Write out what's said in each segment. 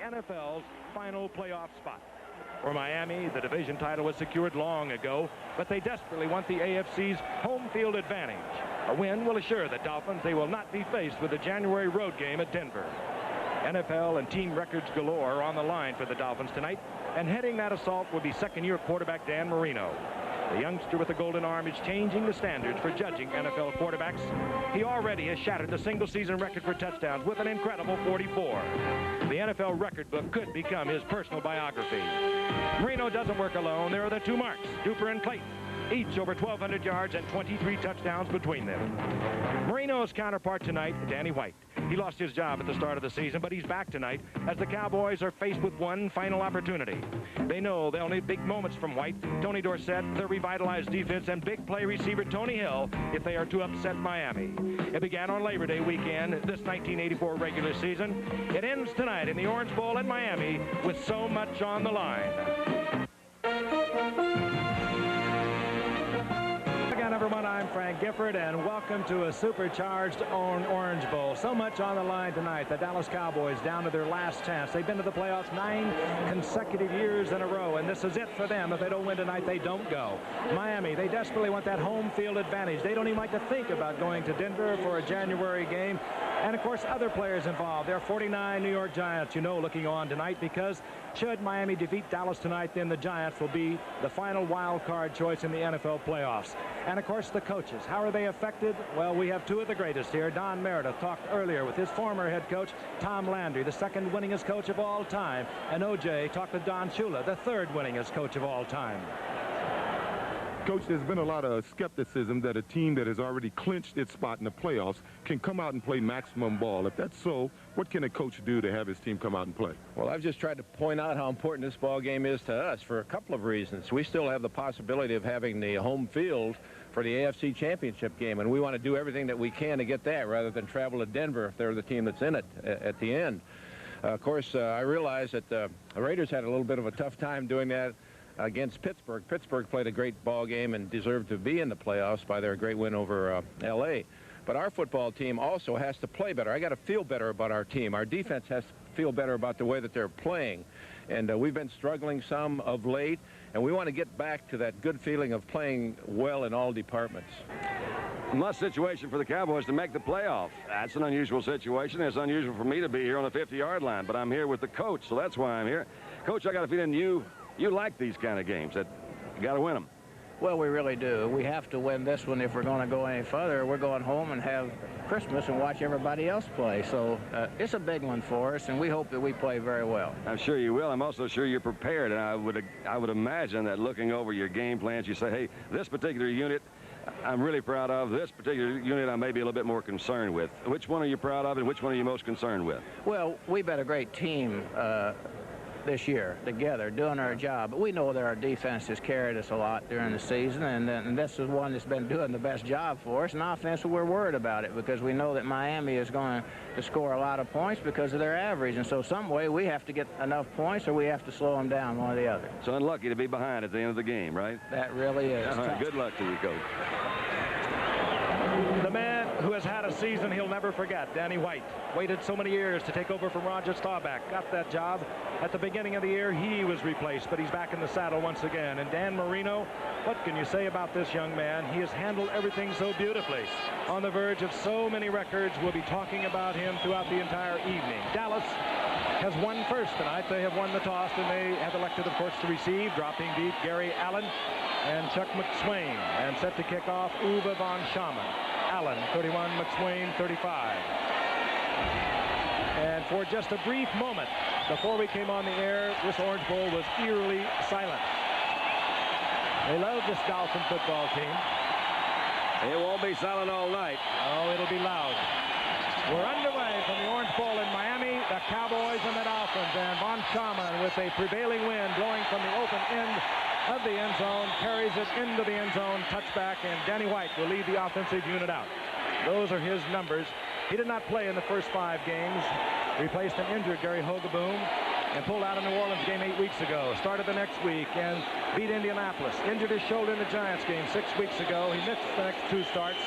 NFL's final playoff spot. For Miami, the division title was secured long ago, but they desperately want the AFC's home field advantage. A win will assure the Dolphins they will not be faced with a January road game at Denver. NFL and team records galore are on the line for the Dolphins tonight, and heading that assault will be second-year quarterback Dan Marino. The youngster with the golden arm is changing the standards for judging NFL quarterbacks. He already has shattered the single-season record for touchdowns with an incredible 44. The NFL record book could become his personal biography. Marino doesn't work alone. There are the two marks, Duper and Clayton, each over 1,200 yards and 23 touchdowns between them. Marino's counterpart tonight, Danny White. He lost his job at the start of the season, but he's back tonight as the Cowboys are faced with one final opportunity. They know they'll need big moments from White, Tony Dorsett, their revitalized defense, and big play receiver Tony Hill if they are to upset Miami. It began on Labor Day weekend, this 1984 regular season. It ends tonight in the Orange Bowl in Miami with so much on the line. Again, everyone, I'm Frank Gifford, and welcome to a supercharged Orange Bowl. So much on the line tonight. The Dallas Cowboys down to their last chance. They've been to the playoffs 9 consecutive years in a row, and this is it for them. If they don't win tonight, they don't go. Miami, they desperately want that home field advantage. They don't even like to think about going to Denver for a January game. And, of course, other players involved. There are 49 New York Giants, you know, looking on tonight, because should Miami defeat Dallas tonight, then the Giants will be the final wild card choice in the NFL playoffs. And, of course, the coaches. How are they affected? Well, we have two of the greatest here. Don Meredith talked earlier with his former head coach, Tom Landry, the second winningest coach of all time. And O.J. talked with Don Shula, the third winningest coach of all time. Coach, there's been a lot of skepticism that a team that has already clinched its spot in the playoffs can come out and play maximum ball. If that's so, what can a coach do to have his team come out and play? Well, I've just tried to point out how important this ball game is to us for a couple of reasons. We still have the possibility of having the home field for the AFC Championship game, and we want to do everything that we can to get that rather than travel to Denver if they're the team that's in it at the end. Of course, I realize that the Raiders had a little bit of a tough time doing that against Pittsburgh. Pittsburgh played a great ball game and deserved to be in the playoffs by their great win over L.A. But our football team also has to play better. I got to feel better about our team. Our defense has to feel better about the way that they're playing. And we've been struggling some of late, and we want to get back to that good feeling of playing well in all departments. Must situation for the Cowboys to make the playoff. That's an unusual situation. It's unusual for me to be here on the 50-yard line, but I'm here with the coach, so that's why I'm here. Coach, I got a feeling you like these kind of games, that you got to win them. Well, we really do. We have to win this one if we're going to go any further. We're going home and have Christmas and watch everybody else play. So it's a big one for us, and we hope that we play very well. I'm sure you will. I'm also sure you're prepared, and I would imagine that looking over your game plans, you say, hey, this particular unit I'm really proud of. This particular unit I may be a little bit more concerned with. Which one are you proud of, and which one are you most concerned with? Well, we've had a great team this year together doing our job, but we know that our defense has carried us a lot during the season, and this is one that's been doing the best job for us. And offense, we're worried about it because we know that Miami is going to score a lot of points because of their average, and so some way we have to get enough points or we have to slow them down, one or the other. So unlucky to be behind at the end of the game, right? That really is. Good luck to you, Coach. The man who has had a season he'll never forget, Danny White. Waited so many years to take over from Roger Staubach. Got that job. At the beginning of the year, he was replaced, but he's back in the saddle once again. And Dan Marino, what can you say about this young man? He has handled everything so beautifully. On the verge of so many records, we'll be talking about him throughout the entire evening. Dallas has won first tonight. They have won the toss, and they have elected, of course, to receive, dropping deep Gary Allen and Chuck McSwain. And set to kick off, Uwe von Schamann. Allen, 31, McSwain, 35. And for just a brief moment before we came on the air, this Orange Bowl was eerily silent. They love this Dolphin football team. It won't be silent all night. Oh, it'll be loud. We're underway from the Orange Bowl in Miami, the Cowboys and the Dolphins, and von Schamann with a prevailing wind blowing from the open end of the end zone, carries it into the end zone, touchback, and Danny White will lead the offensive unit out. Those are his numbers. He did not play in the first 5 games. Replaced an injured Gary Hogaboom and pulled out of New Orleans game 8 weeks ago. Started the next week and beat Indianapolis. Injured his shoulder in the Giants game 6 weeks ago. He missed the next 2 starts,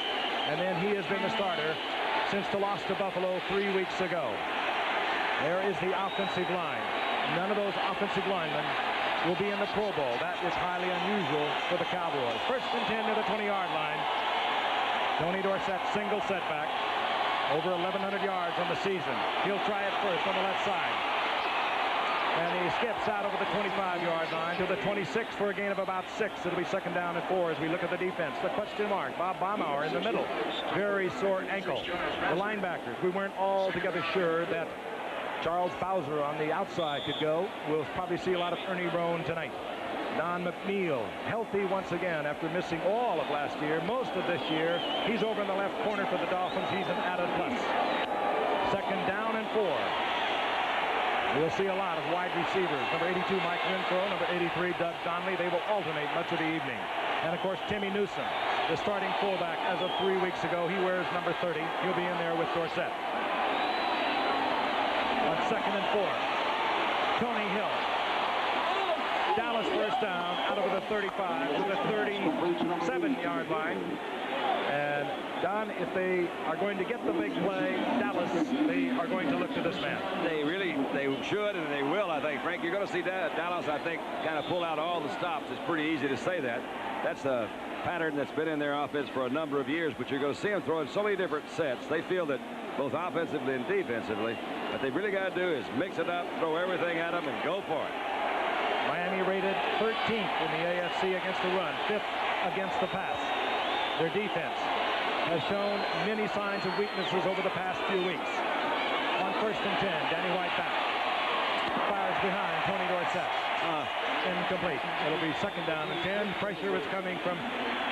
and then he has been the starter since the loss to Buffalo 3 weeks ago. There is the offensive line. None of those offensive linemen will be in the Pro Bowl. That is highly unusual for the Cowboys. 1st and 10 to the 20-yard line. Tony Dorsett, single setback. Over 1,100 yards on the season. He'll try it first on the left side. And he skips out over the 25-yard line to the 26 for a gain of about 6. It'll be 2nd down and 4 as we look at the defense. The question mark, Bob Baumauer in the middle. Very sore ankle. The linebackers, we weren't altogether sure that Charles Bowser on the outside could go. We'll probably see a lot of Ernie Roan tonight. Don McNeil, healthy once again after missing all of last year, most of this year. He's over in the left corner for the Dolphins. He's an added plus. 2nd down and 4. We'll see a lot of wide receivers. Number 82, Mike Renfro. Number 83, Doug Donnelly. They will alternate much of the evening. And, of course, Timmy Newsom, the starting fullback as of 3 weeks ago. He wears number 30. He'll be in there with Dorsett. On 2nd and 4, Tony Hill. Dallas 1st down out over the 35 to the 37-yard line. And, Don, if they are going to get the big play, Dallas, they are going to look to this man. They should, and they will, I think. Frank, you're going to see Dallas, I think, kind of pull out all the stops. It's pretty easy to say that. That's a pattern that's been in their offense for a number of years, but you're going to see them throwing so many different sets. They feel that both offensively and defensively, what they've really got to do is mix it up, throw everything at them, and go for it. Miami rated 13th in the AFC against the run, 5th against the pass. Their defense has shown many signs of weaknesses over the past few weeks. On 1st and 10, Danny White back. Fires behind Tony Dorsett. Incomplete. It'll be 2nd down and 10. Pressure is coming from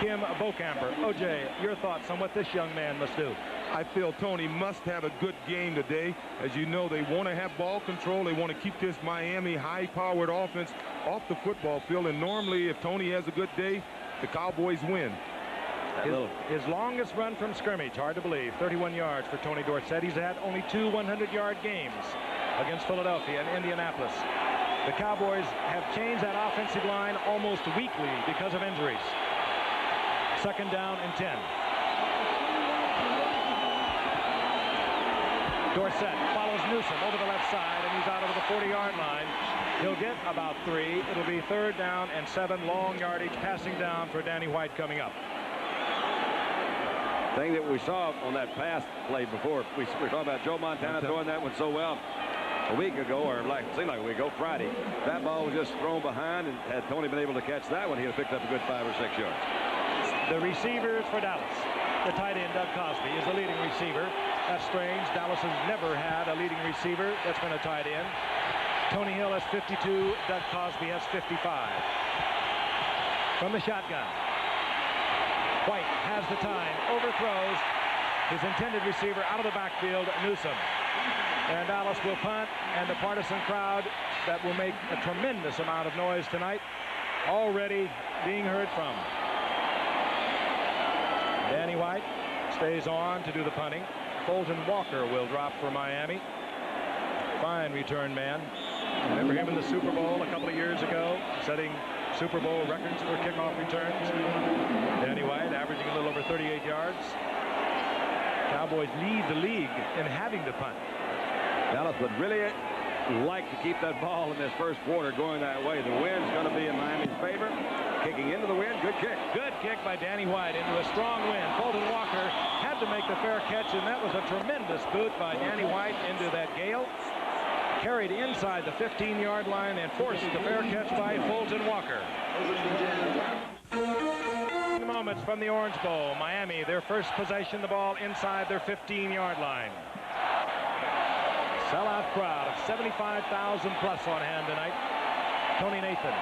Kim Bokamper. O.J., your thoughts on what this young man must do? I feel Tony must have a good game today. As you know, they want to have ball control. They want to keep this Miami high-powered offense off the football field. And normally, if Tony has a good day, the Cowboys win. His longest run from scrimmage, hard to believe, 31 yards for Tony Dorsett. He's had only 2 100-yard games against Philadelphia and Indianapolis. The Cowboys have changed that offensive line almost weekly because of injuries. 2nd down and 10. Dorsett follows Newsom over the left side, and he's out over the 40-yard line. He'll get about 3. It'll be 3rd down and 7. Long yardage passing down for Danny White coming up. Thing that we saw on that pass play before, we were talking about Joe Montana throwing that one so well a week ago, or it seemed like a week ago, Friday. That ball was just thrown behind, and had Tony been able to catch that one, he'd have picked up a good 5 or 6 yards. The receivers for Dallas. The tight end, Doug Cosby, is the leading receiver. That's strange. Dallas has never had a leading receiver that's been a tight end. Tony Hill has 52. Doug Cosby has 55. From the shotgun, White has the time, overthrows his intended receiver out of the backfield, Newsom. And Dallas will punt, and the partisan crowd that will make a tremendous amount of noise tonight already being heard from. Danny White stays on to do the punting. Fulton Walker will drop for Miami. Fine return man. Remember him in the Super Bowl a couple of years ago, setting Super Bowl records for kickoff returns. Danny White averaging a little over 38 yards. Cowboys lead the league in having to punt. Dallas would really like to keep that ball in this first quarter going that way. The wind's going to be in Miami's favor. Kicking into the wind, good kick. Good kick by Danny White into a strong wind. Fulton Walker had to make the fair catch, and that was a tremendous boot by Danny White into that gale. Carried inside the 15-yard line and forced the fair catch by Fulton Walker. Moments from the Orange Bowl. Miami, their first possession, the ball inside their 15-yard line. Sellout crowd of 75,000 plus on hand tonight. Tony Nathan,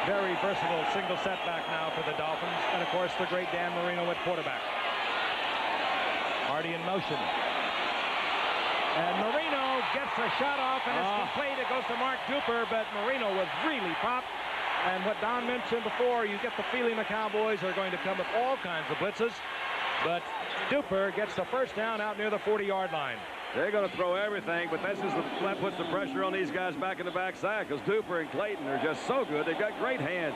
very versatile single setback now for the Dolphins. And, of course, the great Dan Marino at quarterback. Hardy in motion. And Marino gets a shot off, and it's complete. It goes to Mark Duper, but Marino was really popped. And what Don mentioned before, you get the feeling the Cowboys are going to come with all kinds of blitzes. But Duper gets the first down out near the 40-yard line. They're going to throw everything, but that puts the pressure on these guys back in the backside, because Duper and Clayton are just so good. They've got great hands.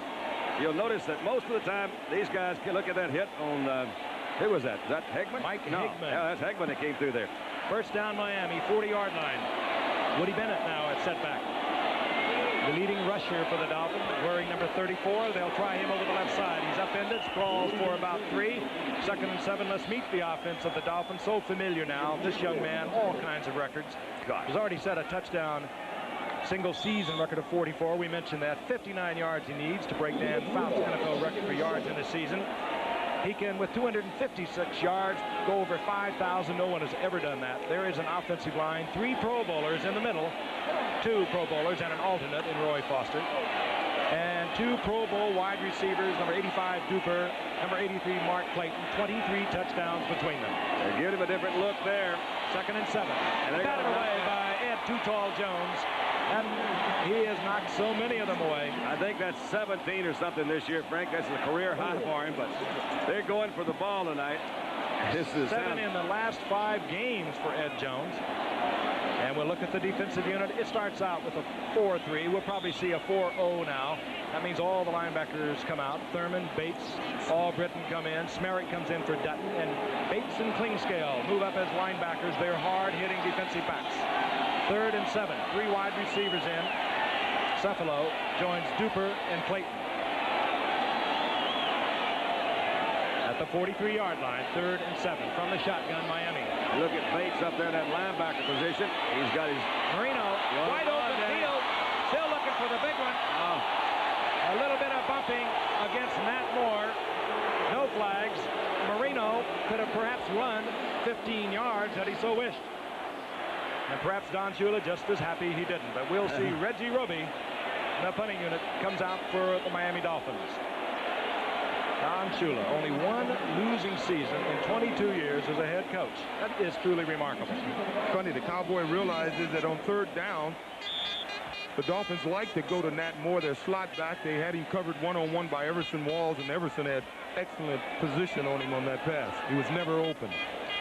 You'll notice that most of the time, these guys can look at that hit on, who was that? Is that Hegman? Mike no. Hegman. Yeah, that's Hegman that came through there. First down Miami, 40-yard line. Woody Bennett now at setback. The leading rusher for the Dolphins, wearing number 34. They'll try him over the left side. He's upended, sprawls for about 3. 2nd and 7. Let's meet the offense of the Dolphins. So familiar now. This young man, all kinds of records. He's already set a touchdown single season record of 44. We mentioned that. 59 yards he needs to break Dan Fouts' NFL record for yards in a season. He can, with 256 yards, go over 5,000. No one has ever done that. There is an offensive line. 3 Pro Bowlers in the middle. 2 Pro Bowlers and an alternate in Roy Foster. And 2 Pro Bowl wide receivers, number 85 Duper, number 83 Mark Clayton. 23 touchdowns between them. They give him a different look there. 2nd and 7. And they're batted away by Ed Too Tall Jones. And he has knocked so many of them away. I think that's 17 or something this year, Frank. That's a career high for him, but they're going for the ball tonight. This is 7 in the last 5 games for Ed Jones. And we'll look at the defensive unit. It starts out with a 4-3. We'll probably see a 4-0 now. That means all the linebackers come out. Thurman, Bates, Albritton come in. Smerrick comes in for Dutton. And Bates and Klingscale move up as linebackers. They're hard-hitting defensive backs. 3rd and 7. 3 wide receivers in. Cephalo joins Duper and Clayton. At the 43-yard line, 3rd and 7 from the shotgun, Miami. Look at Bates up there in that linebacker position. He's got his Marino, wide open field. Still looking for the big one. A little bit of bumping against Matt Moore. No flags. Marino could have perhaps run 15 yards had he so wished. And perhaps Don Shula just as happy he didn't. But we'll see. Reggie Roby, the punting unit, comes out for the Miami Dolphins. Don Shula, only 1 losing season in 22 years as a head coach. That is truly remarkable. Funny, the Cowboy realizes that on 3rd down, the Dolphins like to go to Nat Moore, their slot back. They had him covered one-on-one by Everson Walls, and Everson had excellent position on him on that pass. He was never open.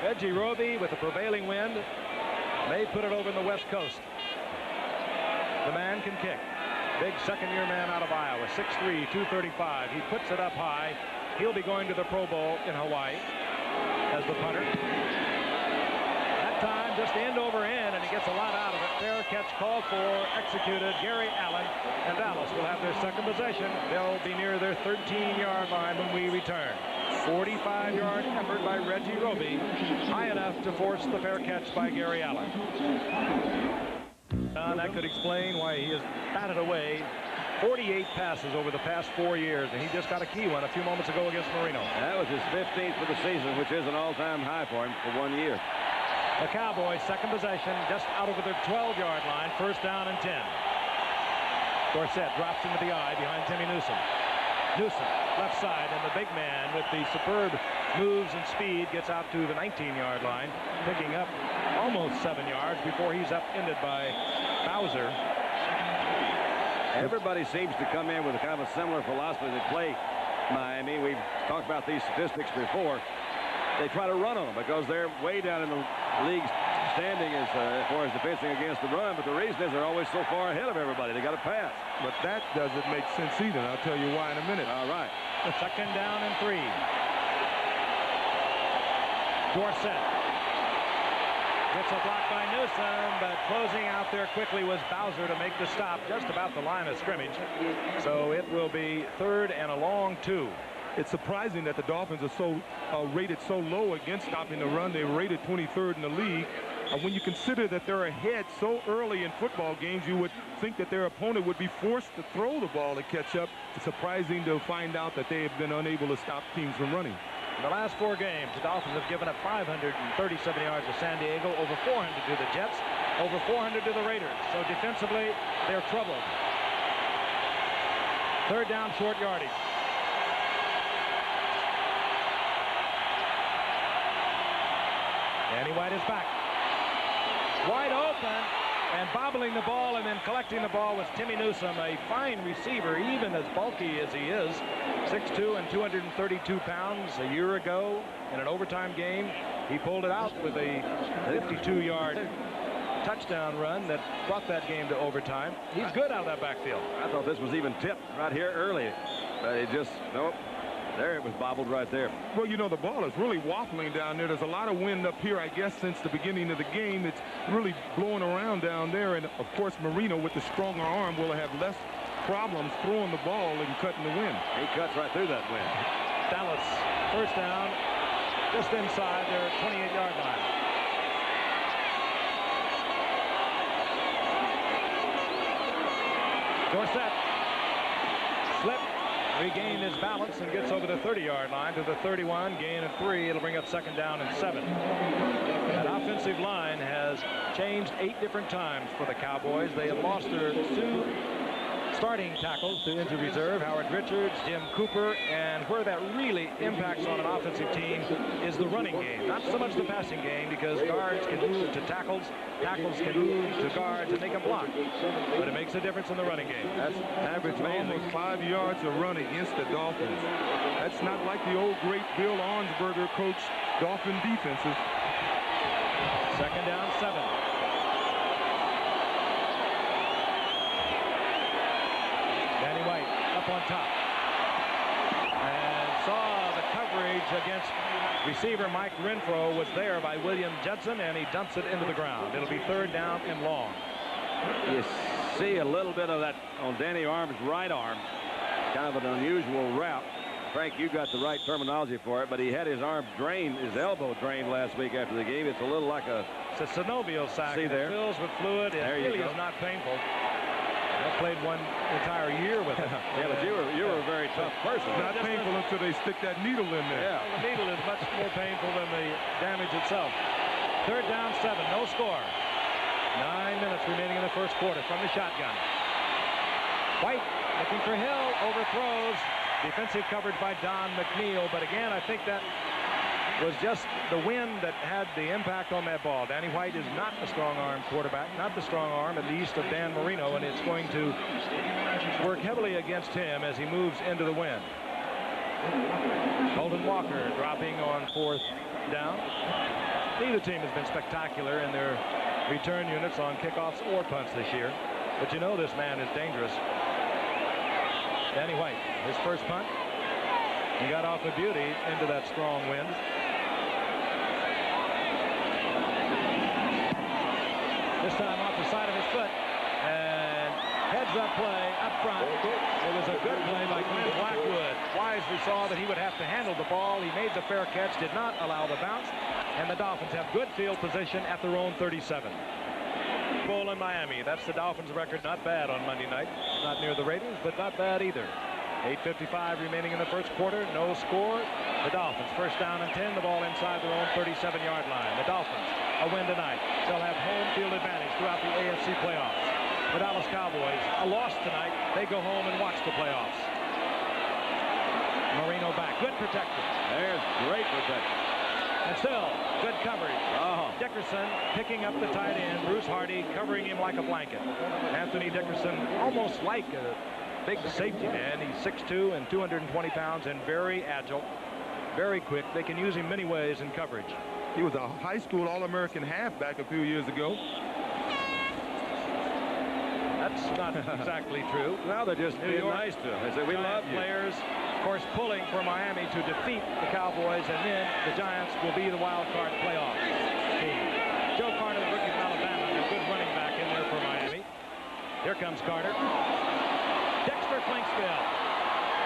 Reggie Roby, with the prevailing wind, may put it over in the West Coast. The man can kick. Big second-year man out of Iowa, 6'3", 235. He puts it up high. He'll be going to the Pro Bowl in Hawaii as the punter. That time, just end over end, and he gets a lot out of it. Fair catch called for, executed. Gary Allen and Dallas will have their second possession. They'll be near their 13-yard line when we return. 45-yard effort by Reggie Roby, high enough to force the fair catch by Gary Allen. That could explain why he has batted away 48 passes over the past 4 years, and he just got a key one a few moments ago against Marino. That was his 15th for the season, which is an all-time high for him for 1 year. The Cowboys' second possession just out over their 12-yard line, 1st down and 10. Dorsett drops into the eye behind Timmy Newsom. Newsom, left side, and the big man with the superb moves and speed gets out to the 19-yard line, picking up almost 7 yards before he's upended by Bowser. Everybody seems to come in with a kind of a similar philosophy to play Miami. We've talked about these statistics before. They try to run on them because they're way down in the league's standing as far as defending against the run, but the reason is they're always so far ahead of everybody. They got to pass. But that doesn't make sense either. I'll tell you why in a minute. All right. 2nd down and 3. Dorsett gets a block by Newsom, but closing out there quickly was Bowser to make the stop just about the line of scrimmage. So it will be 3rd and a long 2. It's surprising that the Dolphins are so rated so low against stopping the run. They were rated 23rd in the league. When you consider that they're ahead so early in football games, you would think that their opponent would be forced to throw the ball to catch up. It's surprising to find out that they have been unable to stop teams from running. In the last 4 games, the Dolphins have given up 537 yards to San Diego, over 400 to the Jets, over 400 to the Raiders. So defensively, they're troubled. 3rd down, short yardage. Danny White is back. Wide open, and bobbling the ball and then collecting the ball was Timmy Newsom, a fine receiver, even as bulky as he is. 6'2" and 232 pounds. A year ago in an overtime game, he pulled it out with a 52-yard touchdown run that brought that game to overtime. He's good out of that backfield. I thought this was even tipped right here early, but it just, nope. There it was bobbled right there. Well, you know, the ball is really waffling down there. There's a lot of wind up here, I guess, since the beginning of the game. It's really blowing around down there. And, of course, Marino, with the stronger arm, will have less problems throwing the ball and cutting the wind. He cuts right through that wind. Dallas, first down, just inside their 28-yard line. Dorsett, slip, regained his balance and gets over the 30-yard line to the 31, gain of 3. It'll bring up second down and 7. That offensive line has changed 8 different times for the Cowboys. They have lost their 2 starting tackles to injured reserve, Howard Richards, Jim Cooper, and where that really impacts on an offensive team is the running game, not so much the passing game, because guards can move to tackles, tackles can move to guards, and they can block. But it makes a difference in the running game. That's average almost 5 yards a run against the Dolphins. That's not like the old great Bill Arnsberger coached Dolphin defenses. Second down, 7. On top and saw the coverage against receiver Mike Renfro was there by William Judson, and he dumps it into the ground. It'll be third down and long. You see a little bit of that on Danny Arm's right arm, kind of an unusual route. Frank, you got the right terminology for it, but he had his arm drained, his elbow drained last week after the game. It's a little like a synovial sac. See there? It fills with fluid. It really is not painful. I played one entire year with it. Yeah, but you were a very tough person. Not painful until they stick that needle in there. Yeah, well, the needle is much more painful than the damage itself. Third down, 7, no score. 9 minutes remaining in the first quarter from the shotgun. White looking for Hill, overthrows. Defensive coverage by Don McNeil, but again, I think that was just the wind that had the impact on that ball. Danny White is not a strong-arm quarterback, not the strong arm, at least, of Dan Marino, and it's going to work heavily against him as he moves into the wind. Colton Walker dropping on 4th down. Neither team has been spectacular in their return units on kickoffs or punts this year, but you know this man is dangerous. Danny White, his first punt. He got off a beauty into that strong wind. This time off the side of his foot, and heads-up play up front. It was a good play by Glenn Blackwood. Wisely saw that he would have to handle the ball. He made the fair catch, did not allow the bounce, and the Dolphins have good field position at their own 37. Bowl in Miami. That's the Dolphins' record. Not bad on Monday night. Not near the ratings, but not bad either. 8:55 remaining in the first quarter. No score. The Dolphins first down and 10. The ball inside their own 37-yard line. The Dolphins a win tonight. They'll have home field advantage throughout the AFC playoffs. The Dallas Cowboys a loss tonight. They go home and watch the playoffs. Marino back. Good protection. There's great protection. And still, good coverage. Dickerson picking up the tight end. Bruce Hardy covering him like a blanket. Anthony Dickerson, almost like a big safety man. He's 6'2" and 220 pounds and very agile, very quick. They can use him many ways in coverage. He was a high school All-American halfback a few years ago. That's not exactly true. Now they're just being nice to him. They say, we love you. Players, of course, pulling for Miami to defeat the Cowboys, and then the Giants will be the wild card playoff team. Joe Carter, the rookie from Alabama, a good running back in there for Miami. Here comes Carter. Dexter Klinkskill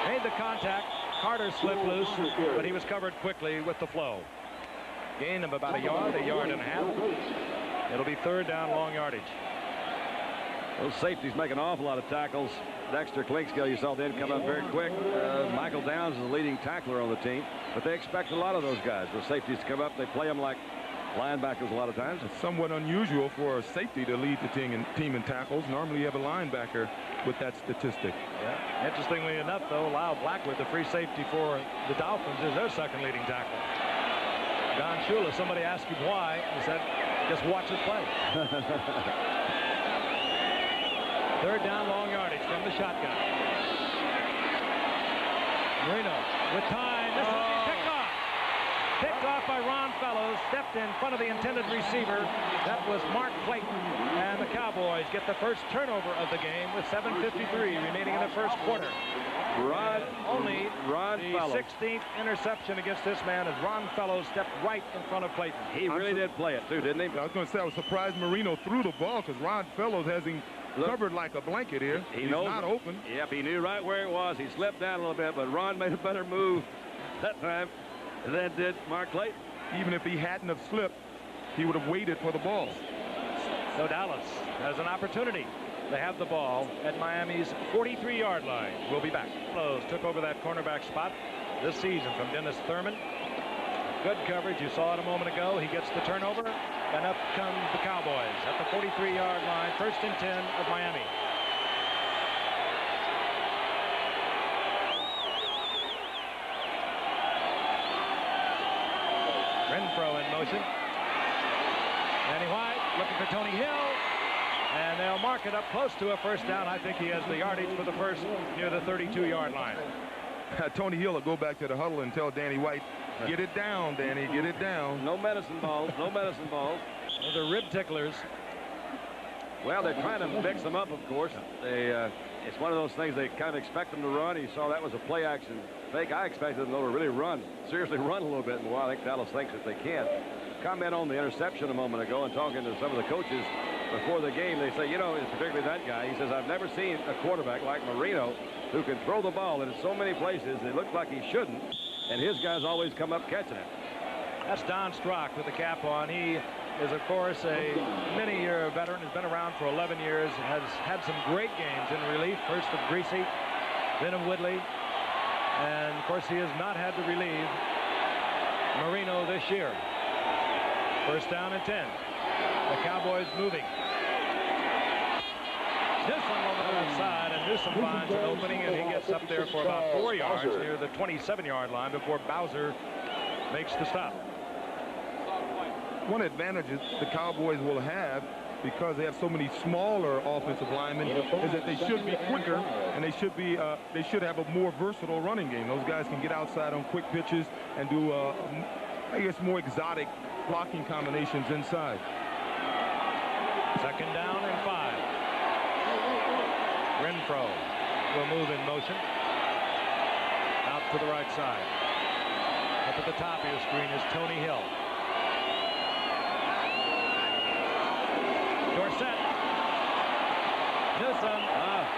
made the contact. Carter slipped loose, but he was covered quickly with the flow. Gain of about a yard and a half. It'll be third down, long yardage. Those safeties make an awful lot of tackles. Dexter Klinkskill, you saw them come up very quick. Michael Downs is the leading tackler on the team, but they expect a lot of those guys. The safeties to come up, they play them like linebackers a lot of times. It's somewhat unusual for a safety to lead the team in tackles. Normally you have a linebacker with that statistic. Yeah. Interestingly enough, though, Lyle Blackwood, the free safety for the Dolphins, is their second leading tackler. Don Shula, somebody asked him why. He said, just watch it play. Third down, long yardage from the shotgun. Marino with time. This will be picked off. Picked off by Ron Fellows, stepped in front of the intended receiver. That was Mark Clayton. And the Cowboys get the first turnover of the game with 7:53 remaining in the first quarter. Ron The Fellows. 16th interception against this man as Ron Fellows stepped right in front of Clayton. He really did play it, too, didn't he? I was going to say, I was surprised Marino threw the ball because Ron Fellows has him covered like a blanket here. He's not open. Yep, he knew right where it was. He slipped down a little bit, but Ron made a better move that time than did Mark Clayton. Even if he hadn't have slipped, he would have waited for the ball. So Dallas has an opportunity. They have the ball at Miami's 43-yard line. We'll be back. Fellows took over that cornerback spot this season from Dennis Thurman. Good coverage. You saw it a moment ago. He gets the turnover, and up comes the Cowboys at the 43-yard line. 1st and 10 of Miami. Renfro in motion. Danny White looking for Tony Hill. And they'll mark it up close to a first down. I think he has the yardage for the first near the 32-yard line. Tony Hill will go back to the huddle and tell Danny White, get it down, Danny, get it down. No medicine balls, no medicine balls. Those are rib ticklers. Well, they're trying to mix them up, of course. It's one of those things they kind of expect them to run. He saw that was a play action fake. I expected them to really run, seriously run a little bit. And while I think Dallas thinks that they can. Comment on the interception a moment ago and talking to some of the coaches before the game. They say, you know, particularly that guy, he says, I've never seen a quarterback like Marino who can throw the ball in so many places. It looks like he shouldn't, and his guys always come up catching it. That's Don Strock with the cap on. He is, of course, a many-year veteran, has been around for 11 years, has had some great games in relief, first of Greasy, then of Woodley, and, of course, he has not had to relieve Marino this year. 1st down and 10. The Cowboys moving. Newsom over the left side, and Newsom finds an opening, and he gets up there for about 4 yards near the 27-yard line before Bowser makes the stop. One advantage the Cowboys will have, because they have so many smaller offensive linemen, is that they should be quicker, and they should have a more versatile running game. Those guys can get outside on quick pitches and do, I guess, more exotic blocking combinations inside. 2nd down and 5. Renfro will move in motion. Out to the right side. Up at the top of your screen is Tony Hill. Dorsett. Newsom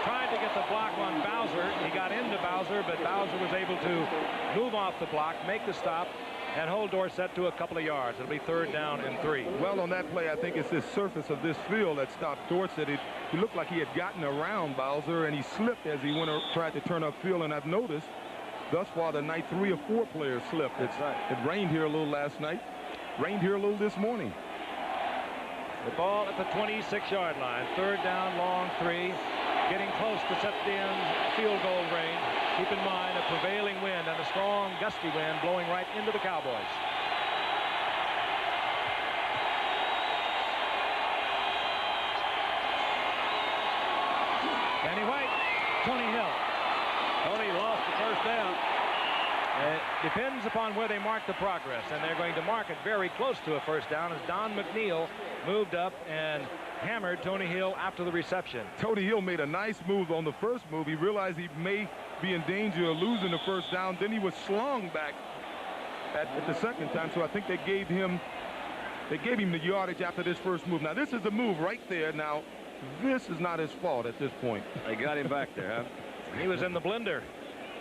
tried to get the block on Bowser. He got into Bowser, but Bowser was able to move off the block, make the stop, and hold Dorsett to a couple of yards. It'll be 3rd down and 3. Well, on that play, I think it's the surface of this field that stopped Dorsett. He looked like he had gotten around Bowser, and he slipped as he tried to turn upfield. And I've noticed thus far tonight 3 or 4 players slipped. It rained here a little last night, rained here a little this morning. The ball at the 26-yard line. 3rd down, long 3. Getting close to set the end field goal range. Keep in mind a prevailing wind and a strong gusty wind blowing right into the Cowboys. Danny White, Tony Hill. Tony lost the 1st down. It depends upon where they mark the progress, and they're going to mark it very close to a 1st down as Don McNeil moved up and hammered Tony Hill after the reception. Tony Hill made a nice move on the first move. He realized he may be in danger of losing the 1st down. Then he was slung back at the 2nd time. So I think they gave him the yardage after this first move. Now, this is the move right there. Now, this is not his fault at this point. They got him back there, huh? He was in the blender.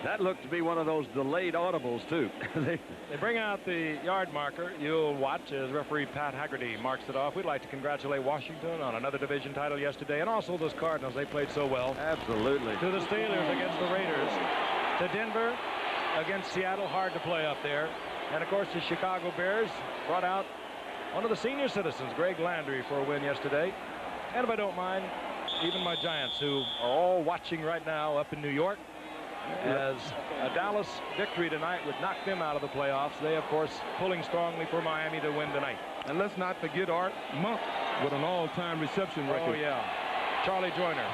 That looked to be one of those delayed audibles, too. They bring out the yard marker. You'll watch as referee Pat Haggerty marks it off. We'd like to congratulate Washington on another division title yesterday, and also those Cardinals. They played so well. Absolutely. To the Steelers against the Raiders. To Denver against Seattle. Hard to play up there. And, of course, the Chicago Bears brought out one of the senior citizens, Greg Landry, for a win yesterday. And if I don't mind, even my Giants, who are all watching right now up in New York, as a Dallas victory tonight would knock them out of the playoffs. They, of course, pulling strongly for Miami to win tonight. And let's not forget Art Monk with an all-time reception record. Oh, yeah. Charlie Joyner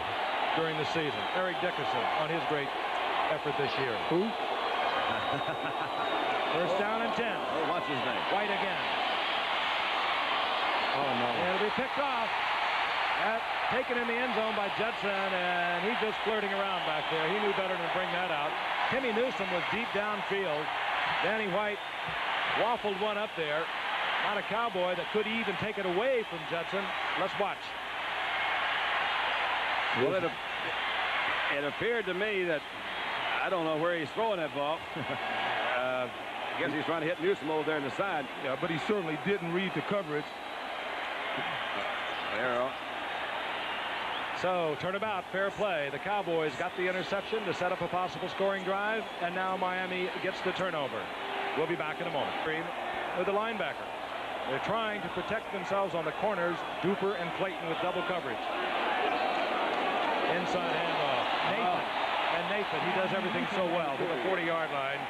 during the season. Eric Dickerson on his great effort this year. Who? First down and 10. Oh, what's his name? White again. Oh, no. It'll be picked off. Taken in the end zone by Judson, and he's just flirting around back there. He knew better than to bring that out. Timmy Newsome was deep downfield. Danny White waffled one up there. Not a Cowboy that could even take it away from Judson. Let's watch. Well, it appeared to me that I don't know where he's throwing that ball. I guess he's trying to hit Newsome over there in the side. Yeah, but he certainly didn't read the coverage. There. So, turnabout, fair play. The Cowboys got the interception to set up a possible scoring drive, and now Miami gets the turnover. We'll be back in a moment. With the linebacker. They're trying to protect themselves on the corners, Duper and Clayton with double coverage. Inside handoff. Nathan. And Nathan, he does everything so well to the 40-yard line.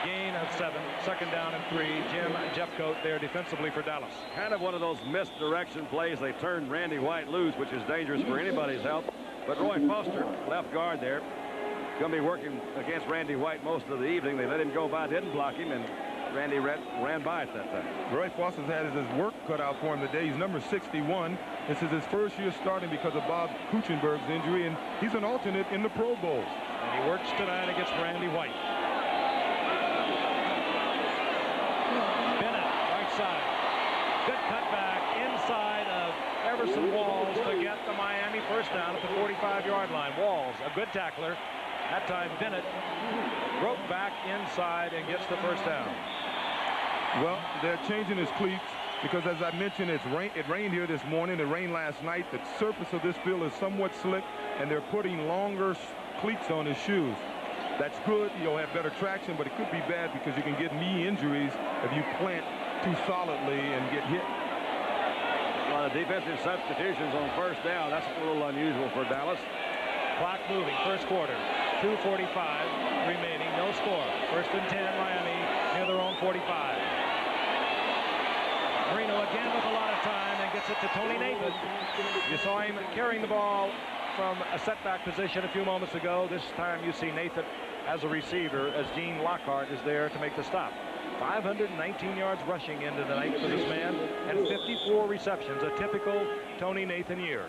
Gain of 7, second down and 3. Jim Jeffcoat there defensively for Dallas. Kind of one of those misdirection plays. They turned Randy White loose, which is dangerous for anybody's health. But Roy Foster, left guard there, going to be working against Randy White most of the evening. They let him go by, didn't block him, and Randy ran by at that time. Roy Foster's had his work cut out for him today. He's number 61. This is his first year starting because of Bob Kuchenberg's injury, and he's an alternate in the Pro Bowl. And he works tonight against Randy White. Bennett, right side. Good cutback inside of Everson Walls to get the Miami first down at the 45-yard line. Walls, a good tackler. That time Bennett broke back inside and gets the first down. Well, they're changing his cleats because, as I mentioned, it rained here this morning. It rained last night. The surface of this field is somewhat slick, and they're putting longer cleats on his shoes. That's good. You'll have better traction, but it could be bad because you can get knee injuries if you plant too solidly and get hit. A lot of defensive substitutions on first down. That's a little unusual for Dallas. Clock moving, first quarter. 2:45 remaining, no score. First and 10, Miami near their own 45. Marino again with a lot of time and gets it to Tony Nathan. You saw him carrying the ball from a setback position a few moments ago. This time you see Nathan as a receiver as Gene Lockhart is there to make the stop. 519 yards rushing into the night for this man and 54 receptions, a typical Tony Nathan year.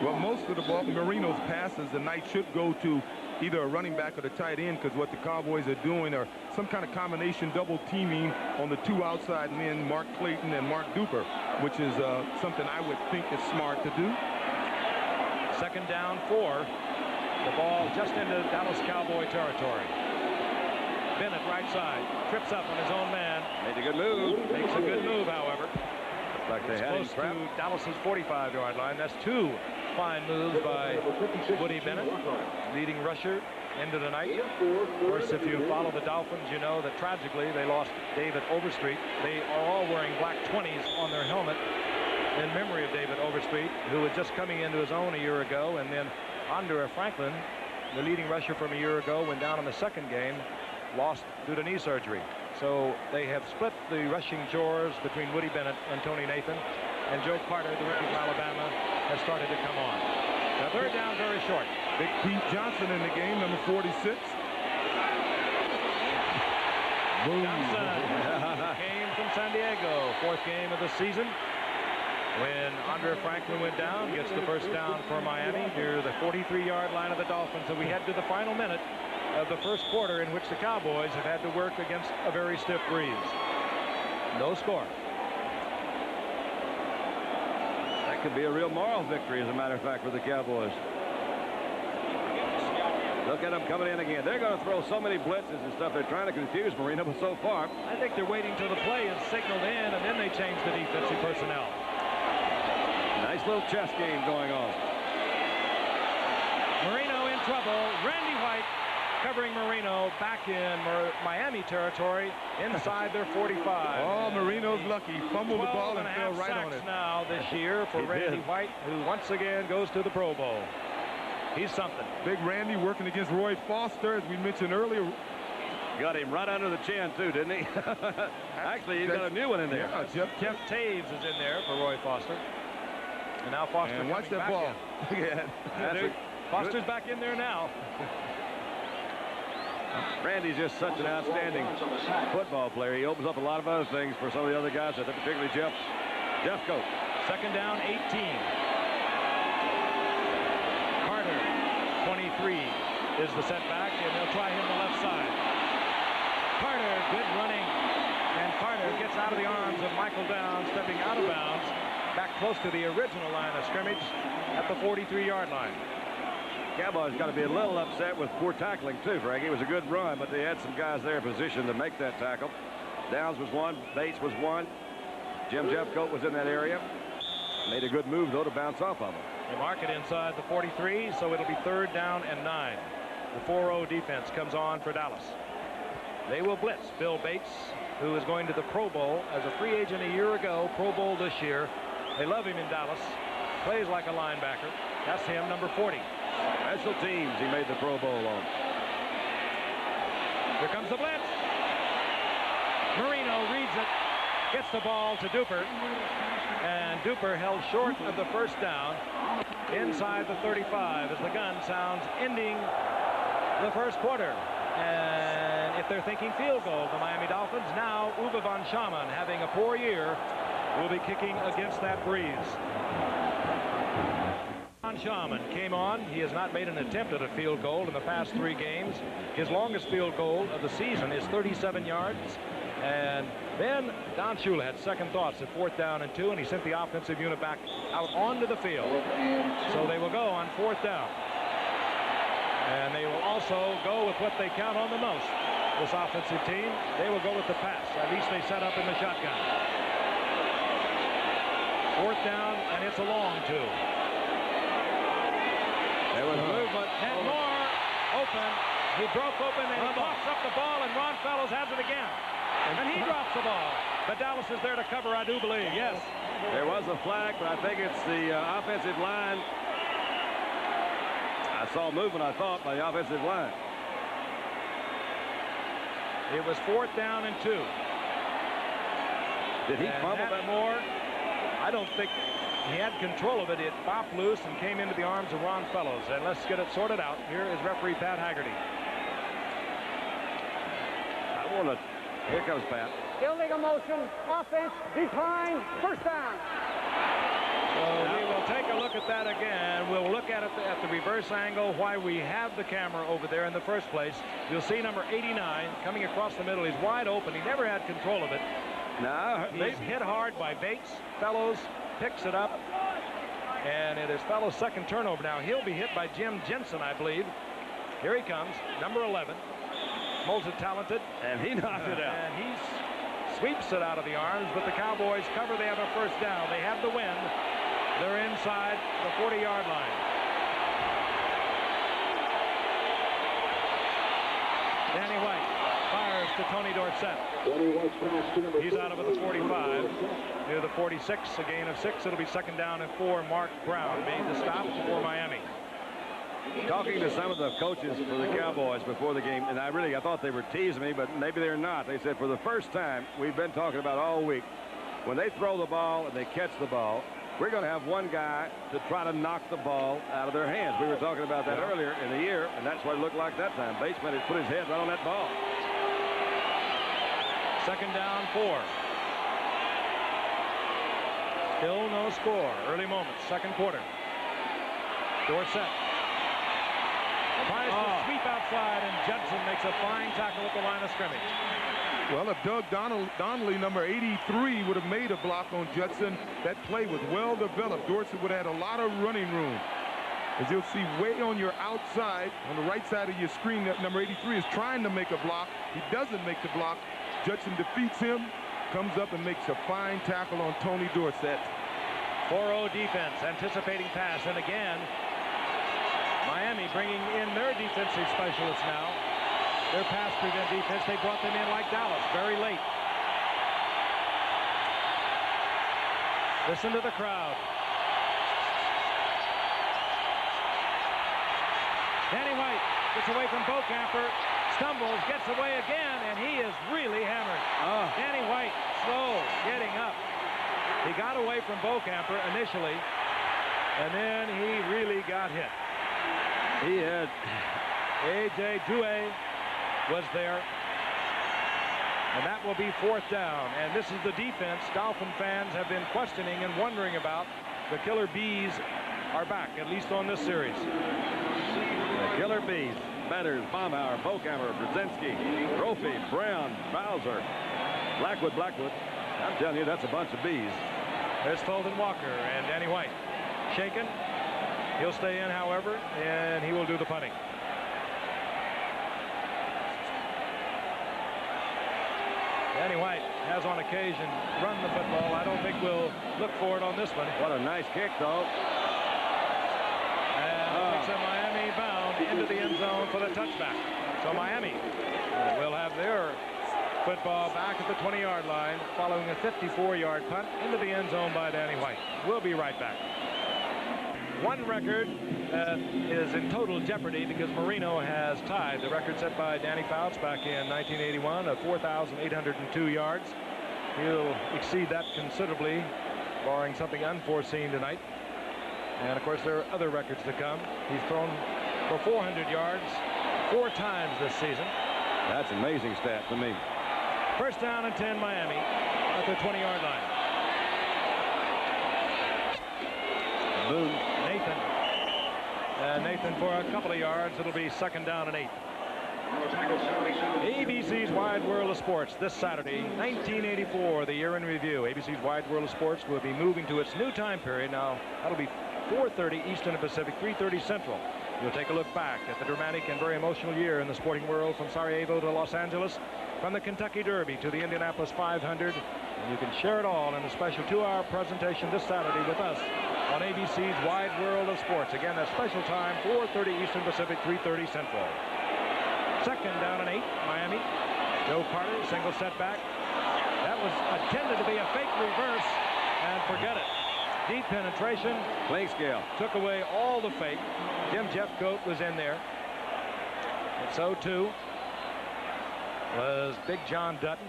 Well, most of the ball, Marino's passes tonight should go to either a running back or the tight end, because what the Cowboys are doing are some kind of combination double teaming on the two outside men, Mark Clayton and Mark Duper, which is something I would think is smart to do. Second down 4. The ball just into Dallas Cowboy territory. Bennett right side, trips up on his own man. Made a good move. Makes a good move, however. Looks like they had him Close trapped. to Dallas's 45-yard line. That's 2 fine moves by Woody Bennett, leading rusher into the night. Of course, if you follow the Dolphins, you know that tragically they lost David Overstreet. They are all wearing black 20s on their helmet in memory of David Overstreet, who was just coming into his own a year ago. And then Andre Franklin, the leading rusher from a year ago, went down in the second game, lost due to knee surgery. So they have split the rushing chores between Woody Bennett and Tony Nathan. And Joe Carter, the rookie from Alabama, has started to come on. Now, third down, very short. Big Pete Johnson in the game, number 46. Johnson came from San Diego, 4th game of the season. When Andre Franklin went down, gets the first down for Miami near the 43-yard line of the Dolphins. So we head to the final minute of the first quarter, in which the Cowboys have had to work against a very stiff breeze. No score. That could be a real moral victory, as a matter of fact, for the Cowboys. Look at them coming in again. They're going to throw so many blitzes and stuff. They're trying to confuse Marino, but so far, I think they're waiting till the play is signaled in, and then they change the defensive personnel. nice little chess game going on. Marino in trouble. Randy White covering Marino back in Miami territory inside their 45. Oh, Marino's lucky. Fumbled the ball and fell right on it. Now this year for Randy White, who once again goes to the Pro Bowl. He's something. Big Randy working against Roy Foster, as we mentioned earlier. Got him right under the chin, too, didn't he? Actually, he's got a new one in there. Yeah, Jeff Taves is in there for Roy Foster. And now Foster. And watch that ball. Foster's back in there now. Randy's just such an outstanding football player. He opens up a lot of other things for some of the other guys, particularly Jeff Coat. Second down, 18. Carter, 23, is the setback, and they'll try him the left side. Carter, good running, and Carter gets out of the arms of Michael Downs, stepping out of bounds, back close to the original line of scrimmage at the 43-yard line. Cowboys got to be a little upset with poor tackling, too, Frankie. It was a good run, but they had some guys there in position to make that tackle. Downs was one. Bates was one. Jim Jeffcoat was in that area. Made a good move, though, to bounce off of him. They mark it inside the 43, so it'll be 3rd down and 9. The 4-0 defense comes on for Dallas. They will blitz Bill Bates, who is going to the Pro Bowl as a free agent a year ago, Pro Bowl this year. They love him in Dallas. Plays like a linebacker. That's him, number 40. Special teams he made the Pro Bowl on. Here comes the blitz. Marino reads it, gets the ball to Duper, and Duper held short of the first down inside the 35 as the gun sounds ending the first quarter. And if they're thinking field goal, the Miami Dolphins, now Uwe von Schamann, having a poor year, will be kicking against that breeze. Von Schamann came on. He has not made an attempt at a field goal in the past 3 games. His longest field goal of the season is 37 yards. And then Don Shula had second thoughts at 4th down and 2, and he sent the offensive unit back out onto the field. So they will go on 4th down. And they will also go with what they count on the most. This offensive team, they will go with the pass. At least they set up in the shotgun. 4th down, and it's a long 2. There was movement. And Moore open. He broke open, and he pops up the ball, and Ron Fellows has it again. And he drops the ball. But Dallas is there to cover, I do believe. Yes. There was a flag, but I think it's the offensive line. I saw movement, I thought, by the offensive line. It was 4th down and 2. Did he fumble that? Moore, I don't think he had control of it. It bopped loose and came into the arms of Ron Fellows. And let's get it sorted out. Here is referee Pat Haggerty. I want to... Here comes Pat. Illegal motion, offense, decline, first down. So we will take a look at that again. We'll look at it at the reverse angle, why we have the camera over there in the first place. You'll see number 89 coming across the middle. He's wide open. He never had control of it. Now he's hit hard by Bates. Fellows picks it up, and it is Fellows' second turnover. Now he'll be hit by Jim Jensen, I believe. Here he comes, number 11. Multi-talented, and he knocked it out. And he sweeps it out of the arms, but the Cowboys cover. They have a first down. They have the wind. They're inside the 40-yard line. Danny White fires to Tony Dorsett. He's out of the 45, near the 46, a gain of 6. It'll be 2nd down and 4. Mark Brown made the stop for Miami. Talking to some of the coaches for the Cowboys before the game, and I thought they were teasing me, but maybe they're not. They said for the first time we've been talking about all week, when they throw the ball and they catch the ball, we're going to have one guy to try to knock the ball out of their hands. We were talking about that earlier in the year, and that's what it looked like that time. Bateman had put his head right on that ball. 2nd down, 4. Still no score. Early moments, second quarter. Dorsett tries to sweep outside, and Judson makes a fine tackle at the line of scrimmage. Well, if Doug Donnelly, number 83, would have made a block on Judson, that play was well developed. Dorsett would have had a lot of running room. As you'll see, way on your outside, on the right side of your screen, that number 83 is trying to make a block. He doesn't make the block. Judson defeats him, comes up and makes a fine tackle on Tony Dorsett. 4-0 defense, anticipating pass, and again, Miami bringing in their defensive specialists now. Their pass prevent defense, they brought them in like Dallas, very late. Listen to the crowd. Danny White gets away from Bocamper, stumbles, gets away again, and he is really hammered. Danny White, slow, getting up. He got away from Bocamper initially, and then he really got hit. He had A.J. Douay was there. And that will be 4th down. And this is the defense Dolphin fans have been questioning and wondering about. The Killer Bees are back, at least on this series. The Killer Bees. Betters, Baumhauer, Bokammer, Brzezinski, Brophy, Brown, Bowser, Blackwood. I'm telling you, that's a bunch of bees. There's Fulton Walker and Danny White. Shaken. He'll stay in, however, and he will do the punting. Danny White has on occasion run the football. I don't think we'll look for it on this one. What a nice kick, though. And takes a Miami bound into the end zone for the touchback. So Miami will have their football back at the 20-yard line following a 54-yard punt into the end zone by Danny White. We'll be right back. One record is in total jeopardy because Marino has tied the record set by Danny Fouts back in 1981 of 4,802 yards. He'll exceed that considerably, barring something unforeseen tonight. And of course, there are other records to come. He's thrown for 400 yards 4 times this season. That's an amazing stat to me. 1st down and 10, Miami at the 20-yard line. Boone. Nathan for a couple of yards. It'll be 2nd down and 8. ABC's Wide World of Sports this Saturday, 1984, the year in review. ABC's Wide World of Sports will be moving to its new time period. Now, that'll be 4:30 Eastern and Pacific, 3:30 Central. You'll take a look back at the dramatic and very emotional year in the sporting world from Sarajevo to Los Angeles, from the Kentucky Derby to the Indianapolis 500. And you can share it all in a special 2-hour presentation this Saturday with us on ABC's Wide World of Sports. Again, that special time, 4:30 Eastern Pacific, 3:30 Central. 2nd down and 8, Miami. Joe Carter, single setback. That was intended to be a fake reverse, and forget it. Deep penetration. Play scale. Took away all the fake. Jim Jeffcoat was in there. And so, too, was Big John Dutton.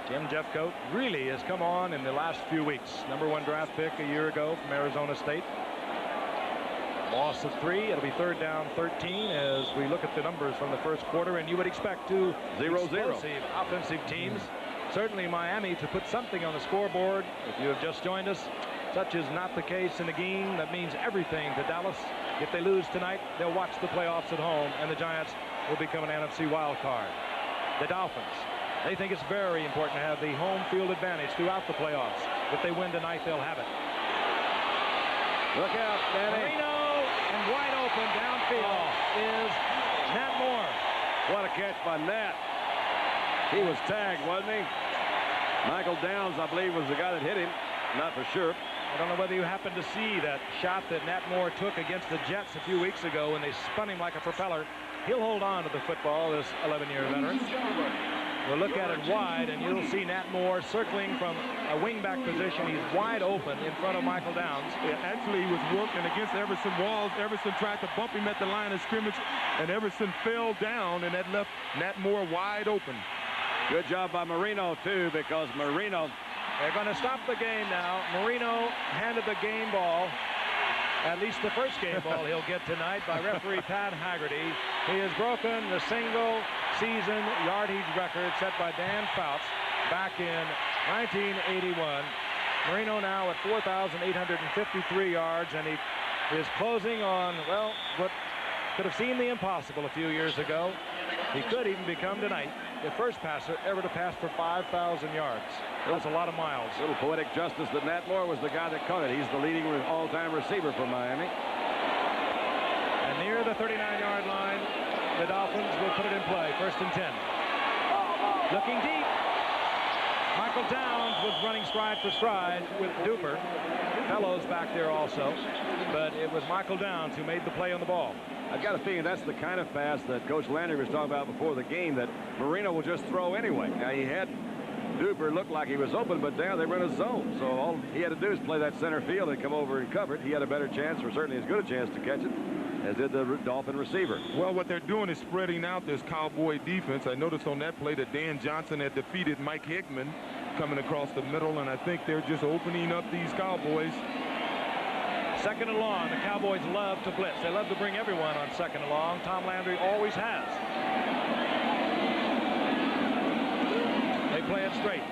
Jim Jeffcoat really has come on in the last few weeks. #1 draft pick a year ago from Arizona State. Loss of 3. It'll be 3rd down 13 as we look at the numbers from the first quarter, and you would expect 2 explosive offensive teams. Certainly Miami to put something on the scoreboard. If you have just joined us, such is not the case in the game. That means everything to Dallas. If they lose tonight, they'll watch the playoffs at home, and the Giants will become an NFC wild card. The Dolphins, they think it's very important to have the home field advantage throughout the playoffs. If they win tonight, they'll have it. Look out, Danny. Marino, and wide open downfield is Nat Moore. What a catch by Nat. He was tagged, wasn't he? Michael Downs, I believe, was the guy that hit him. Not for sure. I don't know whether you happened to see that shot that Nat Moore took against the Jets a few weeks ago when they spun him like a propeller. He'll hold on to the football, this 11-year veteran. We'll look at it wide, and you'll see Nat Moore circling from a wingback position. He's wide open in front of Michael Downs. Yeah, actually, he was working against Everson Walls. Everson tried to bump him at the line of scrimmage, and Everson fell down, and that left Nat Moore wide open. Good job by Marino, too, because Marino... They're going to stop the game now. Marino handed the game ball, at least the first game ball he'll get tonight, by referee Pat Haggerty. He has broken the single-season yardage record set by Dan Fouts back in 1981. Marino now at 4,853 yards, and he is closing on, well, what could have seemed the impossible a few years ago. He could even become tonight the first passer ever to pass for 5,000 yards. That's a lot of miles. Little poetic justice that Nat Moore was the guy that caught it. He's the leading all-time receiver for Miami. And near the 39-yard line, the Dolphins will put it in play. 1st and 10. Looking deep. Michael Downs was running stride for stride with Duper. Fellows back there also. But it was Michael Downs who made the play on the ball. I've got a feeling that's the kind of pass that Coach Landry was talking about before the game that Marino will just throw anyway. Now, he had Duper look like he was open, but down they run a zone. So all he had to do is play that center field and come over and cover it. He had a better chance, or certainly as good a chance to catch it as did the Dolphin receiver. Well, what they're doing is spreading out this Cowboy defense. I noticed on that play that Dan Johnson had defeated Mike Hickman coming across the middle, and I think they're just opening up these Cowboys. Second and long. The Cowboys love to blitz. They love to bring everyone on second and long. Tom Landry always has. They play it straight.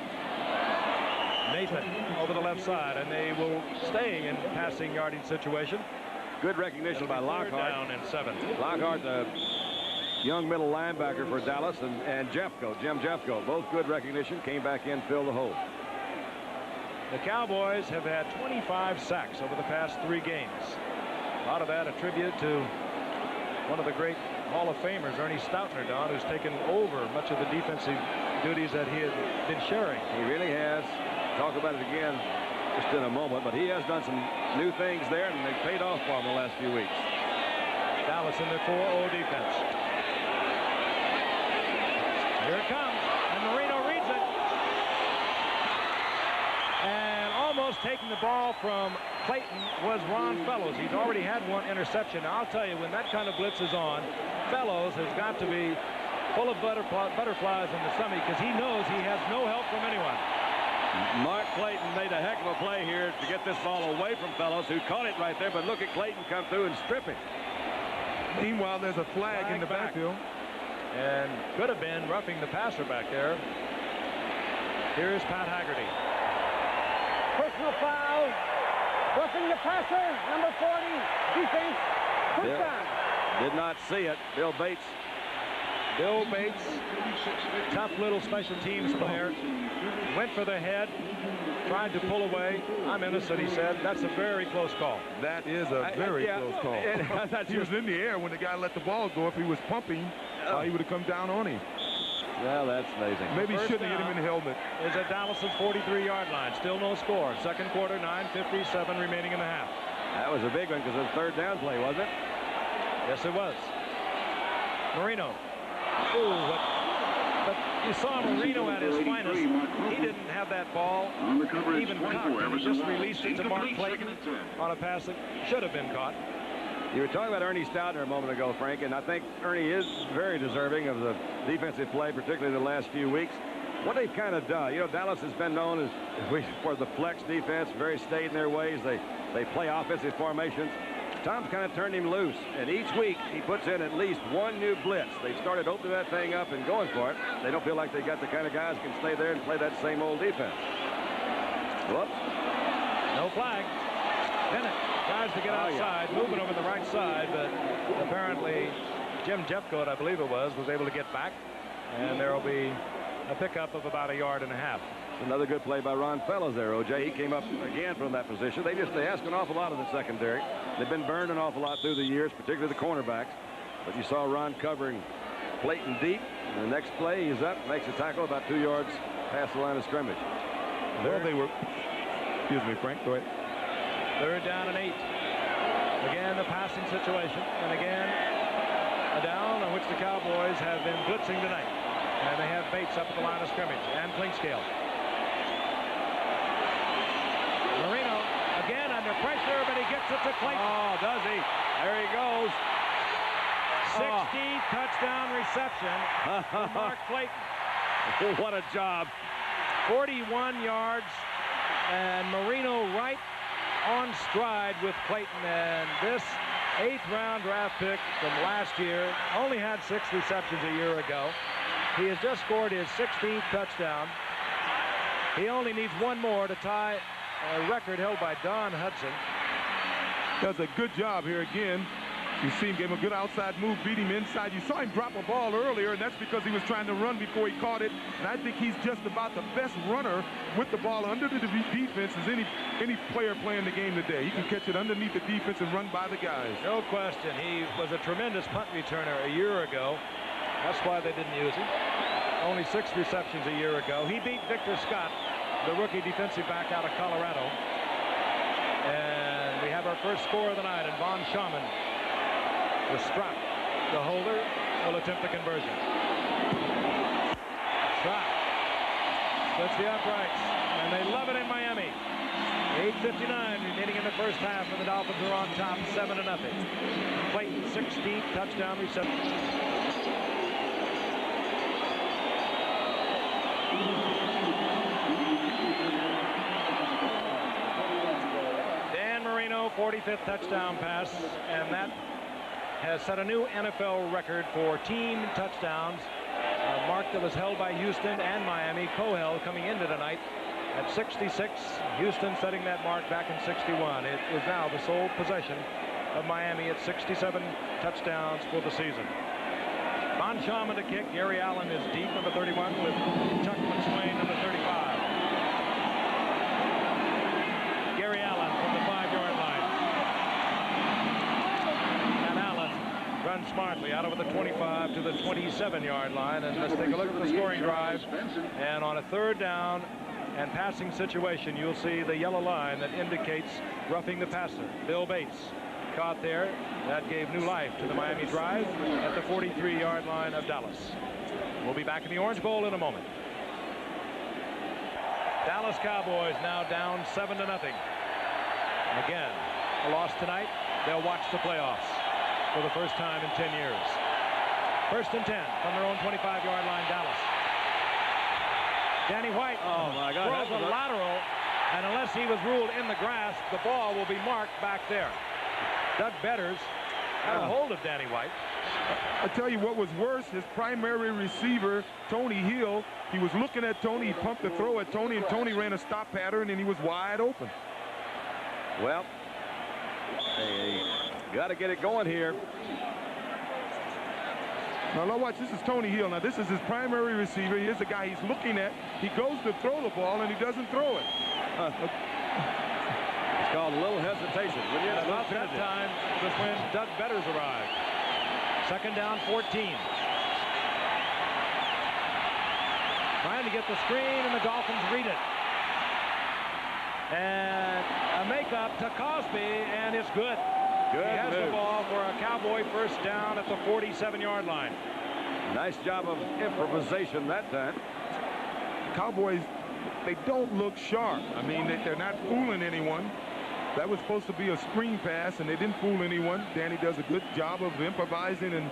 Nathan over the left side, and they will stay in passing yardage situation. Good recognition by Lockhart. Down in 7. Lockhart, the young middle linebacker for Dallas, and Jeffco, Jim Jeffco, both good recognition, came back in, filled the hole. The Cowboys have had 25 sacks over the past 3 games. A lot of that attributed to one of the great Hall of Famers, Ernie Stoutner, Don, who's taken over much of the defensive duties that he had been sharing. He really has. Talk about it again just in a moment, but he has done some new things there, and they've paid off for him the last few weeks. Dallas in their 4-0 defense. Here it comes, and Marino reads it. And almost taking the ball from Clayton was Ron Fellows. He's already had 1 interception. Now, I'll tell you, when that kind of blitz is on, Fellows has got to be full of butterflies in the stomach, because he knows he has no help from anyone. Mark Clayton made a heck of a play here to get this ball away from Fellows, who caught it right there, but look at Clayton come through and strip him. Meanwhile, there's a flag in the backfield. And could have been roughing the passer back there. Here's Pat Haggerty. Personal foul. Roughing the passer. Number 40. Defense. First down. Did not see it. Bill Bates, tough little special teams player. Went for the head. Tried to pull away. I'm innocent, he said. That's a very close call. That is a very close call. He was in the air when the guy let the ball go. If he was pumping, he would have come down on him. well, that's amazing. Maybe he shouldn't have hit him in the helmet. Is at Dallas's 43-yard line. Still no score. Second quarter, 9:57 remaining in the half. That was a big one because it was a third down play, wasn't it? Yes, it was. Marino. Ooh, but you saw Marino at his finest. He didn't have that ball even cocked. He just released it to Mark Clayton on a pass that should have been caught. You were talking about Ernie Stoutner a moment ago, Frank, and I think Ernie is very deserving of the defensive play, particularly the last few weeks. What they've kind of done, you know, Dallas has been known as for the flex defense, very staid in their ways. They play offensive formations. Tom's kind of turned him loose, and each week he puts in at least one new blitz. They've started opening that thing up and going for it. They don't feel like they got the kind of guys who can stay there and play that same old defense. Whoops. No flag. Bennett tries to get outside, moving over the right side, but apparently Jim Jeffcoat, I believe it was able to get back, and there will be a pickup of about 1.5 yards. Another good play by Ron Fellows there, O.J. He came up again from that position. They ask an awful lot of the secondary. They've been burned an awful lot through the years, particularly the cornerbacks. But you saw Ron covering Clayton deep. And the next play, he's up, makes a tackle about 2 yards past the line of scrimmage. Well, they were. Excuse me, Frank. Go ahead. Third down and 8. Again, the passing situation. And again, a down on which the Cowboys have been blitzing tonight. And they have Bates up at the line of scrimmage and Clinkscale. Marino again under pressure, but he gets it to Clayton. Oh, does he? There he goes. 60 touchdown reception for Mark Clayton. What a job. 41 yards, and Marino right on stride with Clayton. And this 8th-round draft pick from last year only had 6 receptions a year ago. He has just scored his 16th touchdown. He only needs one more to tie a record held by Don Hudson. Does a good job here again. You see him give him a good outside move, beat him inside. You saw him drop a ball earlier, and that's because he was trying to run before he caught it. And I think he's just about the best runner with the ball under the defense as any player playing the game today. He can catch it underneath the defense and run by the guys. No question. He was a tremendous punt returner a year ago. That's why they didn't use him. Only 6 receptions a year ago. He beat Victor Scott, the rookie defensive back out of Colorado. And we have our first score of the night, and Von Schaman, the strap, the holder, will attempt the conversion. Shot. Splits the uprights, and they love it in Miami. 8:59 remaining in the first half, and the Dolphins are on top, 7-0. Clayton, 16th touchdown reception. Dan Marino 45th touchdown pass, and that has set a new NFL record for team touchdowns, a mark that was held by Houston and Miami, co-held coming into tonight at 66. Houston setting that mark back in 61. It is now the sole possession of Miami at 67 touchdowns for the season. Von Schaman to kick. Gary Allen is deep, number 31, with Chuck McSwain, number 35. Gary Allen from the 5-yard line. And Allen runs smartly out over the 25 to the 27-yard line. And let's take a look at the scoring drive. And on a third down and passing situation, you'll see the yellow line that indicates roughing the passer. Bill Bates caught there. That gave new life to the Miami drive at the 43-yard line of Dallas. We'll be back in the Orange Bowl in a moment. Dallas Cowboys now down 7-0. Again, a loss tonight. They'll watch the playoffs for the first time in 10 years. 1st and 10 from their own 25-yard line, Dallas. Danny White throws a lateral, and unless he was ruled in the grass, the ball will be marked back there. Doug Betters had a hold of Danny White. I tell you what was worse, his primary receiver, Tony Hill, he was looking at Tony, he pumped the throw at Tony, and Tony ran a stop pattern, and he was wide open. Well, they got to get it going here. Now watch, this is Tony Hill. Now this is his primary receiver. Here's the guy he's looking at. He goes to throw the ball, and he doesn't throw it. It's called a little hesitation. About that time was when Doug Betters arrived. 2nd down, 14. Trying to get the screen, and the Dolphins read it. And a make-up to Cosby, and it's good. He has the ball for a Cowboy first down at the 47-yard line. Nice job of improvisation that time. Cowboys, they don't look sharp. I mean, they're not fooling anyone. That was supposed to be a screen pass, and they didn't fool anyone. Danny does a good job of improvising, and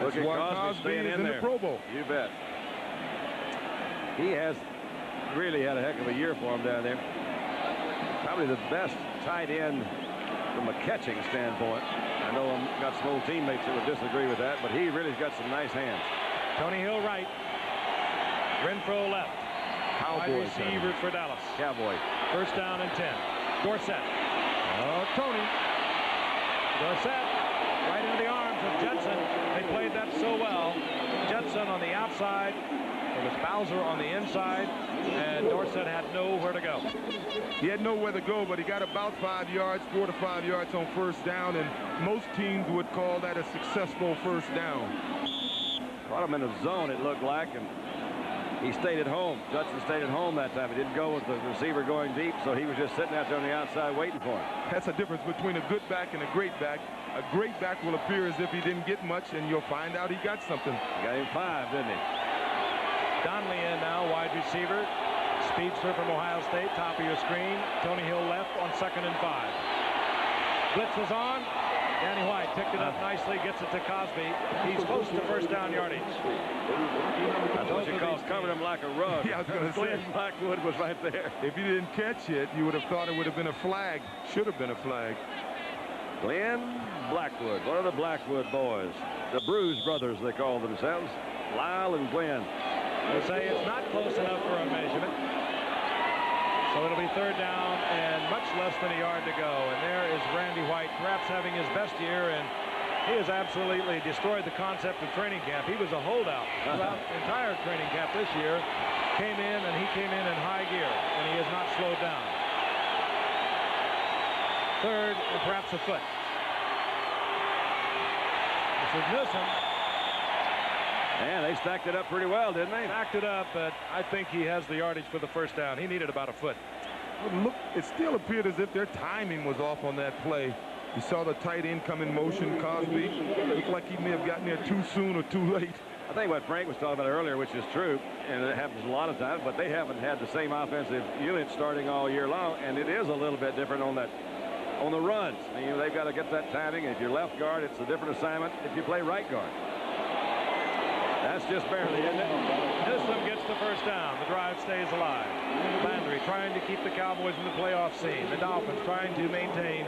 that's why Cosby is in the Pro Bowl. You bet. He has really had a heck of a year for him down there. Probably the best tight end from a catching standpoint. I know I've got some old teammates that would disagree with that, but he really's got some nice hands. Tony Hill right. Renfro left. Cowboys wide receivers for Dallas. Cowboys. 1st down and 10. Dorsett. Tony. Dorsett right into the arms of Judson. They played that so well. Judson on the outside. It was Bowser on the inside, and Dorsett had nowhere to go. He had nowhere to go, but he got about 5 yards, 4 to 5 yards on 1st down, and most teams would call that a successful 1st down. Brought him in the zone, it looked like, and he stayed at home. Judson stayed at home that time. He didn't go with the receiver going deep, so he was just sitting out there on the outside waiting for him. That's the difference between a good back and a great back. A great back will appear as if he didn't get much, and you'll find out he got something. He got him 5, didn't he? Donnelly in now, wide receiver. Speedster from Ohio State, top of your screen. Tony Hill left on 2nd and 5. Blitz was on. Danny White picked it up nicely, gets it to Cosby. He's close to 1st down yardage. That's what you call covering him like a rug. Yeah, I was going to say. Glenn Blackwood was right there. If you didn't catch it, you would have thought it would have been a flag. Should have been a flag. Glenn Blackwood, one of the Blackwood boys. The Bruise brothers, they call themselves. Lyle and Glenn. They say it's not close enough for a measurement. So it'll be 3rd down and much less than a yard to go. And there is Randy White, perhaps having his best year, and he has absolutely destroyed the concept of training camp. He was a holdout throughout the entire training camp this year. Came in, and he came in high gear, and he has not slowed down. 3rd and perhaps a foot. This is Newsom. And they stacked it up pretty well, didn't they? Stacked it up, but I think he has the yardage for the 1st down. He needed about a foot. Look, it still appeared as if their timing was off on that play. You saw the tight end come in motion. Cosby looked like he may have gotten there too soon or too late. I think what Frank was talking about earlier, which is true, and it happens a lot of times, but they haven't had the same offensive unit starting all year long, and it is a little bit different on the runs. I mean, they've got to get that timing. If you're left guard, it's a different assignment if you play right guard. That's just barely, isn't it? Newsome gets the first down. The drive stays alive. Landry trying to keep the Cowboys in the playoff scene. The Dolphins trying to maintain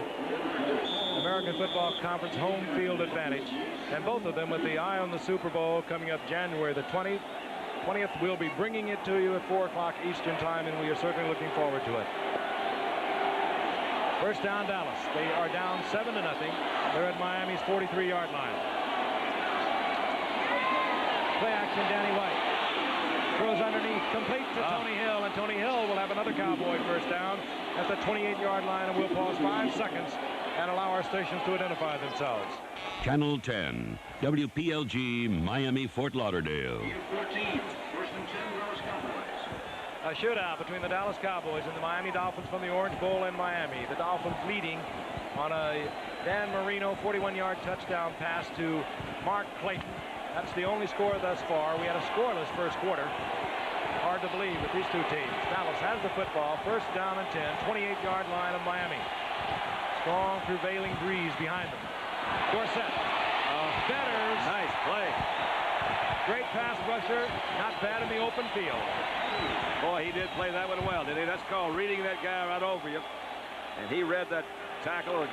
American Football Conference home field advantage. And both of them with the eye on the Super Bowl coming up January the 20th. We'll be bringing it to you at 4 o'clock Eastern time, and we are certainly looking forward to it. First down, Dallas. They are down 7-0. They're at Miami's 43-yard line. Play action, Danny White. Throws underneath, complete to Tony Hill, and Tony Hill will have another Cowboy first down at the 28-yard line, and we'll pause 5 seconds and allow our stations to identify themselves. Channel 10, WPLG, Miami, Fort Lauderdale. A shootout between the Dallas Cowboys and the Miami Dolphins from the Orange Bowl in Miami. The Dolphins leading on a Dan Marino 41-yard touchdown pass to Mark Clayton. That's the only score thus far. We had a scoreless first quarter. Hard to believe with these two teams. Dallas has the football. First down and 10. 28-yard line of Miami. Strong prevailing breeze behind them. Dorsett. Betters. Nice play. Great pass rusher. Not bad in the open field. Boy, he did play that one well, didn't he? That's called reading that guy right over you. And he read that tackle.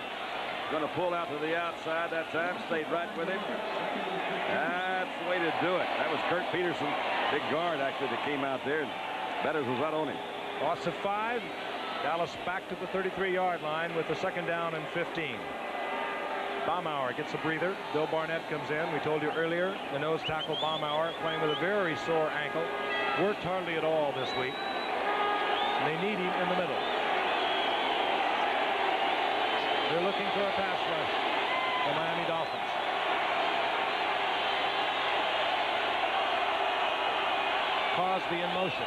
Going to pull out to the outside that time. Stayed right with him. That's the way to do it. That was Kurt Peterson, big guard, actually, that came out there. And Betters was right on him. Loss of 5. Dallas back to the 33-yard line with the second down and 15. Baumauer gets a breather. Bill Barnett comes in. We told you earlier, the nose tackle Baumauer playing with a very sore ankle. Worked hardly at all this week. And they need him in the middle. They're looking for a pass rush. The Miami Dolphins. Crosby in motion.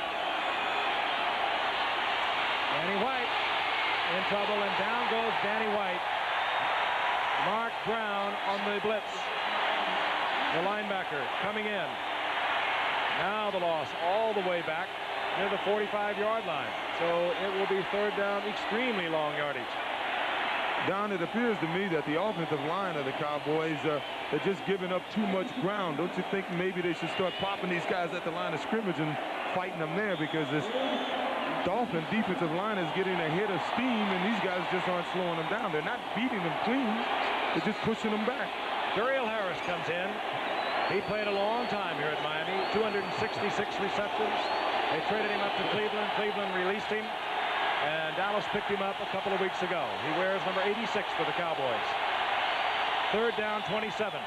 Danny White in trouble, and down goes Danny White. Mark Brown on the blitz. The linebacker coming in. Now the loss all the way back near the 45-yard line. So it will be third down, extremely long yardage. Don, it appears to me that the offensive line of the Cowboys are just giving up too much ground. Don't you think maybe they should start popping these guys at the line of scrimmage and fighting them there, because this Dolphin defensive line is getting a hit of steam, and these guys just aren't slowing them down. They're not beating them clean. They're just pushing them back. Duriel Harris comes in. He played a long time here at Miami, 266 receptions. They traded him up to Cleveland. Cleveland released him. And Dallas picked him up a couple of weeks ago. He wears number 86 for the Cowboys. Third down, 27.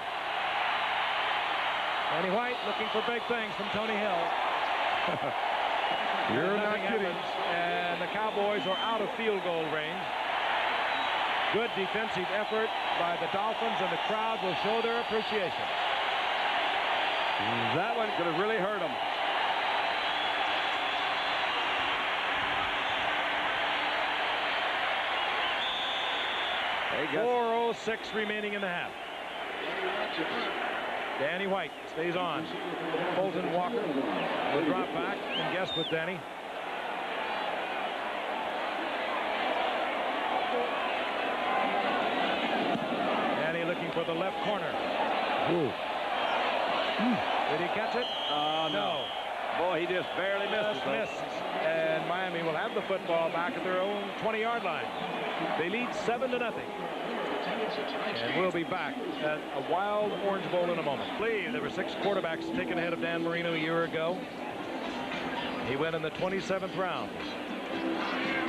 Danny White looking for big things from Tony Hill. You're not kidding. And the Cowboys are out of field goal range. Good defensive effort by the Dolphins, and the crowd will show their appreciation. That one could have really hurt them. 4:06 remaining in the half. Danny White stays on. Fulton Walker will drop back and guess with Danny. Danny looking for the left corner. Did he catch it? No. Boy, he just barely missed it. And Miami will have the football back at their own 20-yard line. They lead 7-0. And we'll be back at a wild Orange Bowl in a moment. Please, there were 6 quarterbacks taken ahead of Dan Marino a year ago. He went in the 27th round.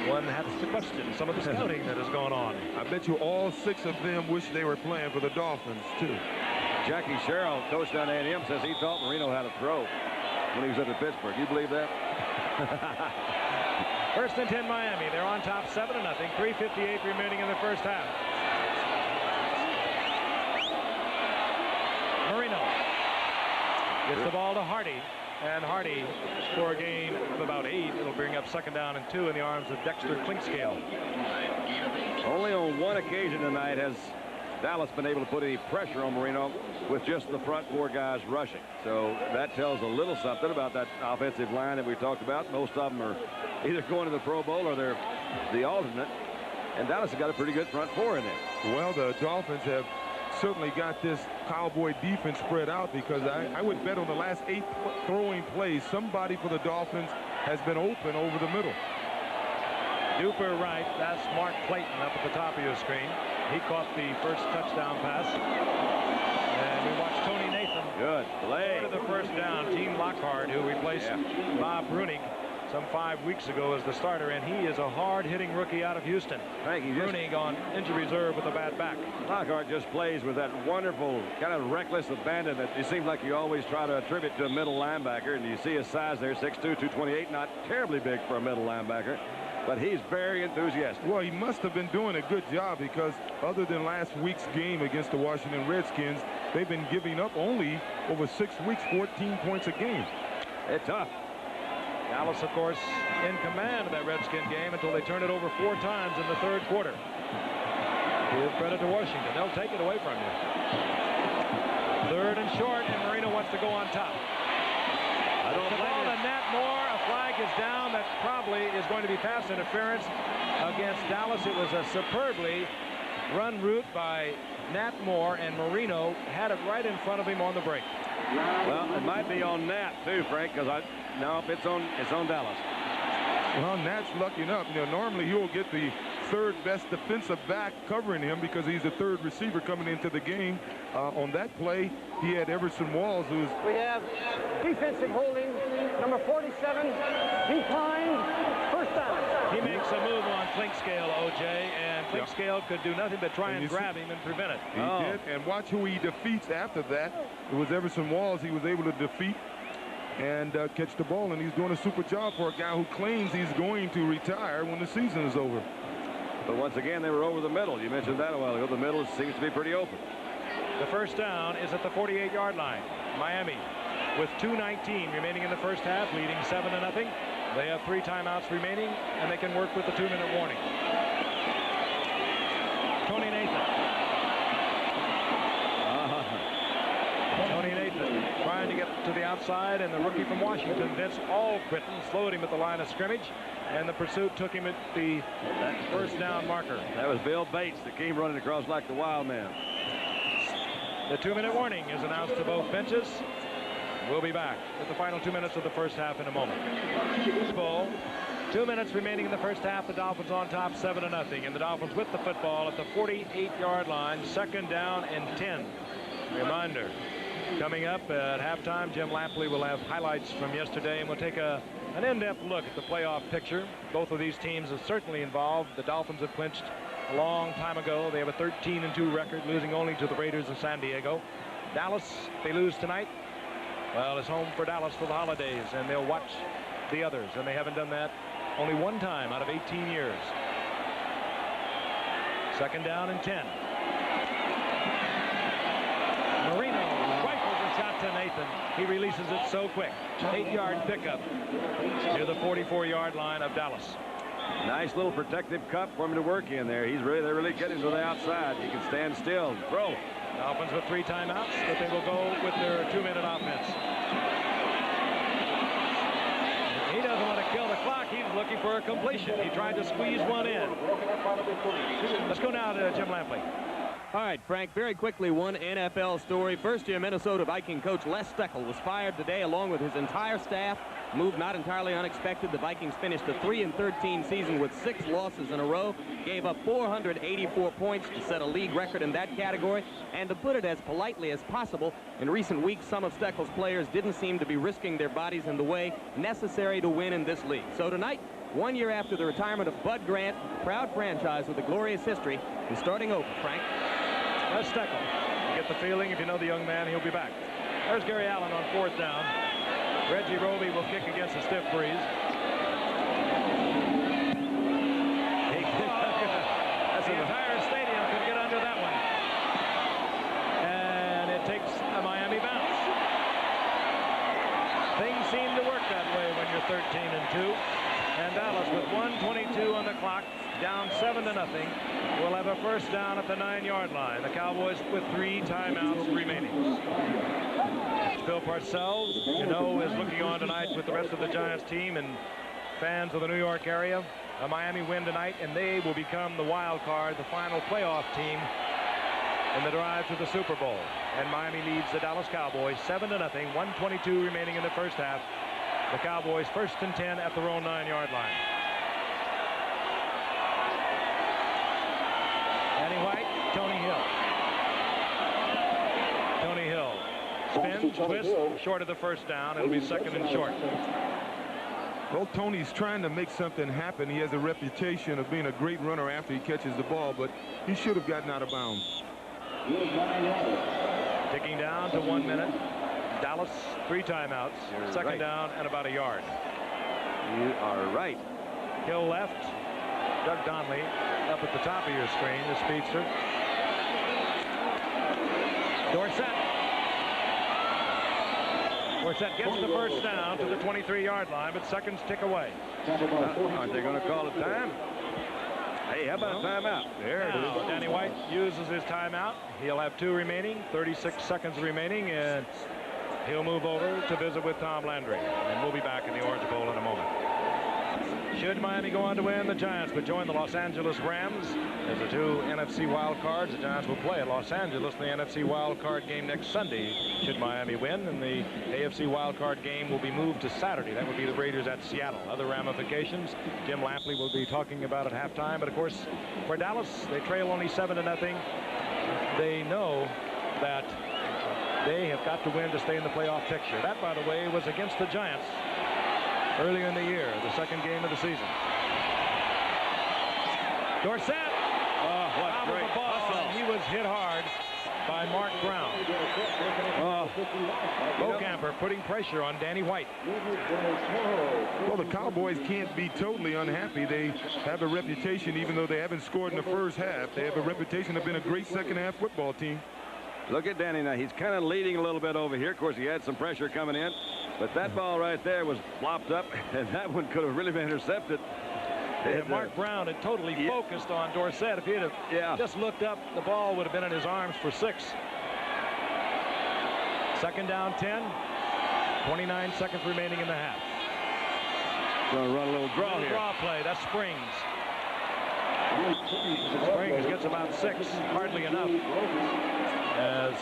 One has to question some of the scouting that has gone on. I bet you all 6 of them wish they were playing for the Dolphins, too. Jackie Sherrill, coach down at A&M, says he taught Marino how to throw when he was up in Pittsburgh. You believe that? First and 10 Miami. They're on top 7-0. 3:58 remaining in the first half. Marino gets the ball to Hardy. And Hardy for a gain of about 8. It'll bring up second down and 2 in the arms of Dexter Clinkscale. Only on one occasion tonight has Dallas been able to put any pressure on Marino with just the front 4 guys rushing. So that tells a little something about that offensive line that we talked about. Most of them are either going to the Pro Bowl or they're the alternate. And Dallas has got a pretty good front 4 in there. Well, the Dolphins have certainly got this Cowboy defense spread out, because I would bet on the last 8 throwing plays, somebody for the Dolphins has been open over the middle. Duper right. That's Mark Clayton up at the top of your screen. He caught the first touchdown pass. And we watched Tony Nathan. Good play. To the first down. Gene Lockhart, who replaced Bob Brunig some 5 weeks ago as the starter, and he is a hard-hitting rookie out of Houston. Brunig on injury reserve with a bad back. Lockhart just plays with that wonderful kind of reckless abandon that it seems like you always try to attribute to a middle linebacker, and you see his size there, 6'2", 228, not terribly big for a middle linebacker, but he's very enthusiastic. Well, he must have been doing a good job, because other than last week's game against the Washington Redskins, they've been giving up only over 6 weeks 14 points a game. It's tough. Dallas, of course, in command of that Redskin game until they turned it over 4 times in the third quarter. Give credit to Washington. They'll take it away from you. 3rd and short, and Marino wants to go on top. The ball to Nat Moore. A flag is down. That probably is going to be pass interference against Dallas. It was a superbly run route by Nat Moore, and Marino had it right in front of him on the break. Well, it might be on Nat too, Frank, because no, it's on Dallas. Well, Nat's lucky enough. You know, normally he'll get the 3rd best defensive back covering him, because he's the 3rd receiver coming into the game. On that play, he had Everson Walls, who's... We have defensive holding, number 47, declined, first down. He makes a move on Clinkscale, O.J., and Clinkscale could do nothing but try and grab him and prevent it. He did, and watch who he defeats after that. It was Everson Walls he was able to defeat and catch the ball, and he's doing a super job for a guy who claims he's going to retire when the season is over. But once again, they were over the middle. You mentioned that a while ago. The middle seems to be pretty open. The first down is at the 48-yard line. Miami with 2:19 remaining in the first half, leading 7-0. They have 3 timeouts remaining, and they can work with the 2-minute warning. Tony Nathan. Tony Nathan trying to get to the outside, and the rookie from Washington, Vince Allquitten, slowed him at the line of scrimmage, and the pursuit took him at the first down marker. That was Bill Bates that came running across like the wild man. The 2-minute warning is announced to both benches. We'll be back with the final 2 minutes of the first half in a moment. Ball. 2 minutes remaining in the first half. The Dolphins on top 7-0, and the Dolphins with the football at the 48-yard line. 2nd down and 10. Reminder, coming up at halftime, Jim Lampley will have highlights from yesterday, and we'll take an in-depth look at the playoff picture. Both of these teams are certainly involved. The Dolphins have clinched a long time ago. They have a 13-2 record, losing only to the Raiders of San Diego. Dallas, they lose tonight. Well, it's home for Dallas for the holidays, and they'll watch the others, and they haven't done that only 1 time out of 18 years. 2nd down and 10. Marino rifles a shot to Nathan. He releases it so quick. 8-yard pickup near the 44-yard line of Dallas. Nice little protective cup for him to work in there. They're really getting to the outside. He can stand still and throw. Dolphins with 3 timeouts, but they will go with their 2-minute offense. He doesn't want to kill the clock. He's looking for a completion. He tried to squeeze one in. Let's go now to Jim Lampley. All right, Frank, very quickly, one NFL story. First-year Minnesota Viking coach Les Steckel was fired today along with his entire staff. Move not entirely unexpected. The Vikings finished the 3-13 season with 6 losses in a row, gave up 484 points to set a league record in that category. And to put it as politely as possible, in recent weeks, some of Steckel's players didn't seem to be risking their bodies in the way necessary to win in this league. So tonight, 1 year after the retirement of Bud Grant, proud franchise with a glorious history, is starting over, Frank. That's Steckel. You get the feeling, if you know the young man, he'll be back. There's Gary Allen on 4th down. Reggie Roby will kick against a stiff breeze. The entire stadium could get under that one. And it takes a Miami bounce. Things seem to work that way when you're 13-2. And Dallas, with 1:22 on the clock, down 7-0, will have a first down at the 9-yard line. The Cowboys with 3 timeouts remaining. Bill Parcells, you know, is looking on tonight with the rest of the Giants team and fans of the New York area. A Miami win tonight, and they will become the wild card, the final playoff team in the drive to the Super Bowl. And Miami leads the Dallas Cowboys 7-0. 1:22 remaining in the first half. The Cowboys 1st and 10 at their own 9-yard line. Danny White, Tony Hill. Tony Hill spins, twists, short of the first down. It'll be 2nd and short. Well, Tony's trying to make something happen. He has a reputation of being a great runner after he catches the ball, but he should have gotten out of bounds. Ticking down to 1 minute. Dallas 3 timeouts. You're 2nd right. down and about a yard. You are right. Hill left. Doug Donnelly up at the top of your screen, the speedster. Dorsett. Dorsett gets the first down to the 23-yard line, but seconds tick away. Aren't they going to call it time? Hey, how about a timeout? There it is. Danny White uses his timeout. He'll have 2 remaining, 36 seconds remaining, and he'll move over to visit with Tom Landry. And we'll be back in the Orange Bowl in a moment. Should Miami go on to win, the Giants would join the Los Angeles Rams as the 2 NFC wild cards. The Giants will play at Los Angeles in the NFC wild card game next Sunday should Miami win, and the AFC wild card game will be moved to Saturday. That would be the Raiders at Seattle. Other ramifications Jim Lampley will be talking about at halftime, but of course for Dallas, they trail only 7-0. They know that they have got to win to stay in the playoff picture. That, by the way, was against the Giants earlier in the year, the 2nd game of the season. Dorsett. Oh, what great the ball. hustle. He was hit hard by Mark Brown. Bocamper putting pressure on Danny White. Well, the Cowboys can't be totally unhappy. They have a reputation, even though they haven't scored in the first half. They have a reputation of being a great second-half football team. Look at Danny now. He's kind of leading a little bit over here. Of course, he had some pressure coming in, but that ball right there was flopped up, and that one could have really been intercepted. And Mark Brown had totally focused on Dorsett. If he had just looked up, the ball would have been in his arms for 6. 2nd down 10. 29 seconds remaining in the half. Going to run a little draw here. Draw play. That's Springs. Springs gets about 6. Hardly enough, as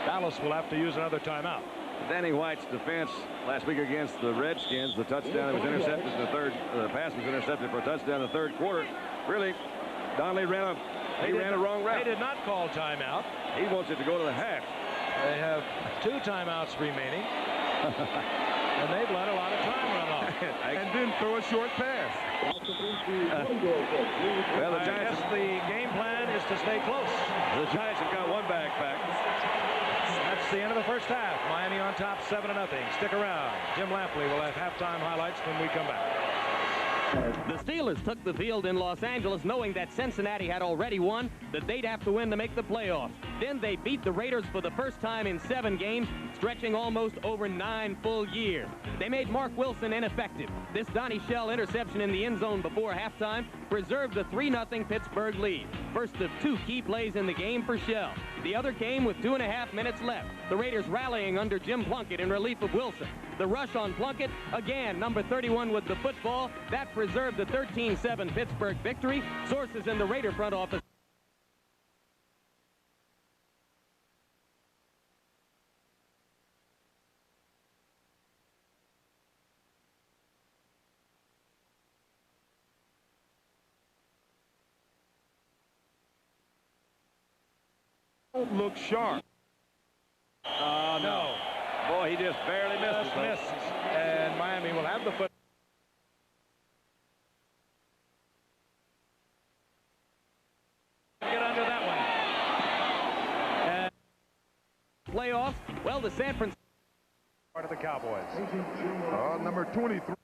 Dallas will have to use another timeout. Danny White's defense last week against the Redskins, the touchdown that was intercepted, the pass was intercepted for a touchdown in the 3rd quarter. Really, Donnelly ran a wrong route. They did not call timeout. He wants it to go to the half. They have 2 timeouts remaining, and they've let a lot of time run off. And then throw a short pass. Well, the Giants, the game plan is to stay close. The Giants have got one back. That's the end of the first half. Miami on top 7-0. Stick around. Jim Lampley will have halftime highlights when we come back. The Steelers took the field in Los Angeles knowing that Cincinnati had already won, that they'd have to win to make the playoffs. Then they beat the Raiders for the first time in 7 games, stretching almost over 9 full years. They made Mark Wilson ineffective. This Donnie Shell interception in the end zone before halftime preserved the 3-0 Pittsburgh lead. First of 2 key plays in the game for Shell. The other came with 2.5 minutes left. The Raiders rallying under Jim Plunkett in relief of Wilson. The rush on Plunkett, again, number 31 with the football. That preserved the 13-7 Pittsburgh victory. Sources in the Raider front office. Don't look sharp. No. Boy, he just barely missed it. Missed. And Miami will have the foot. Get under that one. And Playoffs, well, the San Francisco part of the Cowboys. Number 23.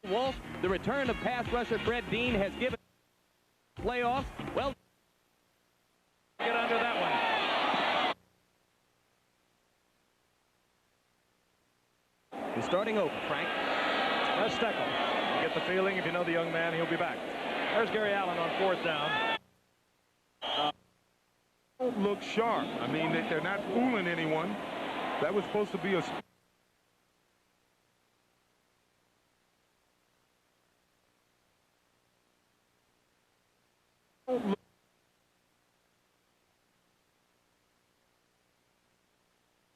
Walsh, the return of pass rusher Brett Dean has given playoffs. Well, Get under that one. he's starting over, Frank. That's Steckel. You get the feeling, if you know the young man, he'll be back. There's Gary Allen on 4th down. Don't look sharp. I mean, they're not fooling anyone. That was supposed to be a...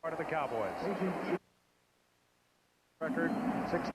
Part of the Cowboys. Record 6.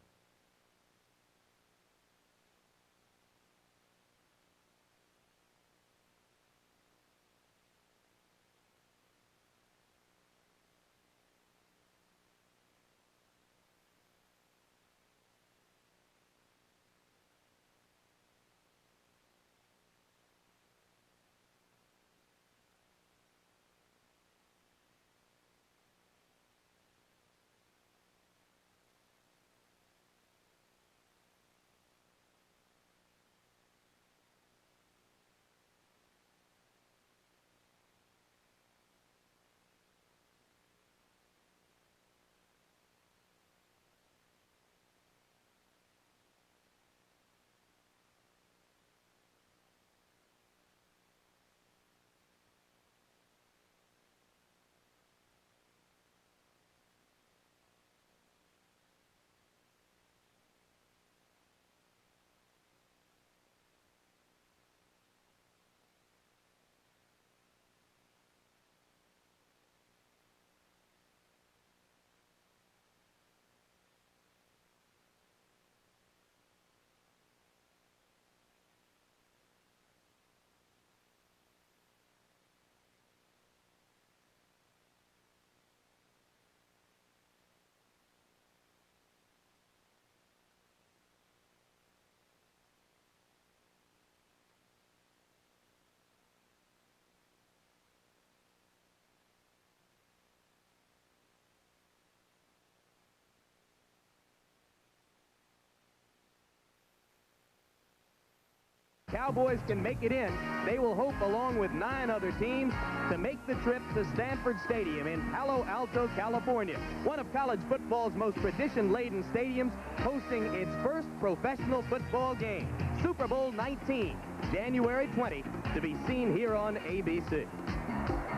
Cowboys can make it in, they will hope, along with 9 other teams, to make the trip to Stanford Stadium in Palo Alto, California, one of college football's most tradition-laden stadiums, hosting its first professional football game, Super Bowl 19, January 20, to be seen here on ABC.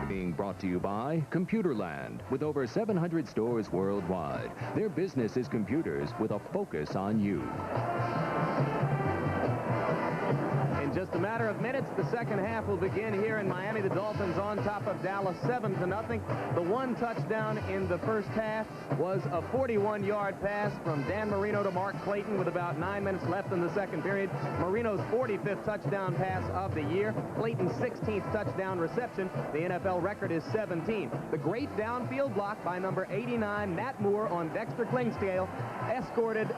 Being brought to you by Computerland, with over 700 stores worldwide. Their business is computers with a focus on you. In just a matter of minutes, the second half will begin here in Miami. The Dolphins on top of Dallas 7-0. The one touchdown in the first half was a 41-yard pass from Dan Marino to Mark Clayton with about 9 minutes left in the second period. Marino's 45th touchdown pass of the year. Clayton's 16th touchdown reception. The NFL record is 17. The great downfield block by number 89, Matt Moore, on Dexter Klingscale, escorted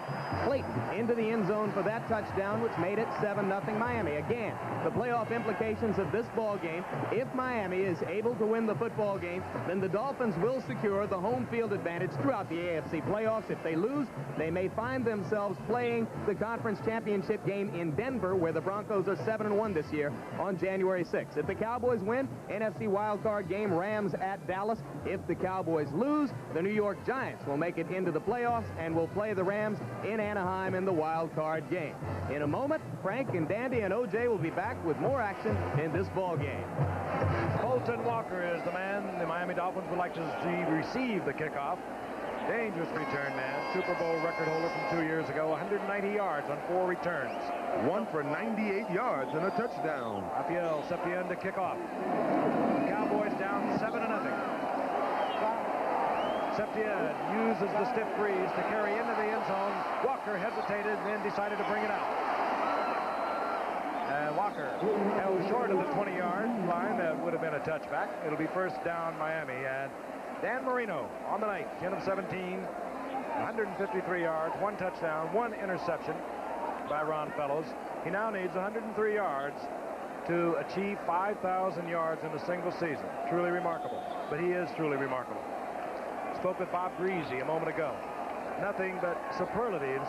Clayton into the end zone for that touchdown, which made it 7-0 Miami. Again, the playoff implications of this ball game: if Miami is able to win the football game, then the Dolphins will secure the home field advantage throughout the AFC playoffs. If they lose, they may find themselves playing the conference championship game in Denver, where the Broncos are 7-1 this year, on January 6th. If the Cowboys win, NFC wildcard game, Rams at Dallas. If the Cowboys lose, the New York Giants will make it into the playoffs and will play the Rams in Anaheim in the wildcard game. In a moment, Frank and Dandy and O.J. will be back with more action in this ball game. Colton Walker is the man the Miami Dolphins would like to see receive the kickoff. Dangerous return man. Super Bowl record holder from 2 years ago. 190 yards on 4 returns. One for 98 yards and a touchdown. Rafael Septien to kick off. The Cowboys down 7-0. Septien uses the stiff breeze to carry into the end zone. Walker hesitated and then decided to bring it out. And Walker held short of the 20-yard line. That would have been a touchback. It'll be first down Miami. And Dan Marino on the night, 10 of 17, 153 yards, 1 touchdown, 1 interception by Ron Fellows. He now needs 103 yards to achieve 5,000 yards in a single season. Truly remarkable. But he is truly remarkable. Spoke with Bob Greasy a moment ago. Nothing but superlatives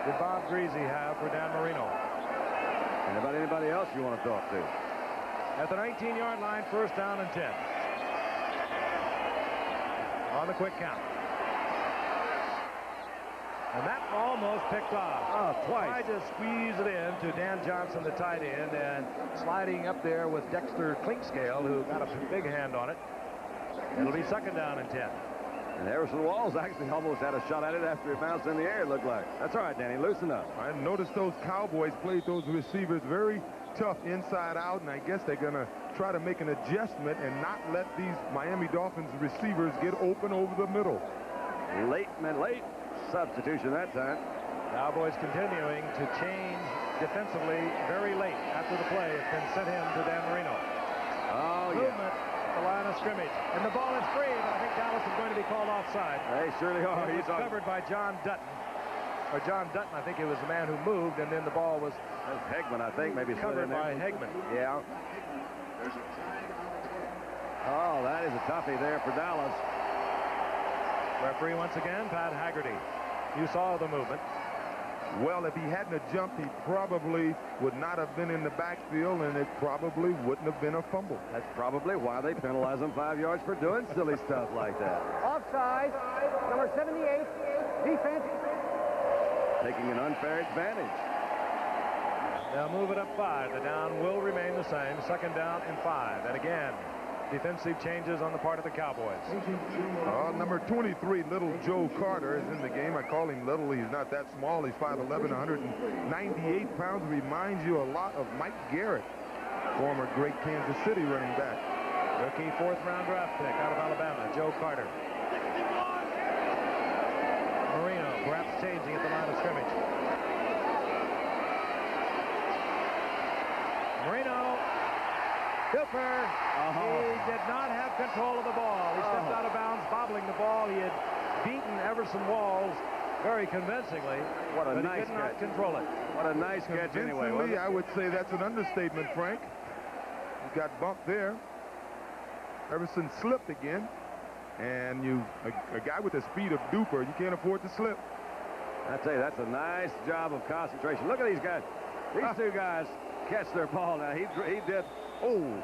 did Bob Greasy have for Dan Marino? And about anybody else you want to talk to? At the 19-yard line, first down and 10. On the quick count. And that almost picked off. Oh, twice. Tried to squeeze it in to Dan Johnson, the tight end, and sliding up there with Dexter Clinkscale, who got a big hand on it. It'll be second down and 10. And Harrison Walls actually almost had a shot at it after it bounced in the air, it looked like. That's all right, Danny. Loosen up. I noticed those Cowboys played those receivers very tough inside out, and I guess they're going to try to make an adjustment and not let these Miami Dolphins receivers get open over the middle. Late substitution that time. Cowboys continuing to change defensively very late after the play. It's been sent in to Dan Marino. Oh, Movement at the line of scrimmage. And the ball is free, but I think Dallas is going to be called offside. They surely are. It was covered by John Dutton. Or John Dutton, I think it was the man who moved, and then the ball was Hegman, I think, maybe covered by Hegman. Yeah. Oh, that is a toughie there for Dallas. Referee once again, Pat Haggerty. You saw the movement. Well, if he hadn't jumped, he probably would not have been in the backfield, and it probably wouldn't have been a fumble. That's probably why they penalize him 5 yards for doing silly stuff like that. Offside, number 78, defense. Taking an unfair advantage. They'll move it up 5. The down will remain the same. Second down and 5. And again, defensive changes on the part of the Cowboys. Number 23, little Joe Carter, is in the game. I call him little. He's not that small. He's 5'11", 198 pounds. Reminds you a lot of Mike Garrett, former great Kansas City running back. Rookie fourth-round draft pick out of Alabama, Joe Carter. Marino perhaps changing at the line of scrimmage. Marino. Cooper, he did not have control of the ball. He stepped out of bounds, bobbling the ball. He had beaten Everson Walls very convincingly, what a but nice he did not catch. control it. What a nice catch anyway, wasn't it? I would say that's an understatement, Frank. He got bumped there. Everson slipped again. And a guy with the speed of Duper, you can't afford to slip. I tell you, that's a nice job of concentration. Look at these guys. These two guys catch their ball now. He did,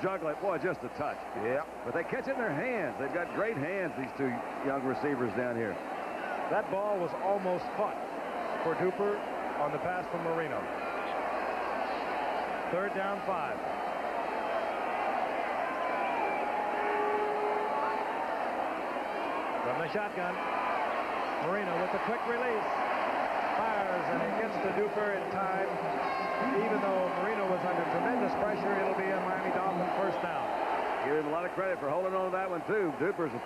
juggle it. Boy, just a touch. Yeah. But they catch it in their hands. They've got great hands, these two young receivers down here. That ball was almost caught for Duper on the pass from Marino. Third down, 5. From the shotgun, Marino with the quick release. Fires, and it gets to Duper in time. Even though Marino was under tremendous pressure, it'll be a Miami Dolphins first down. Give him a lot of credit for holding on to that one, too. Duper's an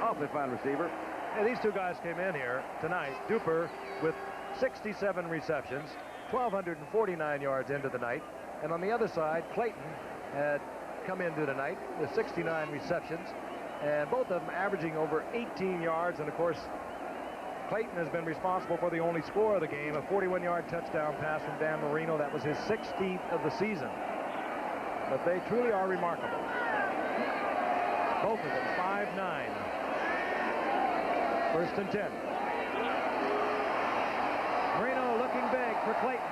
awfully fine receiver. Yeah, these two guys came in here tonight. Duper with 67 receptions, 1,249 yards into the night. And on the other side, Clayton had come into tonight with 69 receptions. And both of them averaging over 18 yards. And, of course, Clayton has been responsible for the only score of the game, a 41-yard touchdown pass from Dan Marino. That was his 16th of the season. But they truly are remarkable. Both of them 5'9". First and 10. Marino looking big for Clayton.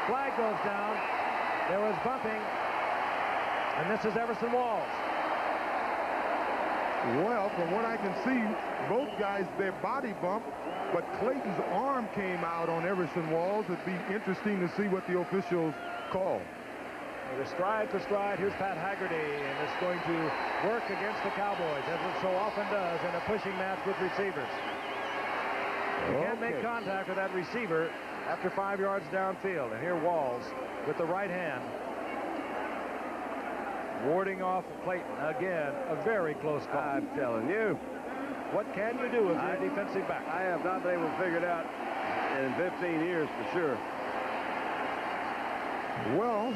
Flag goes down. There was bumping. And this is Everson Walls. Well, from what I can see, both guys, their body bumped, but Clayton's arm came out on Everson Walls. It'd be interesting to see what the officials call. It is stride for stride. Here's Pat Haggerty, and it's going to work against the Cowboys, as it so often does in a pushing match with receivers. You can't make contact with that receiver after 5 yards downfield. And here Walls with the right hand, warding off Clayton. Again, a very close call. I'm telling you. What can you do if you're a defensive back? I have not been able to figure it out in 15 years for sure. Well,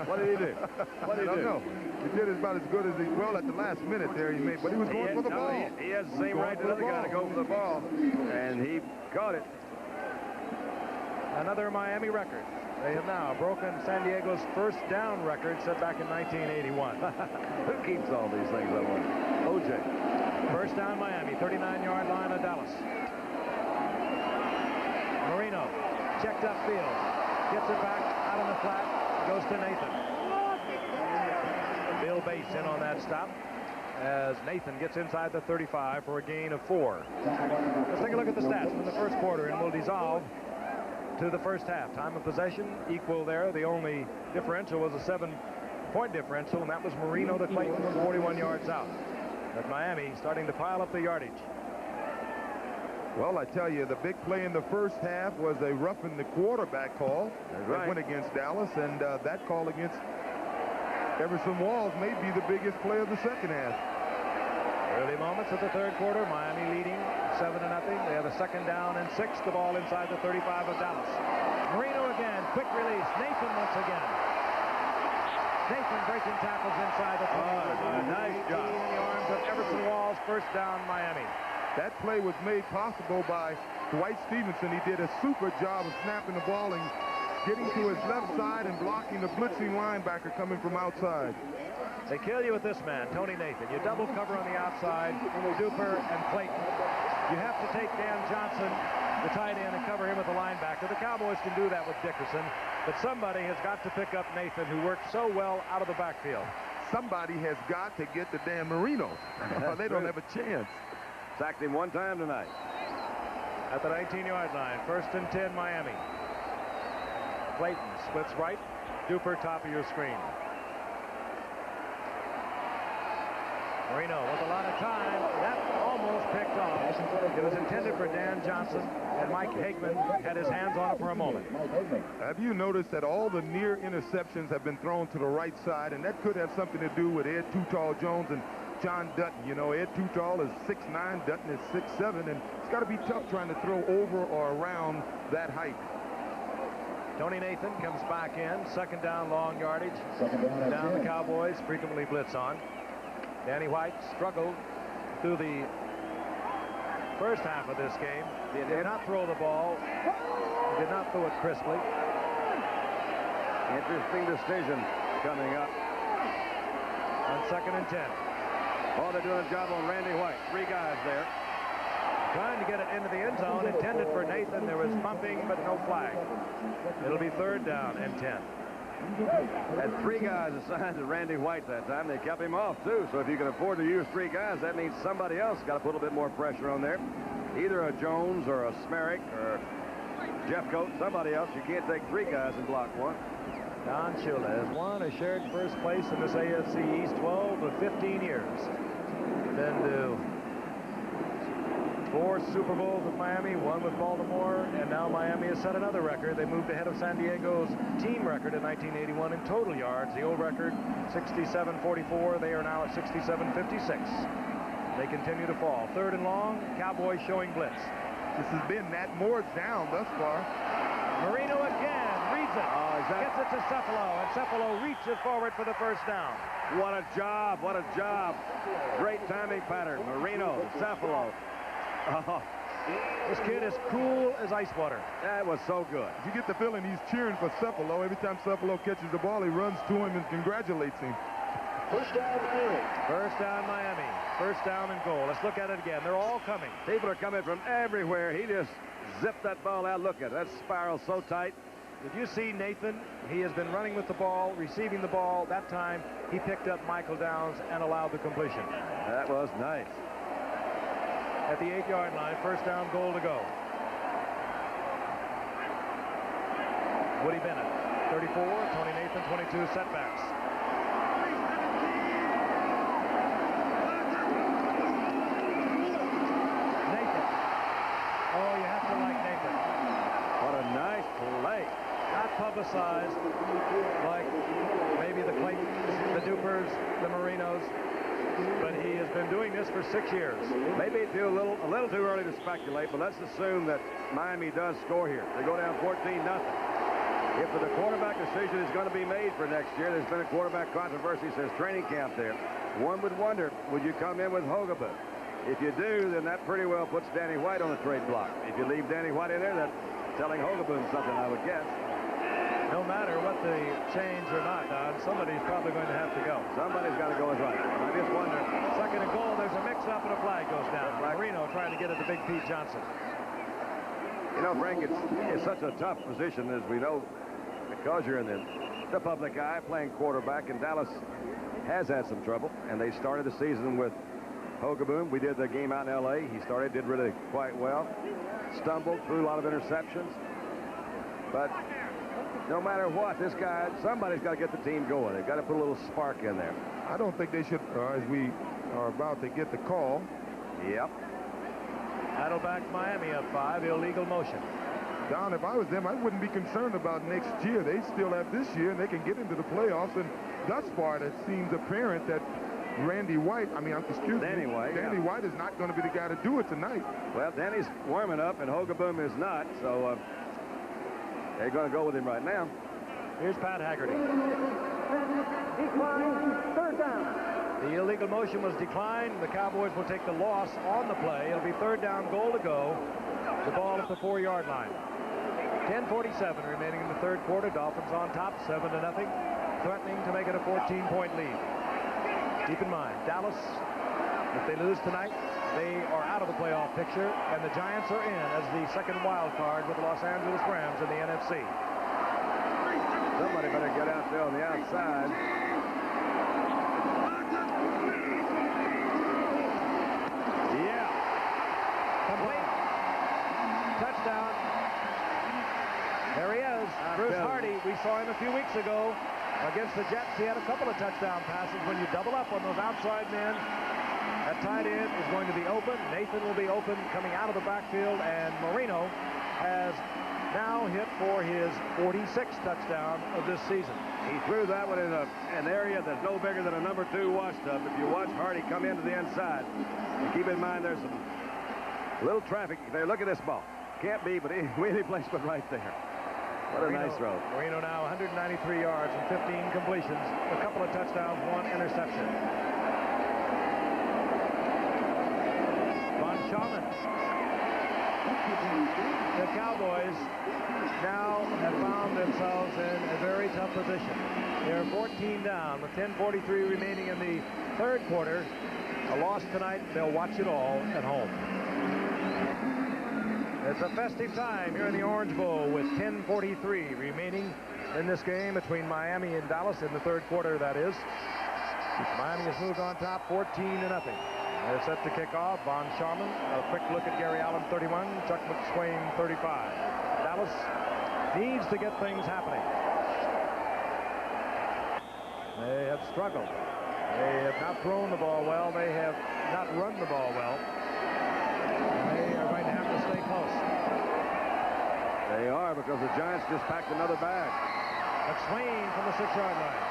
what did he do? What did he do? I don't know. He did about as good as he, well, at the last minute there he made, but he was going for the ball. He has the same right as the other guy to go for the ball, and he caught it. Another Miami record. They have now broken San Diego's first down record set back in 1981. Who keeps all these things, I wonder? OJ. First down Miami, 39-yard line of Dallas. Marino Marino. Checked upfield. Gets it back out on the flat. Goes to Nathan. Bill Bates in on that stop as Nathan gets inside the 35 for a gain of 4. Let's take a look at the stats from the first quarter, and we'll dissolve to the first half. Time of possession equal there. The only differential was a 7-point differential, and that was Marino to Clayton, 41 yards out. But Miami starting to pile up the yardage. Well, I tell you, the big play in the first half was a roughing the quarterback call. That's right. That went against Dallas, and that call against Everson Walls may be the biggest play of the second half. Early moments of the third quarter, Miami leading 7-0. They have a second down and 6. The ball inside the 35 of Dallas. Marino again, quick release. Nathan once again. Nathan breaking tackles inside the 20. Nice job. In the arms of Everson Walls. First down, Miami. That play was made possible by Dwight Stevenson. He did a super job of snapping the ball and getting to his left side and blocking the blitzing linebacker coming from outside. They kill you with this man, Tony Nathan. You double cover on the outside, Duper and Clayton. You have to take Dan Johnson, the tight end, and cover him with the linebacker. The Cowboys can do that with Dickerson, but somebody has got to pick up Nathan, who worked so well out of the backfield. Somebody has got to get to Dan Marino. They don't have a chance. Sacked him one time tonight. At the 19-yard line, 1st and 10, Miami. Clayton splits right. Duper, top of your screen. Marino with a lot of time. That almost picked off. It was intended for Dan Johnson, and Mike Hageman had his hands on it for a moment. Have you noticed that all the near interceptions have been thrown to the right side, and that could have something to do with Ed Too Tall Jones and John Dutton. You know, Ed Too Tall is 6'9", Dutton is 6'7", and it's got to be tough trying to throw over or around that height. Tony Nathan comes back in. Second down, long yardage. Down the Cowboys frequently blitz on. Danny White struggled through the first half of this game. He did not throw the ball. He did not throw it crisply. Interesting decision coming up. On 2nd and 10. Oh, they're doing a job on Randy White. 3 guys there. Trying to get it into the end zone. Intended for Nathan. There was bumping, but no flag. It'll be 3rd down and 10. Had 3 guys assigned to Randy White that time. They kept him off, too. So if you can afford to use 3 guys, that means somebody else got to put a bit more pressure on there. Either a Jones or a Smerick or Jeffcoat, somebody else. You can't take 3 guys and block one. Don Shula has won a shared first place in this AFC East 12 of 15 years. Been to 4 Super Bowls with Miami, 1 with Baltimore, and now Miami has set another record. They moved ahead of San Diego's team record in 1981 in total yards. The old record, 67-44. They are now at 67-56. They continue to fall. 3rd and long, Cowboys showing blitz. This has been Nat Moore's down thus far. Marino again, reads it. Gets it to Cephalo, and Cephalo reaches forward for the first down. What a job, what a job. Great timing pattern. Marino, Cephalo. Oh. This kid is cool as ice water. That was so good. You get the feeling he's cheering for Cephalo. Every time Cephalo catches the ball, he runs to him and congratulates him. First down, Miami. First down, Miami. First down and goal. Let's look at it again. They're all coming. People are coming from everywhere. He just zipped that ball out. Look at that spiral so tight. Did you see Nathan? He has been running with the ball, receiving the ball. That time, he picked up Michael Downs and allowed the completion. That was nice. At the 8-yard line, first down, goal to go. Woody Bennett, 34. Tony Nathan, 22. Setbacks. Nathan. Oh, you have to like Nathan. What a nice play. Not publicized like maybe the Claytons, the Dupers, the Marinos. But he has been doing this for 6 years. Maybe it's a little too early to speculate, but let's assume that Miami does score here. They go down 14-0. If the quarterback decision is going to be made for next year, there's been a quarterback controversy since training camp there. One would wonder, would you come in with Hogabut? If you do, then that pretty well puts Danny White on the trade block. If you leave Danny White in there, that's telling Hogabut something, I would guess. No matter what the change or not, Don, somebody's probably going to have to go. Somebody's got to go as right. I just wonder. Second and goal, there's a mix-up and a flag goes down. Marino trying to get it to Big Pete Johnson. You know, Frank, it's such a tough position, as we know, because you're in the public eye playing quarterback, and Dallas has had some trouble, and they started the season with Hogaboom. We did the game out in L.A. He did really quite well. Stumbled, threw a lot of interceptions. But no matter what, this guy, somebody's got to get the team going. They've got to put a little spark in there. I don't think they should, as we are about to get the call. Yep. Saddleback Miami up 5, illegal motion. Don, if I was them, I wouldn't be concerned about next year. They still have this year, and they can get into the playoffs. And thus far, it seems apparent that Danny White is not going to be the guy to do it tonight. Well, Danny's warming up, and Hogaboom is not, so they're going to go with him right now. Here's Pat Haggerty. Third down. The illegal motion was declined. The Cowboys will take the loss on the play. It'll be third down, goal to go. The ball at the 4-yard line. 10:47 remaining in the third quarter. Dolphins on top, 7-0, threatening to make it a 14-point lead. Keep in mind, Dallas, if they lose tonight, they are out of the playoff picture, and the Giants are in as the second wild card with the Los Angeles Rams in the NFC. Somebody better get out there on the outside. Yeah. Complete. Touchdown. There he is. Bruce Hardy. We saw him a few weeks ago against the Jets. He had a couple of touchdown passes. When you double up on those outside men, that tight end is going to be open. Nathan will be open coming out of the backfield, and Marino has now hit for his 46th touchdown of this season. He threw that one in an area that's no bigger than a number 2 washtub. If you watch Hardy come into the inside, and keep in mind there's some little traffic there. Look at this ball. Can't be, but any place but right there. What a nice throw. Marino now 193 yards and 15 completions, a couple of touchdowns, 1 interception. Von Schaumann. The Cowboys now have found themselves in a very tough position. They're 14 down with 10:43 remaining in the third quarter. A loss tonight, they'll watch it all at home. It's a festive time here in the Orange Bowl with 10:43 remaining in this game between Miami and Dallas in the third quarter, that is. Miami has moved on top 14-0. They're set to kick off. Von Schaumann, a quick look at Gary Allen, 31. Chuck McSwain, 35. Dallas needs to get things happening. They have struggled. They have not thrown the ball well. They have not run the ball well. They are going to have to stay close. They are, because the Giants just packed another bag. McSwain from the 6-yard line.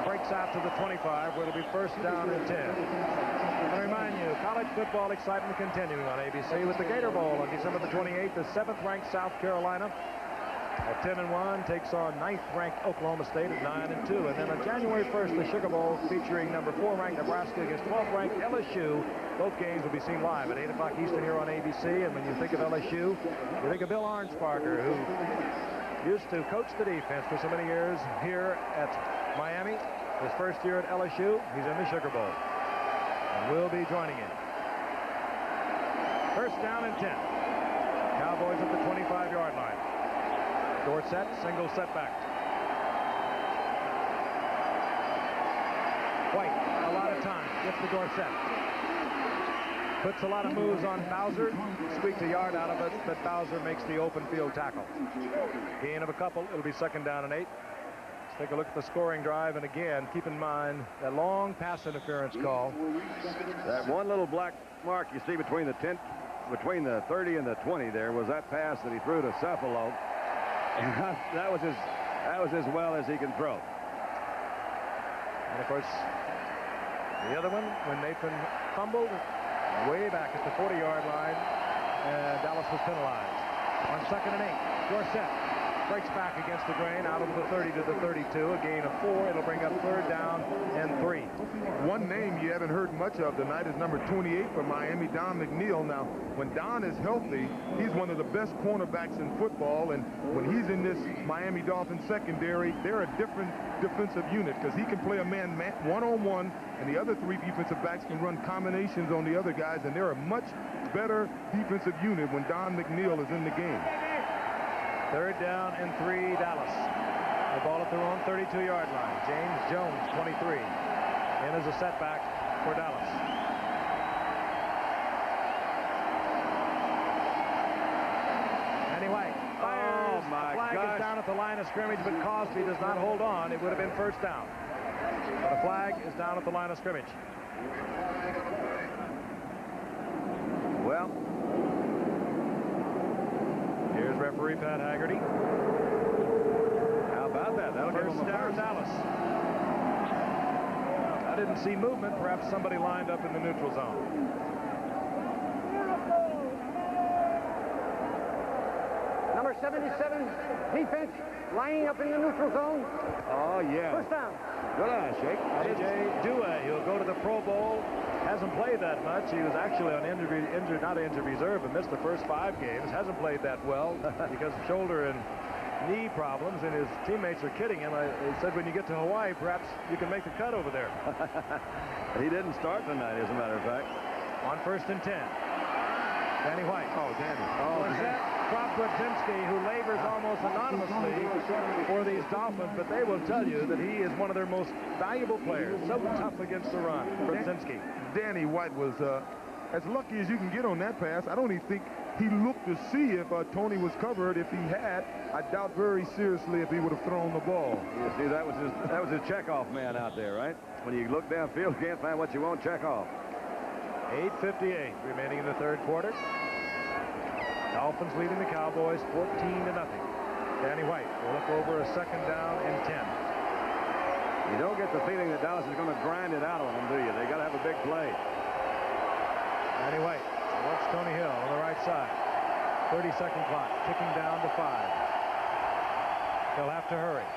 Breaks out to the 25, where it'll be first down and 10. I remind you, college football excitement continuing on ABC with the Gator Bowl on December the 28th. The 7th-ranked South Carolina at 10-1 takes on 9th-ranked Oklahoma State at 9-2. And then on January 1st, the Sugar Bowl featuring number 4-ranked Nebraska against 12th-ranked LSU. Both games will be seen live at 8 o'clock Eastern here on ABC. And when you think of LSU, you think of Bill Arnsparger, who used to coach the defense for so many years here at Miami. His first year at LSU, he's in the Sugar Bowl. And will be joining him. First down and 10. Cowboys at the 25-yard line. Dorsett, single setback. White, a lot of time. Gets to Dorsett. Puts a lot of moves on Bowser. Squeaks a yard out of it, but Bowser makes the open field tackle. Gain of a couple. It'll be second down and 8. Take a look at the scoring drive, and again, keep in mind that long pass interference call. That one little black mark you see between the 30 and the 20 there was that pass that he threw to Cephalo. And that was as well as he can throw. And of course, the other one, when Nathan fumbled way back at the 40-yard line, and Dallas was penalized. On second and 8, Dorsett breaks back against the grain out of the 30 to the 32, a gain of 4. It'll bring up third down and 3. One name you haven't heard much of tonight is number 28 for Miami, Don McNeil. Now, when Don is healthy, he's one of the best cornerbacks in football, and when he's in this Miami Dolphins secondary, they're a different defensive unit because he can play a man one-on-one, and the other 3 defensive backs can run combinations on the other guys, and they're a much better defensive unit when Don McNeil is in the game. 3rd down and 3, Dallas. The ball at their own 32-yard line. James Jones, 23, in as a setback for Dallas. Danny White fires. Oh, my flag gosh. is down at the line of scrimmage, but Cosby does not hold on. It would have been 1st down. But a flag is down at the line of scrimmage. Well, here's referee Pat Haggerty. how about that? That'll give First them a down, first. Dallas. I didn't see movement. Perhaps somebody lined up in the neutral zone. Number 77, defense, lining up in the neutral zone. Oh, yeah. First down. Good eye, Shake. A.J. Dewey, he'll go to the Pro Bowl. Hasn't played that much. He was actually on not injured reserve, but missed the first 5 games. Hasn't played that well because of shoulder and knee problems, and his teammates are kidding him. He said when you get to Hawaii, perhaps you can make the cut over there. He didn't start tonight, as a matter of fact. On 1st and 10. Danny White. Oh, Danny. Krawczynski, who labors almost anonymously for these Dolphins, but they will tell you that he is one of their most valuable players. So tough against the run. Krawczynski. Danny White was as lucky as you can get on that pass. I don't even think he looked to see if Tony was covered. If he had, I doubt very seriously if he would have thrown the ball. You see, that was his checkoff man out there, right? When you look downfield, you can't find what you want, check off. 8:58 remaining in the 3rd quarter. Dolphins leading the Cowboys 14-0. Danny White will look over a 2nd down and 10. You don't get the feeling that Dallas is going to grind it out on them, do you? They got to have a big play. Danny White works Tony Hill on the right side. 30-second clock, ticking down to 5. They'll have to hurry.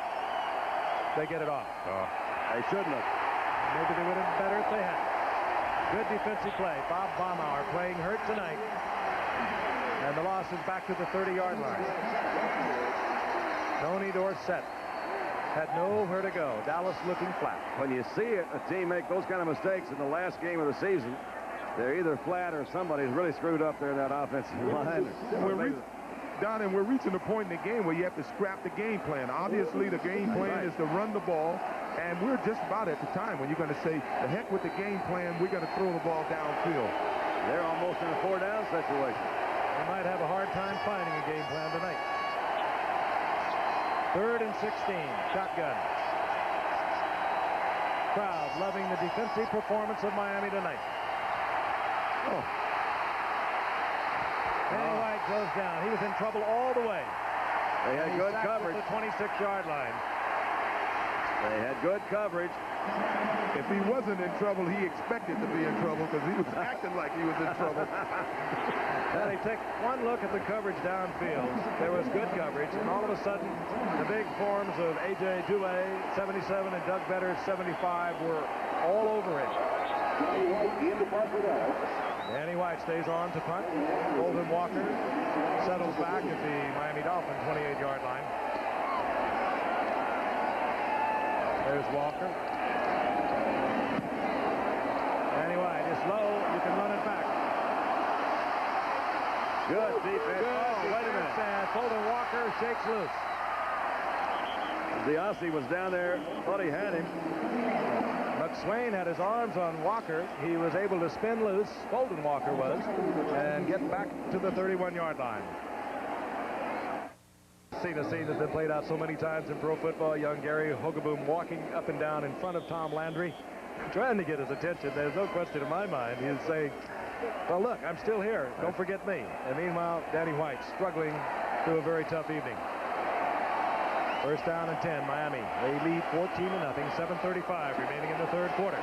They get it off. They shouldn't have. Maybe they would have been better if they had. Good defensive play. Bob Baumauer playing hurt tonight. And the loss is back to the 30-yard line. Tony Dorsett had nowhere to go. Dallas looking flat. When you see a team make those kind of mistakes in the last game of the season, they're either flat or somebody's really screwed up there in that offensive line. Don, and we're reaching a point in the game where you have to scrap the game plan. Obviously, the game plan is to run the ball, and we're just about at the time when you're going to say, the heck with the game plan, we're going to throw the ball downfield. They're almost in a 4-down situation. They might have a hard time finding a game plan tonight. 3rd and 16, shotgun. Crowd loving the defensive performance of Miami tonight. Danny White goes down. He was in trouble all the way. They had good coverage. At the 26-yard line. They had good coverage. If he wasn't in trouble, he expected to be in trouble because he was acting like he was in trouble. Now they take one look at the coverage downfield. There was good coverage, and all of a sudden, the big forms of A.J. Dewey, 77, and Doug Vedder, 75, were all over it. Danny White stays on to punt. Golden Walker settles back at the Miami Dolphin 28-yard line. There's Walker. Danny White is low. You can run it back. Good defense. Good wait a minute. And Golden Walker shakes loose. The Aussie was down there, thought he had him. McSwain had his arms on Walker. He was able to spin loose, Golden Walker was, and get back to the 31-yard line. Seen a scene that's been played out so many times in pro football. Young Gary Hogaboom walking up and down in front of Tom Landry, trying to get his attention. There's no question in my mind. He's saying, well, look, I'm still here. Don't forget me. And meanwhile, Danny White struggling through a very tough evening. 1st down and 10, Miami. They lead 14-0, 7:35 remaining in the 3rd quarter.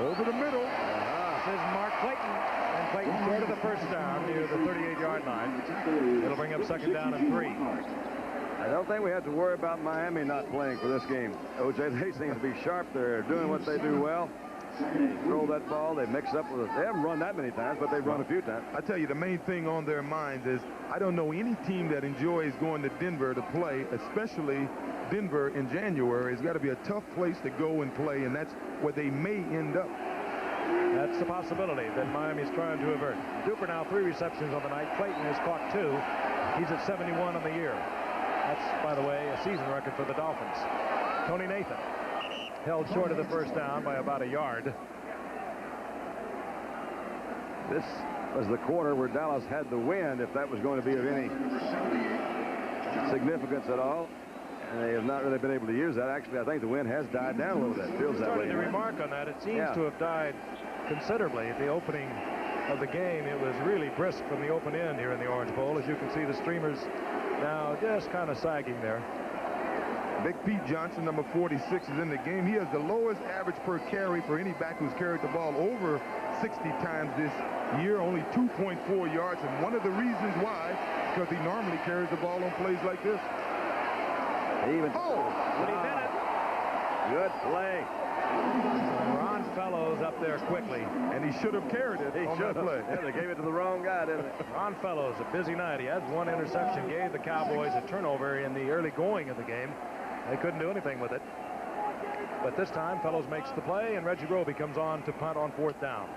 Over the middle. This is Mark Clayton. And Clayton short of the 1st down near the 38-yard line. It'll bring up 2nd down and 3. I don't think we have to worry about Miami not playing for this game. O.J., they seem to be sharp. They're doing what they do well. They throw that ball. They mix up with it. They haven't run that many times, but they've run a few times. I tell you, the main thing on their minds is I don't know any team that enjoys going to Denver to play, especially Denver in January. It's got to be a tough place to go and play, and that's where they may end up. That's the possibility that Miami's trying to avert. Duper now 3 receptions on the night. Clayton has caught 2. He's at 71 on the year. That's, by the way, a season record for the Dolphins. Tony Nathan held short of the first down by about a yard. This was the quarter where Dallas had the win, if that was going to be of any significance at all. And they have not really been able to use that. Actually, I think the wind has died down a little bit. Feels that way. Starting to remark on that. It seems to have died considerably at the opening of the game. It was really brisk from the open end here in the Orange Bowl. As you can see, the streamers now just kind of sagging there. Big Pete Johnson, number 46, is in the game. He has the lowest average per carry for any back who's carried the ball over 60 times this year, only 2.4 yards. And one of the reasons why, because he normally carries the ball on plays like this. Woody Bennett. Good play. Ron Fellows up there quickly. And he should have carried it on that play. Yeah, they gave it to the wrong guy, didn't they? Ron Fellows, a busy night. He had 1 interception, gave the Cowboys a turnover in the early going of the game. They couldn't do anything with it. But this time, Fellows makes the play, and Reggie Roby comes on to punt on 4th down.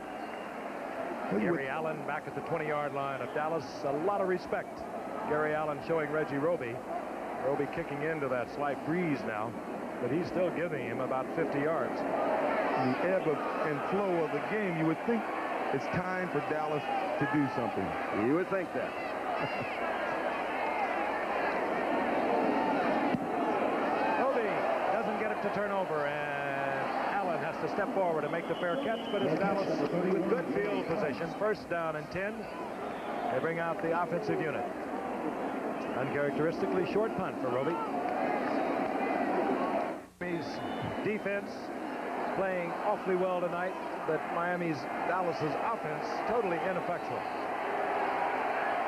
Gary Allen back at the 20-yard line of Dallas. A lot of respect. Gary Allen showing Reggie Roby. Roby kicking into that slight breeze now, but he's still giving him about 50 yards. The ebb and flow of the game, you would think it's time for Dallas to do something. You would think that. Roby doesn't get it to turn over, and Allen has to step forward and make the fair catch, but it's Dallas with good field position. 1st down and 10. They bring out the offensive unit. Uncharacteristically short punt for Roby. Miami's defense playing awfully well tonight, but Dallas's offense totally ineffectual.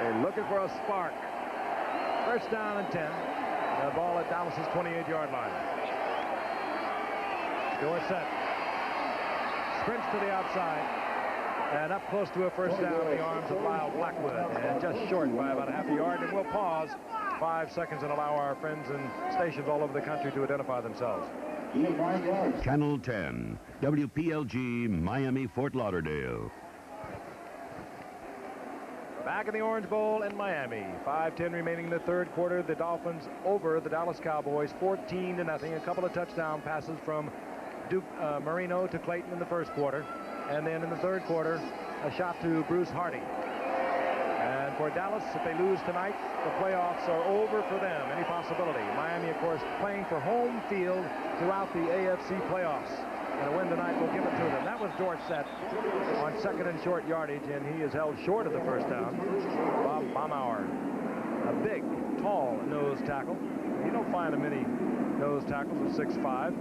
They're looking for a spark. 1st down and 10. The ball at Dallas's 28-yard line. Dorsett sprints to the outside. And up close to a 1st down in the arms of Lyle Blackwood. And just short by about a half a yard. And we'll pause 5 seconds and allow our friends and stations all over the country to identify themselves. Channel 10, WPLG, Miami, Fort Lauderdale. Back in the Orange Bowl in Miami. 5:10 remaining in the 3rd quarter. The Dolphins over the Dallas Cowboys 14-0. A couple of touchdown passes from Marino to Clayton in the 1st quarter. And then in the 3rd quarter, a shot to Bruce Hardy. And for Dallas, if they lose tonight, the playoffs are over for them. Any possibility. Miami, of course, playing for home field throughout the AFC playoffs. And a win tonight will give it to them. That was Dorsett on 2nd and short yardage, and he is held short of the 1st down. Bob Baumauer, a big, tall nose tackle. You don't find many nose tackles of 6'5".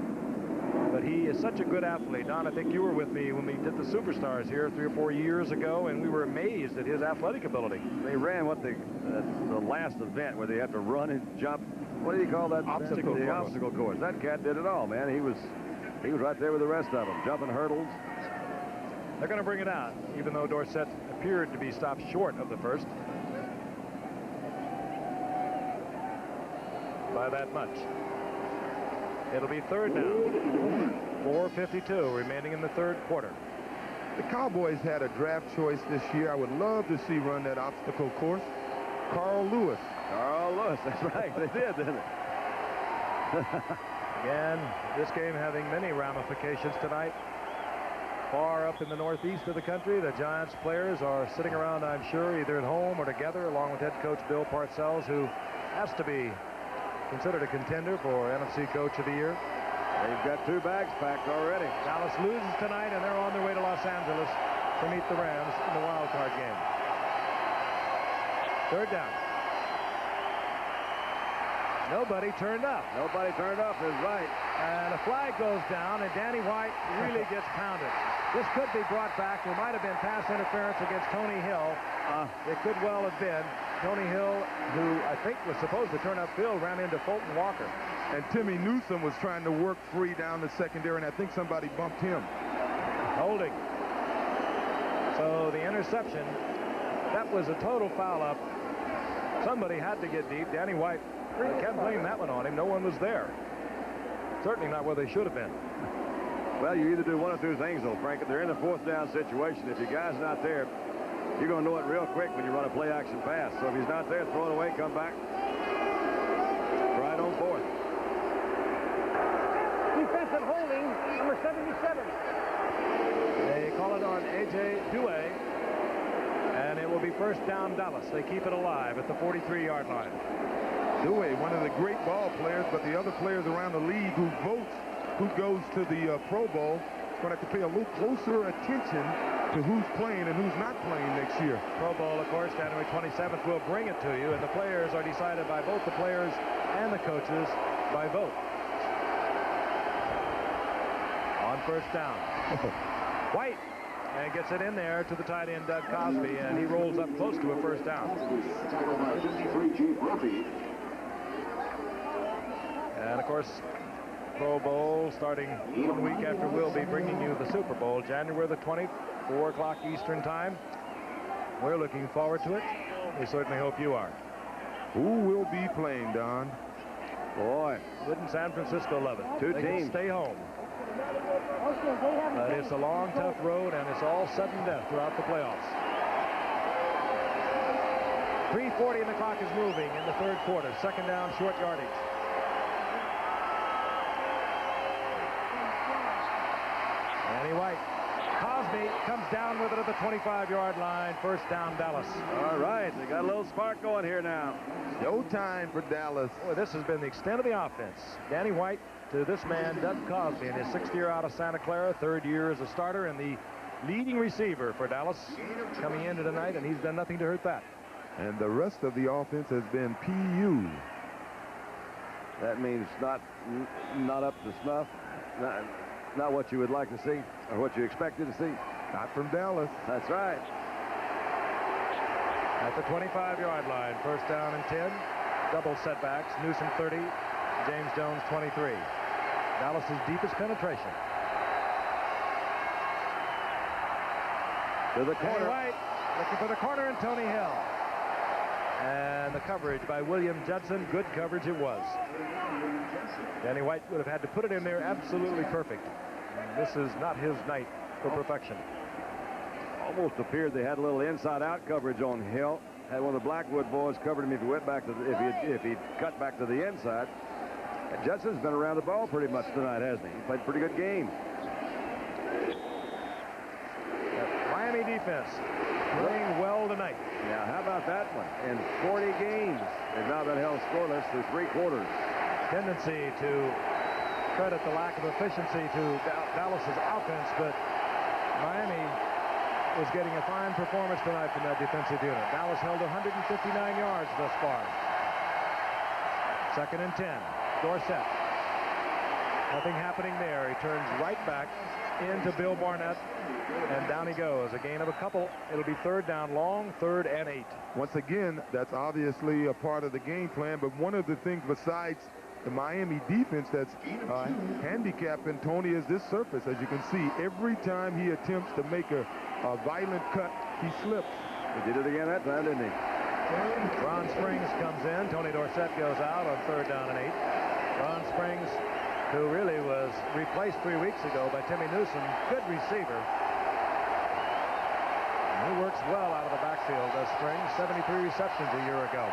But he is such a good athlete. Don, I think you were with me when we did the Superstars here 3 or 4 years ago, and we were amazed at his athletic ability. They ran the last event where they have to run and jump. What do you call that? Obstacle course. The obstacle course. That cat did it all, man. He was right there with the rest of them, jumping hurdles. They're going to bring it out, even though Dorsett appeared to be stopped short of the 1st. By that much. It'll be 3rd down. 4:52 remaining in the 3rd quarter. The Cowboys had a draft choice this year I would love to see run that obstacle course. Carl Lewis. Carl Lewis, that's right. They did, didn't they? Again, this game having many ramifications tonight. Far up in the northeast of the country, the Giants players are sitting around, I'm sure, either at home or together, along with head coach Bill Parcells, who has to be considered a contender for NFC Coach of the Year. They've got 2 bags packed already. Dallas loses tonight, and they're on their way to Los Angeles to meet the Rams in the wild card game. 3rd down. Nobody turned up. Nobody turned up is right. And a flag goes down, and Danny White really gets pounded. This could be brought back. There might have been pass interference against Tony Hill. It could well have been. Tony Hill, who I think was supposed to turn upfield, ran into Fulton Walker. And Timmy Newsom was trying to work free down the secondary, and I think somebody bumped him. Holding. So the interception, that was a total foul up. Somebody had to get deep. Danny White, I can't blame that one on him. No one was there. Certainly not where they should have been. Well, you either do one of two things, though, Frank. If they're in a fourth down situation, if your guy's not there, you're going to know it real quick when you run a play-action pass. So if he's not there, throw it away, come back. Right on fourth. Defensive holding, number 77. They call it on A.J. Dewey, and it will be first down Dallas. They keep it alive at the 43-yard line. Dewey, one of the great ball players, but the other players around the league who votes who goes to the Pro Bowl going to have to pay a little closer attention to who's playing and who's not playing next year. Pro Bowl, of course, January 27th. We'll bring it to you, and the players are decided by both the players and the coaches by vote. On first down. White. And gets it in there to the tight end, Doug Cosby, and he rolls up close to a first down. And, of course, Pro Bowl starting 1 week after we'll be bringing you the Super Bowl, January the 20th, 4 o'clock Eastern time. We're looking forward to it. We certainly hope you are. Who will be playing, Don? Boy, wouldn't San Francisco love it? Two they teams. Can stay home. But it's a long, tough road, and it's all sudden death throughout the playoffs. 3:40 and the clock is moving in the third quarter. Second down, short yardage. Danny White. Cosby comes down with it at the 25-yard line. First down, Dallas. All right, they got a little spark going here now. No time for Dallas. Boy, this has been the extent of the offense. Danny White to this man, Doug Cosby, in his 6th year out of Santa Clara, 3rd year as a starter, and the leading receiver for Dallas coming into tonight, and he's done nothing to hurt that. And the rest of the offense has been PU. That means not up to snuff. Not what you would like to see or what you expected to see. Not from Dallas. That's right. At the 25-yard line, first down and 10. Double setbacks. Newsom 30, James Jones 23. Dallas's deepest penetration. To the corner. White looking for the corner, and Tony Hill. And the coverage by William Judson. Good coverage it was. Danny White would have had to put it in there absolutely perfect. And this is not his night for perfection. Almost appeared they had a little inside-out coverage on Hill. Had one of the Blackwood boys covered him if he went back to if he cut back to the inside. And Judson's been around the ball pretty much tonight, hasn't he? He played a pretty good game. Miami defense playing well tonight. Yeah, how about that one? In 40 games, they've now been held scoreless through 3 quarters. Tendency to credit the lack of efficiency to Dallas's offense, but Miami was getting a fine performance tonight from that defensive unit. Dallas held 159 yards thus far. Second and 10. Dorsett. Nothing happening there. He turns right back into Bill Barnett, and down he goes. A gain of a couple. It'll be third down long, 3rd and 8. Once again, that's obviously a part of the game plan, but one of the things besides the Miami defense that's handicapping Tony is this surface. As you can see, every time he attempts to make a violent cut, he slips. He did it again that time, didn't he? Ron Springs comes in. Tony Dorsett goes out on 3rd down and 8. Ron Springs, who really was replaced 3 weeks ago by Timmy Newsom. Good receiver. And he works well out of the backfield, does Springs. 73 receptions a year ago.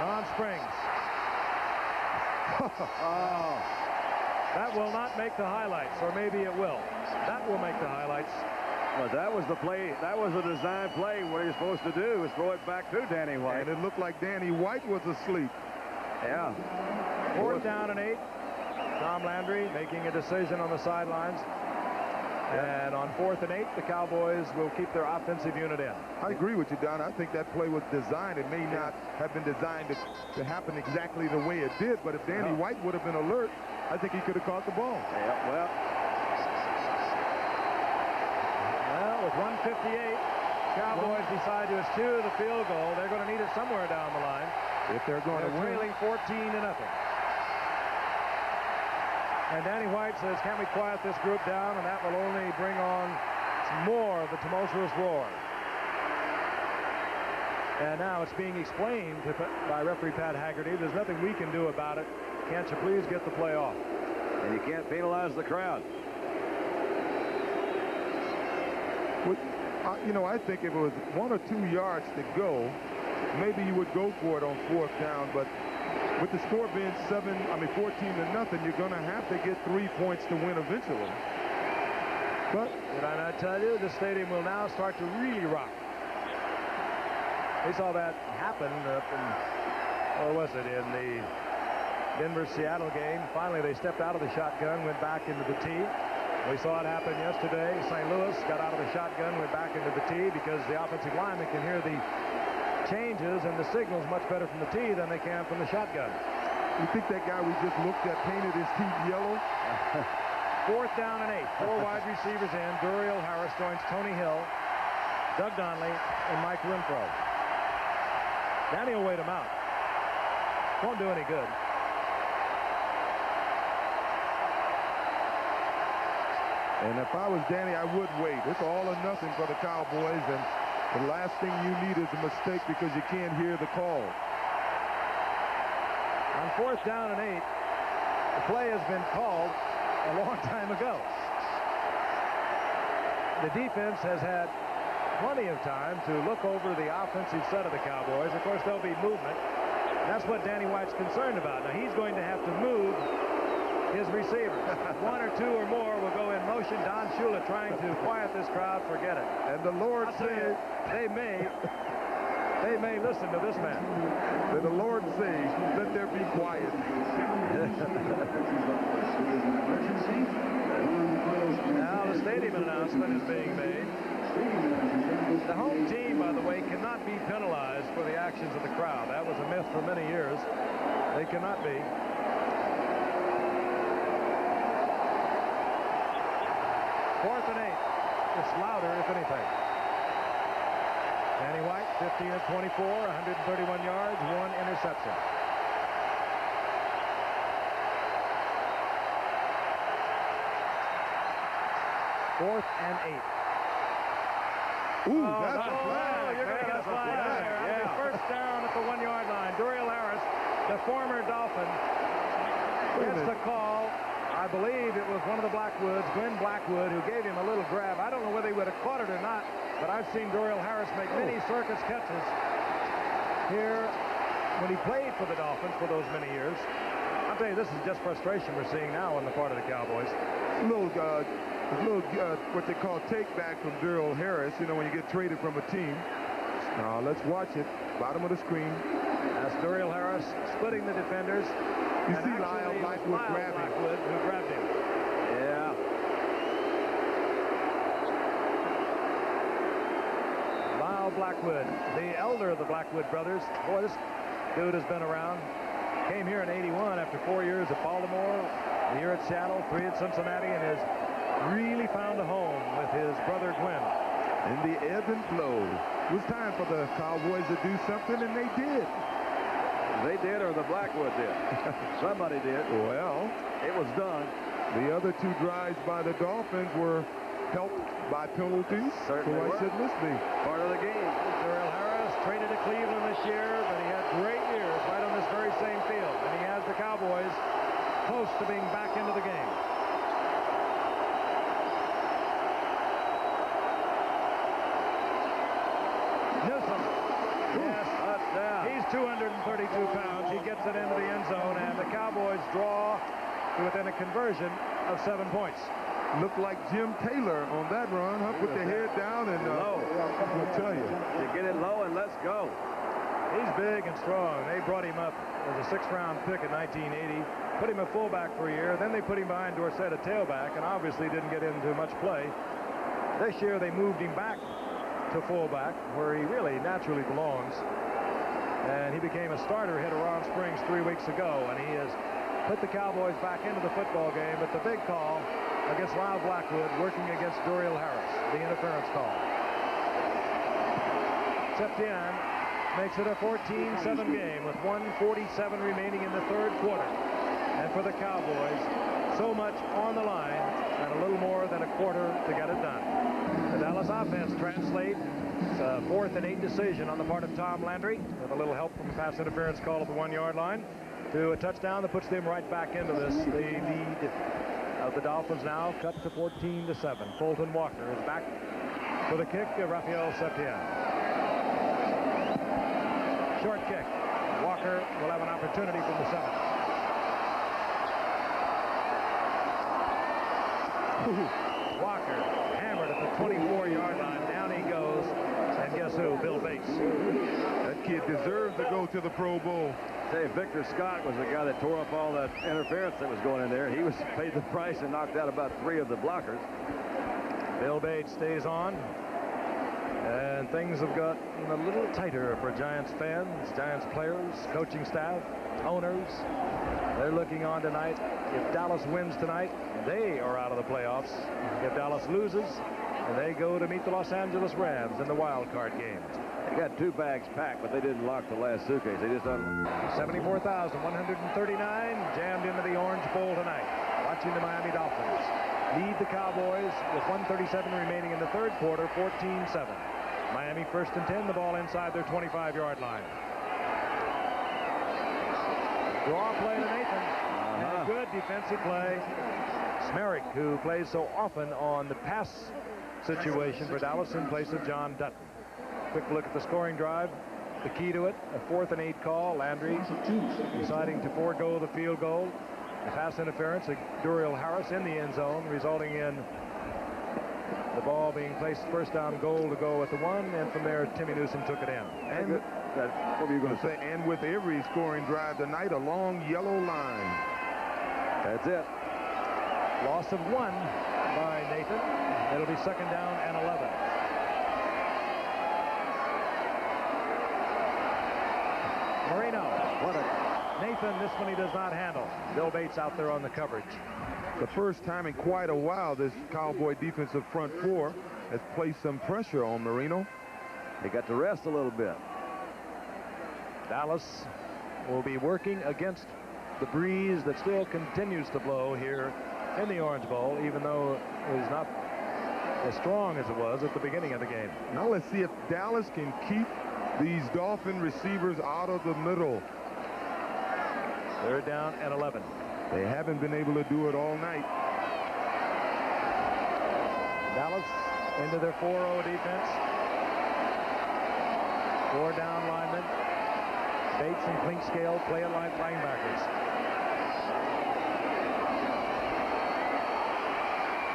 Ron Springs. Oh, that will not make the highlights, or maybe it will. That will make the highlights. Well, that was the play. That was a design play. What he was supposed to do was throw it back to Danny White. And it looked like Danny White was asleep. Yeah. 4th down and 8. Tom Landry making a decision on the sidelines. And on 4th and 8, the Cowboys will keep their offensive unit in. I agree with you, Don. I think that play was designed. It may not have been designed to happen exactly the way it did, but if Danny White would have been alert, I think he could have caught the ball. Yeah, well, with 1:58, Cowboys decide to eschew the field goal. They're going to need it somewhere down the line. If they're going to win. Trailing 14-0. And Danny White says, can we quiet this group down? And that will only bring on some more of the tumultuous roar. And now it's being explained by referee Pat Haggerty. There's nothing we can do about it. Can't you please get the play off? And you can't penalize the crowd. Well, you know, I think if it was 1 or 2 yards to go, maybe you would go for it on 4th down. But with the score being 14-0, you're going to have to get 3 points to win eventually. But did I not tell you, the stadium will now start to really rock. We saw that happen up in, or was it in the Denver-Seattle game? Finally, they stepped out of the shotgun, went back into the tee. We saw it happen yesterday. St. Louis got out of the shotgun, went back into the tee because the offensive linemen can hear the changes and the signals much better from the tee than they can from the shotgun. You think that guy we just looked at painted his teeth yellow? 4th down and 8. 4 wide receivers in. Duriel Harris joins Tony Hill, Doug Donnelly, and Mike Renfro. Danny will wait him out. Won't do any good. And if I was Danny, I would wait. It's all or nothing for the Cowboys, and the last thing you need is a mistake because you can't hear the call. On 4th down and 8, the play has been called a long time ago. The defense has had plenty of time to look over the offensive set of the Cowboys. Of course, there'll be movement. That's what Danny White's concerned about. Now, he's going to have to move his receivers. 1 or 2 or more will go in motion. Don Shula trying to quiet this crowd. Forget it. And the Lord said, they may listen to this man. May the Lord say, let there be quiet. Now the stadium announcement is being made. The home team, by the way, cannot be penalized for the actions of the crowd. That was a myth for many years. They cannot be. 4th and 8. It's louder, if anything. Danny White, 15 of 24, 131 yards, 1 interception. Fourth and 8. Ooh, that's a flag. You're going to get a flag there. Yeah. First down at the 1-yard line. Duriel Harris, the former Dolphin, gets the call. I believe it was one of the Blackwoods, Glenn Blackwood, who gave him a little grab. I don't know whether he would have caught it or not, but I've seen Duriel Harris make many circus catches here when he played for the Dolphins for those many years. I'll tell you, this is just frustration we're seeing now on the part of the Cowboys. A little what they call take back from Duriel Harris, you know, when you get traded from a team. Now, let's watch it. Bottom of the screen. That's Duriel Harris splitting the defenders. You see Lyle Blackwood grab him. Who grabbed him. Yeah. Lyle Blackwood, the elder of the Blackwood brothers. Boy, this dude has been around. Came here in '81 after 4 years at Baltimore, a year at Seattle, 3 at Cincinnati, and has really found a home with his brother Glenn. In the ebb and flow. It was time for the Cowboys to do something, and they did. They did, or the Blackwood did. Somebody did. Well, it was done. The other 2 drives by the Dolphins were helped by penalties. Certainly so why shouldn't this be part of the game? Duriel Harris traded to Cleveland this year, but he had great years right on this very same field, and he has the Cowboys close to being back into the game. Newsom. Yes, he's 232 pounds. He gets it into the end zone, and the Cowboys draw to within a conversion of 7 points. Looked like Jim Taylor on that run. Put the head down and low. I'll tell you. You get it low and let's go. He's big and strong. They brought him up as a 6th-round pick in 1980. Put him at fullback for a year. Then they put him behind Dorsett at tailback, and obviously didn't get into much play. This year they moved him back to fullback, where he really naturally belongs. And he became a starter hit around Springs 3 weeks ago, and he has put the Cowboys back into the football game. But the big call against Lyle Blackwood, working against Duriel Harris, the interference call. Septien makes it a 14-7 game with 1:47 remaining in the 3rd quarter. And for the Cowboys, so much on the line and a little more than a quarter to get it done. The Dallas offense translates a 4th and 8 decision on the part of Tom Landry with a little help from a pass interference call at the 1-yard line to a touchdown that puts them right back into this. The lead of the Dolphins now cut to 14-7. Fulton Walker is back for the kick. Raphael Septien. Short kick. Walker will have an opportunity from the 7. Walker hammered at the 24-yard line. Down he goes. And guess who? Bill Bates. That kid deserves to go to the Pro Bowl. Say, Victor Scott was the guy that tore up all that interference that was going in there. He was paid the price and knocked out about 3 of the blockers. Bill Bates stays on. And things have gotten a little tighter for Giants fans, Giants players, coaching staff, owners. They're looking on tonight. If Dallas wins tonight, they are out of the playoffs. If Dallas loses, they go to meet the Los Angeles Rams in the wild card game. They got 2 bags packed, but they didn't lock the last suitcase. They just 74,139 jammed into the Orange Bowl tonight. Watching the Miami Dolphins lead the Cowboys with 1:37 remaining in the 3rd quarter, 14-7. Miami 1st and 10, the ball inside their 25-yard line. Draw play to Nathan. And a good defensive play. Smerrick, who plays so often on the pass situation for Dallas in place of John Dutton. Quick look at the scoring drive. The key to it, a 4th and 8 call. Landry deciding to forego the field goal. The pass interference of Duriel Harris in the end zone, resulting in the ball being placed 1st down goal to go at the 1, and from there Timmy Newsom took it in. And what were you going to say? And with every scoring drive tonight, a long yellow line. That's it. Loss of 1 by Nathan. It'll be 2nd down and 11. Marino. Nathan, this one he does not handle. Bill Bates out there on the coverage. The first time in quite a while this Cowboy defensive front 4 has placed some pressure on Marino. They got to rest a little bit. Dallas will be working against the breeze that still continues to blow here in the Orange Bowl, even though it is not as strong as it was at the beginning of the game. Now let's see if Dallas can keep these Dolphin receivers out of the middle. 3rd down and 11. They haven't been able to do it all night. Dallas into their 4-0 defense. 4 down linemen. Bates and Clinkscale play it like linebackers.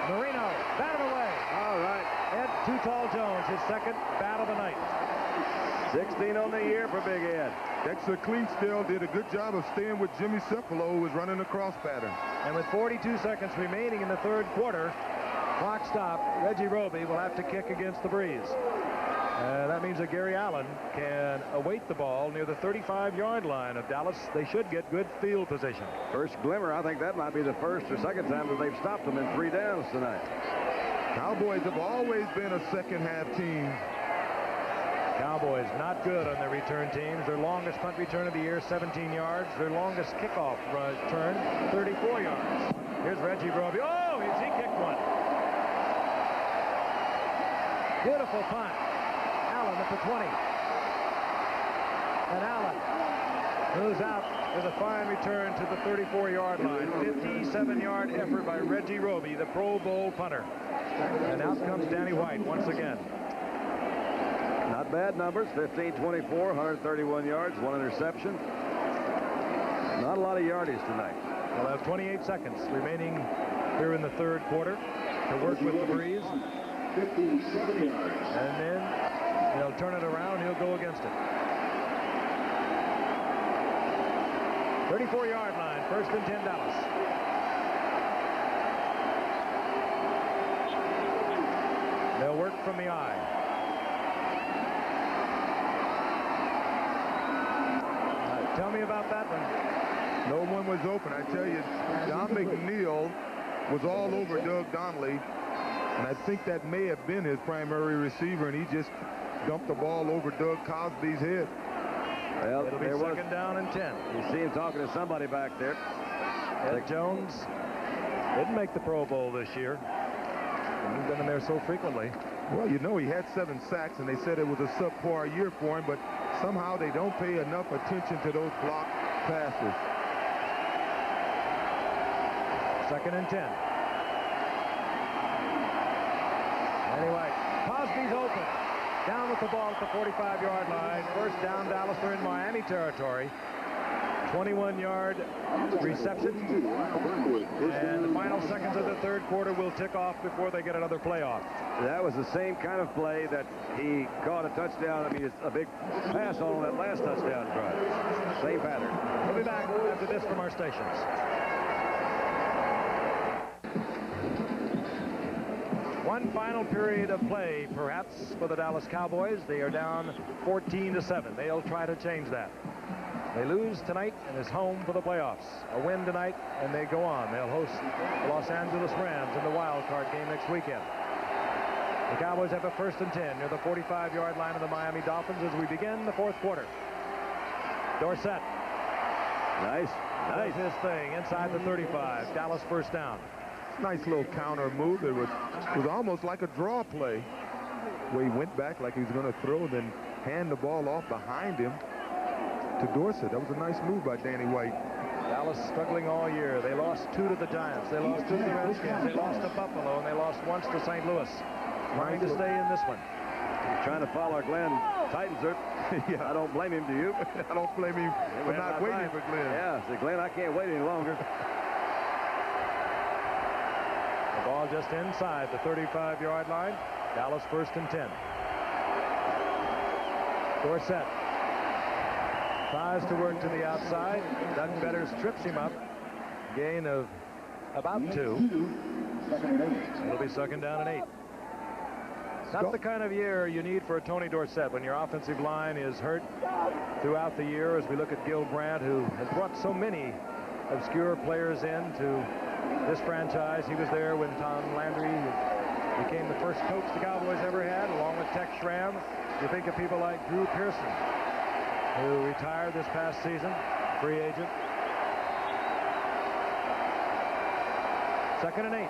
Marino, bat it away. All right. Ed Too Tall Jones, his 2nd bat of the night. 16 on the year for Big Ed. Dexter Clinkscale did a good job of staying with Jimmy Cephalo, who was running the cross pattern. And with 42 seconds remaining in the 3rd quarter, clock stop, Reggie Roby will have to kick against the breeze. That means that Gary Allen can await the ball near the 35-yard line of Dallas. They should get good field position. First glimmer, I think that might be the 1st or 2nd time that they've stopped them in 3 downs tonight. Cowboys have always been a second-half team. Cowboys not good on their return teams. Their longest punt return of the year, 17 yards. Their longest kickoff return, 34 yards. Here's Reggie Roby. Oh, he kicked one. Beautiful punt. Allen at the 20. And Allen moves out with a fine return to the 34-yard line. 57-yard effort by Reggie Roby, the Pro Bowl punter. And out comes Danny White once again. Not bad numbers, 15-24, 131 yards, 1 interception. Not a lot of yardage tonight. We'll have 28 seconds remaining here in the 3rd quarter to work with the breeze. 57 yards. And then they'll turn it around. He'll go against it. 34-yard line, 1st and 10 Dallas. They'll work from the eye. Tell me about that one. No one was open. I tell you, Don McNeil was all over Doug Donnelly, and I think that may have been his primary receiver, and he just dumped the ball over Doug Cosby's head. Well, it'll be 2nd down and 10. You see him talking to somebody back there. Ed Jones Didn't make the Pro Bowl this year. He's been in there so frequently. Well, you know, he had 7 sacks, and they said it was a subpar year for him, but somehow they don't pay enough attention to those block passes. 2nd and 10. Anyway, Cosby's open. Down with the ball at the 45-yard line. First down, Dallas. They're in Miami territory. 21-yard reception. And the final seconds of the third quarter will tick off before they get another play off. That was the same kind of play that he caught a touchdown. I mean, it's a big pass on that last touchdown drive. Same pattern. We'll be back after this from our stations. One final period of play, perhaps, for the Dallas Cowboys. They are down 14-7. They'll try to change that. They lose tonight and is home for the playoffs. A win tonight and they go on. They'll host the Los Angeles Rams in the wild card game next weekend. The Cowboys have a 1st and 10 near the 45-yard line of the Miami Dolphins as we begin the fourth quarter. Dorsett. Nice. Does his thing inside the 35. Dallas first down. Nice little counter move. It was almost like a draw play where he went back like he was going to throw, then hand the ball off behind him to Dorsett. That was a nice move by Danny White. Dallas struggling all year. They lost 2 to the Giants. They lost 2 to the Redskins. They lost to Buffalo, and they lost once to St. Louis. Trying to stay in this one. He's trying to follow Glenn Titans. Yeah, I don't blame him, do you? I don't blame him for not waiting for Glenn. Yeah, say, Glenn, I can't wait any longer. The ball just inside the 35-yard line. Dallas 1st and 10. Dorsett tries to work to the outside. Doug Betters trips him up. Gain of about 2. It'll be 2nd down and 8. Not the kind of year you need for a Tony Dorsett when your offensive line is hurt throughout the year, as we look at Gil Brandt, who has brought so many obscure players into this franchise. He was there when Tom Landry became the first coach the Cowboys ever had, along with Tex Schramm. You think of people like Drew Pearson, who retired this past season, free agent. 2nd and 8.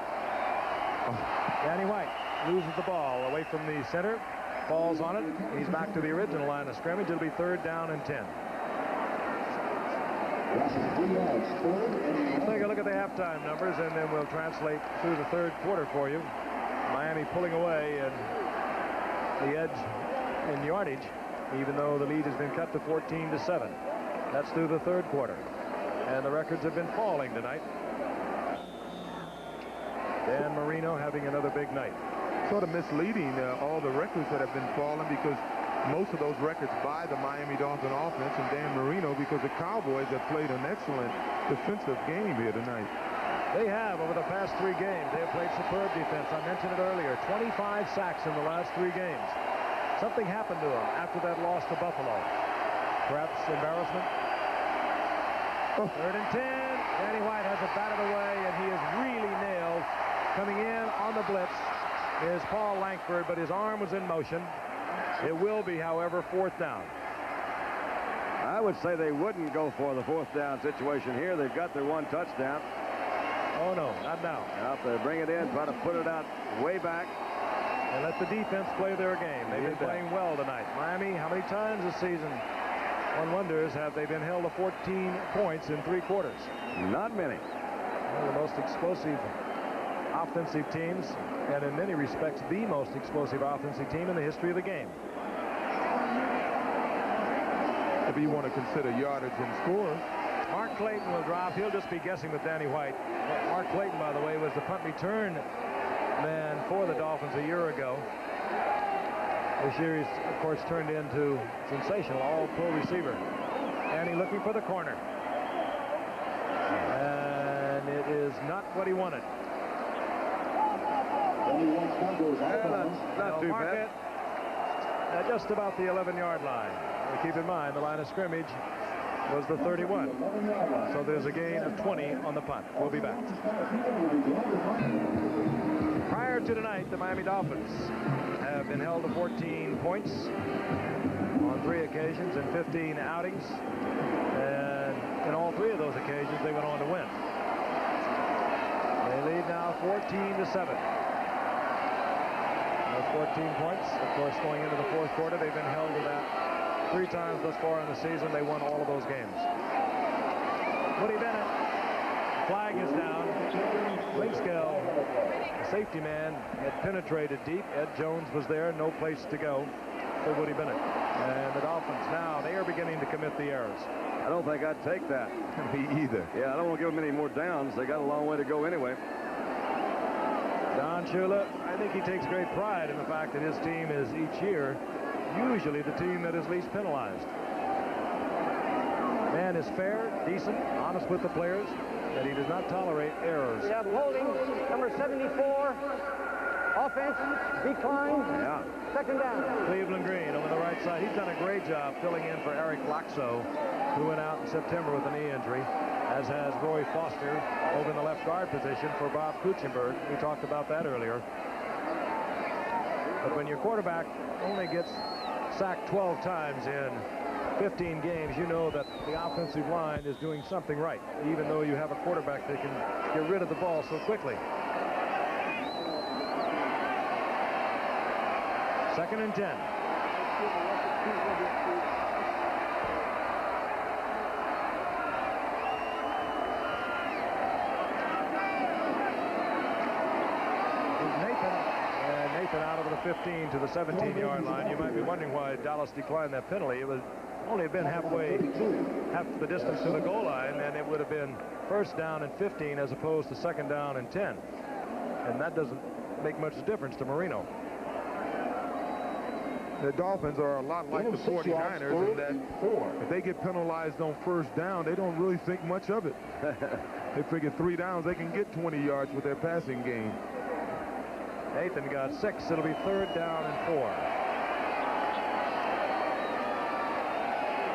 Danny White loses the ball away from the center, falls on it. He's back to the original line of scrimmage. It'll be 3rd down and 10. We'll take a look at the halftime numbers, and then we'll translate through the third quarter for you. Miami pulling away and the edge in yardage, even though the lead has been cut to 14-7. That's through the third quarter. And the records have been falling tonight. Dan Marino having another big night. Sort of misleading, all the records that have been falling, because most of those records by the Miami Dolphin offense and Dan Marino, because the Cowboys have played an excellent defensive game here tonight. They have over the past 3 games. They have played superb defense. I mentioned it earlier. 25 sacks in the last 3 games. Something happened to them after that loss to Buffalo. Perhaps embarrassment. 3rd and 10. Danny White has it batted away, and he is really nailed. Coming in on the blitz is Paul Langford, but his arm was in motion. It will be, however, 4th down. I would say they wouldn't go for the 4th down situation here. They've got their 1 touchdown. Oh, no, not now. Now, if they bring it in, try to put it out way back. And let the defense play their game. They've been playing well tonight. Miami, how many times this season, one wonders, have they been held to 14 points in 3 quarters? Not many. One of the most explosive offensive teams, and in many respects the most explosive offensive team in the history of the game. If you want to consider yardage and score. Mark Clayton will drop. He'll just be guessing with Danny White. Mark Clayton, by the way, was the punt return man for the Dolphins a year ago. This year he's, of course, turned into sensational all-pro receiver. And he's looking for the corner. And it is not what he wanted. Not too bad. At just about the 11-yard line. Keep in mind, the line of scrimmage was the 31. So there's a gain of 20 on the punt. We'll be back. Prior to tonight, the Miami Dolphins have been held to 14 points on 3 occasions in 15 outings. And in all 3 of those occasions, they went on to win. They lead now 14-7. Those 14 points, of course, going into the fourth quarter, they've been held to that 3 times thus far in the season. They won all of those games. Woody Bennett, flag is down. Linkskell, the safety man, had penetrated deep. Ed Jones was there, no place to go for Woody Bennett. And the Dolphins now, they are beginning to commit the errors. I don't think I'd take that. Me either. Yeah, I don't want to give them any more downs. They got a long way to go anyway. Don Shula, I think he takes great pride in the fact that his team is each year usually the team that is least penalized. Man is fair, decent, honest with the players, and he does not tolerate errors. We have holding, number 74. Offense, decline. Yeah. Second down. Cleveland Green over the right side. He's done a great job filling in for Eric Laxo, who went out in September with a knee injury, as has Roy Foster over in the left guard position for Bob Kuchenberg. We talked about that earlier. But when your quarterback only gets sacked 12 times in 15 games, you know that the offensive line is doing something right, even though you have a quarterback that can get rid of the ball so quickly. 2nd and 10. Nathan out over the 15 to the 17-yard line. You might be wondering why Dallas declined that penalty. It was only been half the distance to the goal line, and it would have been 1st down and 15 as opposed to 2nd down and 10. And that doesn't make much difference to Marino. The Dolphins are a lot like the 49ers in that if they get penalized on 1st down, they don't really think much of it. They figure 3 downs, they can get 20 yards with their passing game. Nathan got 6. It'll be 3rd down and 4.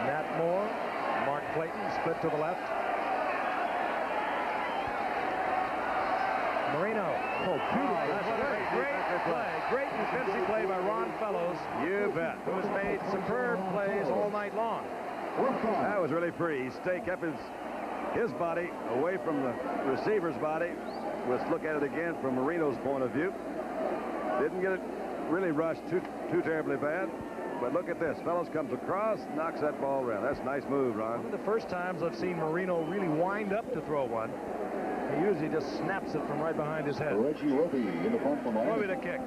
Nat Moore, Mark Clayton split to the left. Marino. Oh, beautiful. That's great play. Great defensive play by Ron Fellows. You bet. Who has made superb plays all night long. That was really pretty. He kept his body away from the receiver's body. Let's look at it again from Marino's point of view. Didn't get it really rushed too terribly bad. But look at this. Fellows comes across, knocks that ball around. That's a nice move, Ron. One of the first times I've seen Marino really wind up to throw one. He usually just snaps it from right behind his head. Reggie Roby in the front from Roby to kick.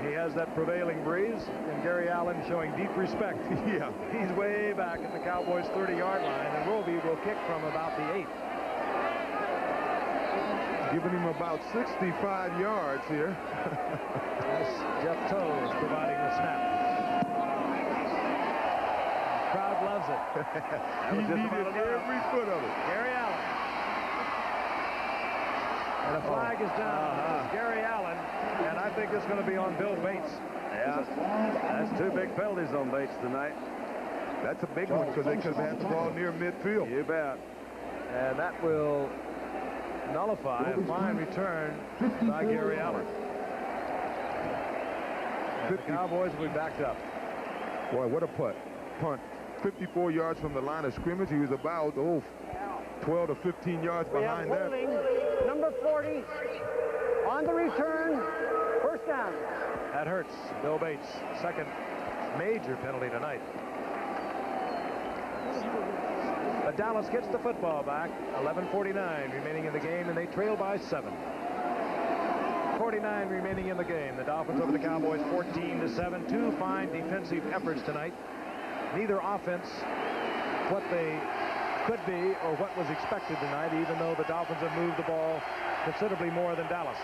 He has that prevailing breeze, and Gary Allen showing deep respect. Yeah. He's way back at the Cowboys' 30-yard line, and Roby will kick from about the 8. Giving him about 65 yards here. Yes, Jeff Toes providing the snap. The crowd loves it. He needed every foot of it. Gary Allen. And the flag is down. It's Gary Allen, and I think it's going to be on Bill Bates. Yeah, that's 2 big penalties on Bates tonight. That's a big one because they could have had the ball near midfield. You bet. And that will nullify a fine return by Gary Allen. And the Cowboys will be backed up. Boy, what a punt. 54 yards from the line of scrimmage. He was about 12 to 15 yards behind that. Holding, number 40 on the return. 1st down. That hurts Bill Bates' 2nd major penalty tonight. But Dallas gets the football back. 11:49 remaining in the game, and they trail by 7. 49 remaining in the game. The Dolphins over the Cowboys 14-7. 2 fine defensive efforts tonight. Neither offense what they could be or what was expected tonight, even though the Dolphins have moved the ball considerably more than Dallas.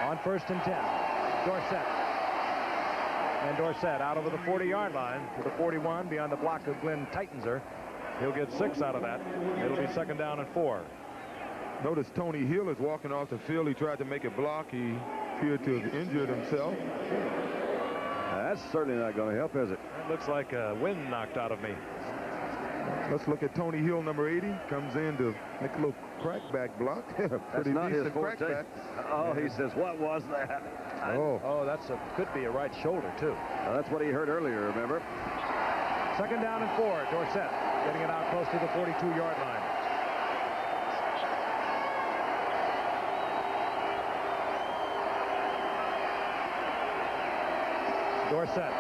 On 1st and 10, Dorsett. And Dorsett out over the 40-yard line to the 41 beyond the block of Glenn Tittenser. He'll get 6 out of that. It'll be 2nd down and 4. Notice Tony Hill is walking off the field. He tried to make a block. He appeared to have injured himself. That's certainly not going to help, is it? That looks like a wind knocked out of me. Let's look at Tony Hill, number 80. Comes in to make a little crackback block. That's not his forte. Crackback. Oh, he says, what was that? Oh, that's could be a right shoulder, too. That's what he heard earlier, remember? 2nd down and 4. Dorsett getting it out close to the 42-yard line. Dorsett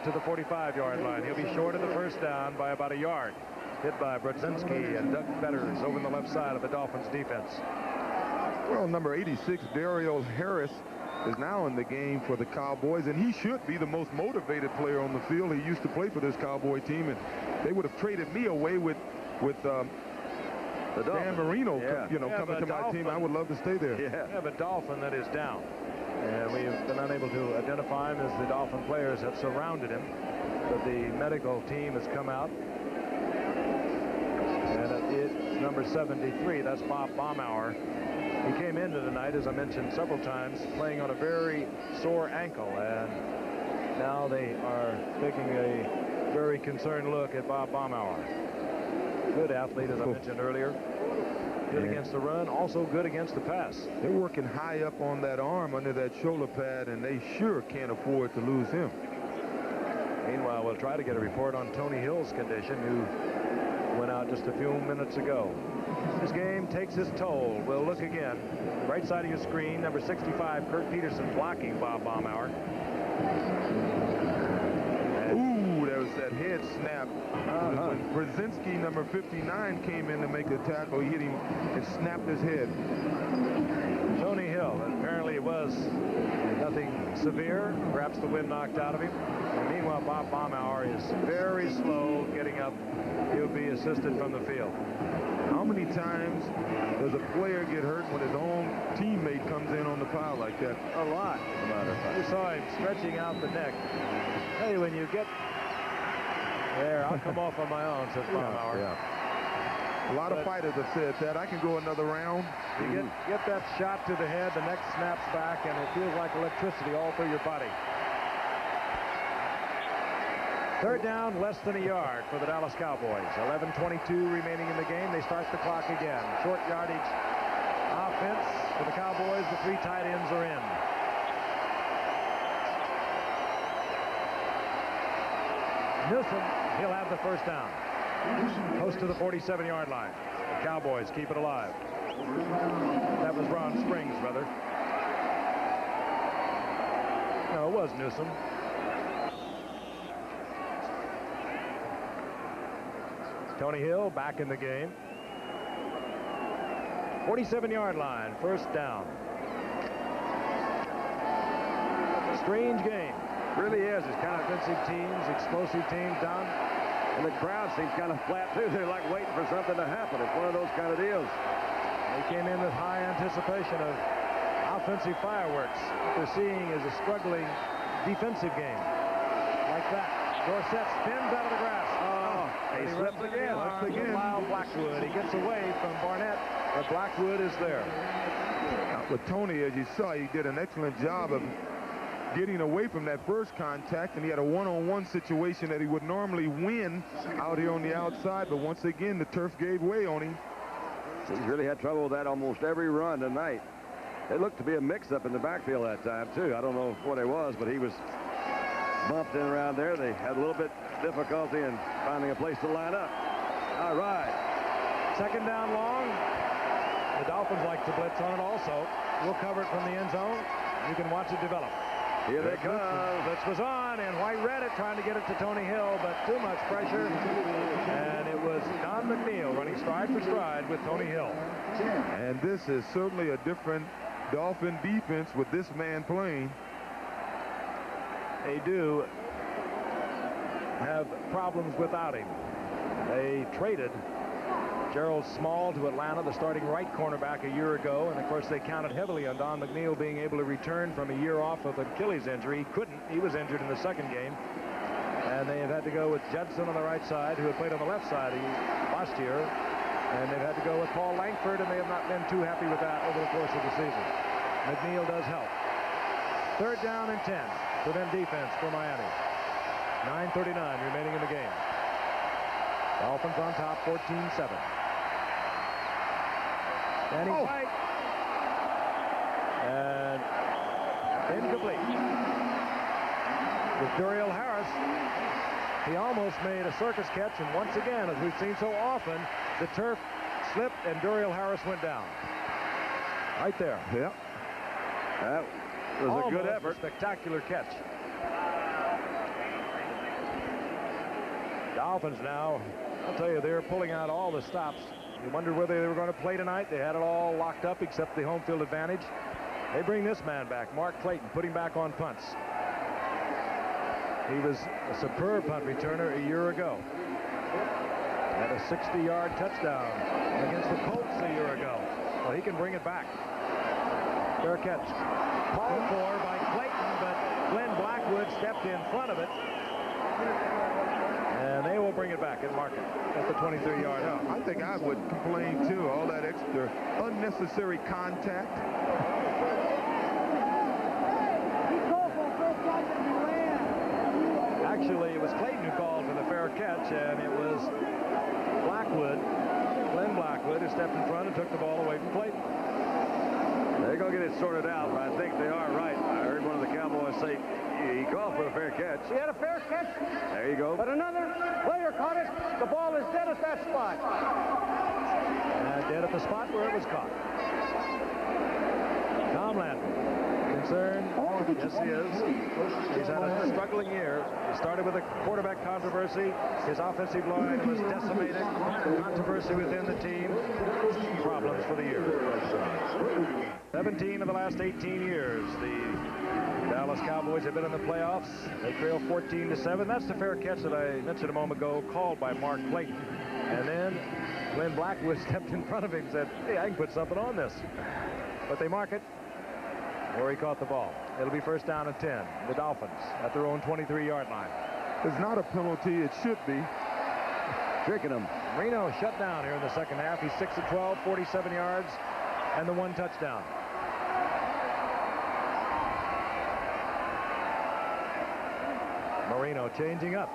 to the 45-yard line. He'll be short of the first down by about a yard. Hit by Brzezinski and Doug Fetters over on the left side of the Dolphins defense. Well, number 86, Daryl Harris, is now in the game for the Cowboys, and he should be the most motivated player on the field. He used to play for this Cowboy team, and they would have traded me away with Dan Marino, coming to my team. I would love to stay there. We have a Dolphin that is down, and we have been unable to identify him as the Dolphin players have surrounded him. But the medical team has come out, and it's number 73. That's Bob Baumauer. He came into tonight, as I mentioned several times, playing on a very sore ankle, and now they are taking a very concerned look at Bob Baumauer. Good athlete, as I mentioned earlier. Good against the run, also good against the pass. They're working high up on that arm under that shoulder pad, and they sure can't afford to lose him. Meanwhile, we'll try to get a report on Tony Hill's condition, who went out just a few minutes ago. This game takes its toll. We'll look again. Right side of your screen, number 65, Kurt Peterson blocking Bob Baumauer. Ooh, there was that head snap. When Brzezinski, number 59, came in to make a tackle, he hit him and snapped his head. Tony Hill, apparently it was nothing severe. Perhaps the wind knocked out of him. And meanwhile, Bob Baumauer is very slow getting up. He'll be assisted from the field. How many times does a player get hurt when his own teammate comes in on the pile like that? A lot. We saw him stretching out the neck. Hey, when you get there, I'll come off on my own, says Baumauer. A lot of fighters have said that. I can go another round. You get that shot to the head, the neck snaps back, and it feels like electricity all through your body. Third down, less than a yard for the Dallas Cowboys. 11:22 remaining in the game. They start the clock again. Short yardage offense for the Cowboys. The three tight ends are in. Newsom, he'll have the first down. Close to the 47-yard line. The Cowboys keep it alive. That was Ron Springs, brother. No, it was Newsom. Tony Hill back in the game. 47-yard line, first down. Strange game. Really is. It's kind of defensive teams, explosive teams down. And the crowd seems kind of flat, too. They're like waiting for something to happen. It's one of those kind of deals. They came in with high anticipation of offensive fireworks. What they're seeing is a struggling defensive game. Like that. Dorsett spins out of the grass. He slips again. Lyle Blackwood. He gets away from Barnett, but Blackwood is there. With Tony, as you saw, he did an excellent job of getting away from that first contact, and he had a one-on-one situation that he would normally win out here on the outside, but once again, the turf gave way on him. He's really had trouble with that almost every run tonight. It looked to be a mix-up in the backfield that time, too. I don't know what it was, but he was bumped in around there. They had a little bit difficulty in finding a place to line up. All right. Second down long. The Dolphins like to blitz on it also. We'll cover it from the end zone. You can watch it develop. Here they come. Blitz was on, and White read it, trying to get it to Tony Hill, but too much pressure. And it was Don McNeil running stride for stride with Tony Hill. And this is certainly a different Dolphin defense with this man playing. They do have problems without him. They traded Gerald Small to Atlanta, the starting right cornerback, a year ago, and of course they counted heavily on Don McNeil being able to return from a year off of Achilles injury. He couldn't. He was injured in the second game, and they have had to go with Judson on the right side, who had played on the left side last year, and they've had to go with Paul Langford, and they have not been too happy with that over the course of the season. McNeil does help. Third down and 10 for them defense for Miami. 9:39 remaining in the game. Dolphins on top, 14-7. Danny White. And incomplete. With Duriel Harris, he almost made a circus catch, and once again, as we've seen so often, the turf slipped and Duriel Harris went down. Right there. Yeah. It was a good effort. A spectacular catch. Dolphins now, I'll tell you, they're pulling out all the stops. You wondered whether they were going to play tonight. They had it all locked up except the home field advantage. They bring this man back, Mark Clayton, putting back on punts. He was a superb punt returner a year ago. Had a 60-yard touchdown against the Colts a year ago. Well, he can bring it back. Fair catch. Called for by Clayton, but Glenn Blackwood stepped in front of it. And they will bring it back and mark it at the 23-yard line. I think I would complain, too, all that extra unnecessary contact. Actually, it was Clayton who called for the fair catch, and it was Blackwood, Glenn Blackwood, who stepped in front and took the ball away from Clayton. They're going to get it sorted out, but I think they are right. I heard one of the Cowboys say he called for a fair catch. He had a fair catch. There you go. But another player caught it. The ball is dead at that spot. And dead at the spot where it was caught. Tom Landry. Concerned? Yes, he is. He's had a struggling year. He started with a quarterback controversy. His offensive line was decimated. Controversy within the team. Problems for the year. 17 of the last 18 years, the Dallas Cowboys have been in the playoffs. They trail 14-7. That's the fair catch that I mentioned a moment ago, called by Mark Clayton. And then Glenn Blackwood stepped in front of him and said, hey, I can put something on this. But they mark it where he caught the ball. It'll be first down and 10. The Dolphins at their own 23-yard line. It's not a penalty. It should be. Tricking him. Marino shut down here in the second half. He's 6 of 12, 47 yards, and the 1 touchdown. Marino changing up.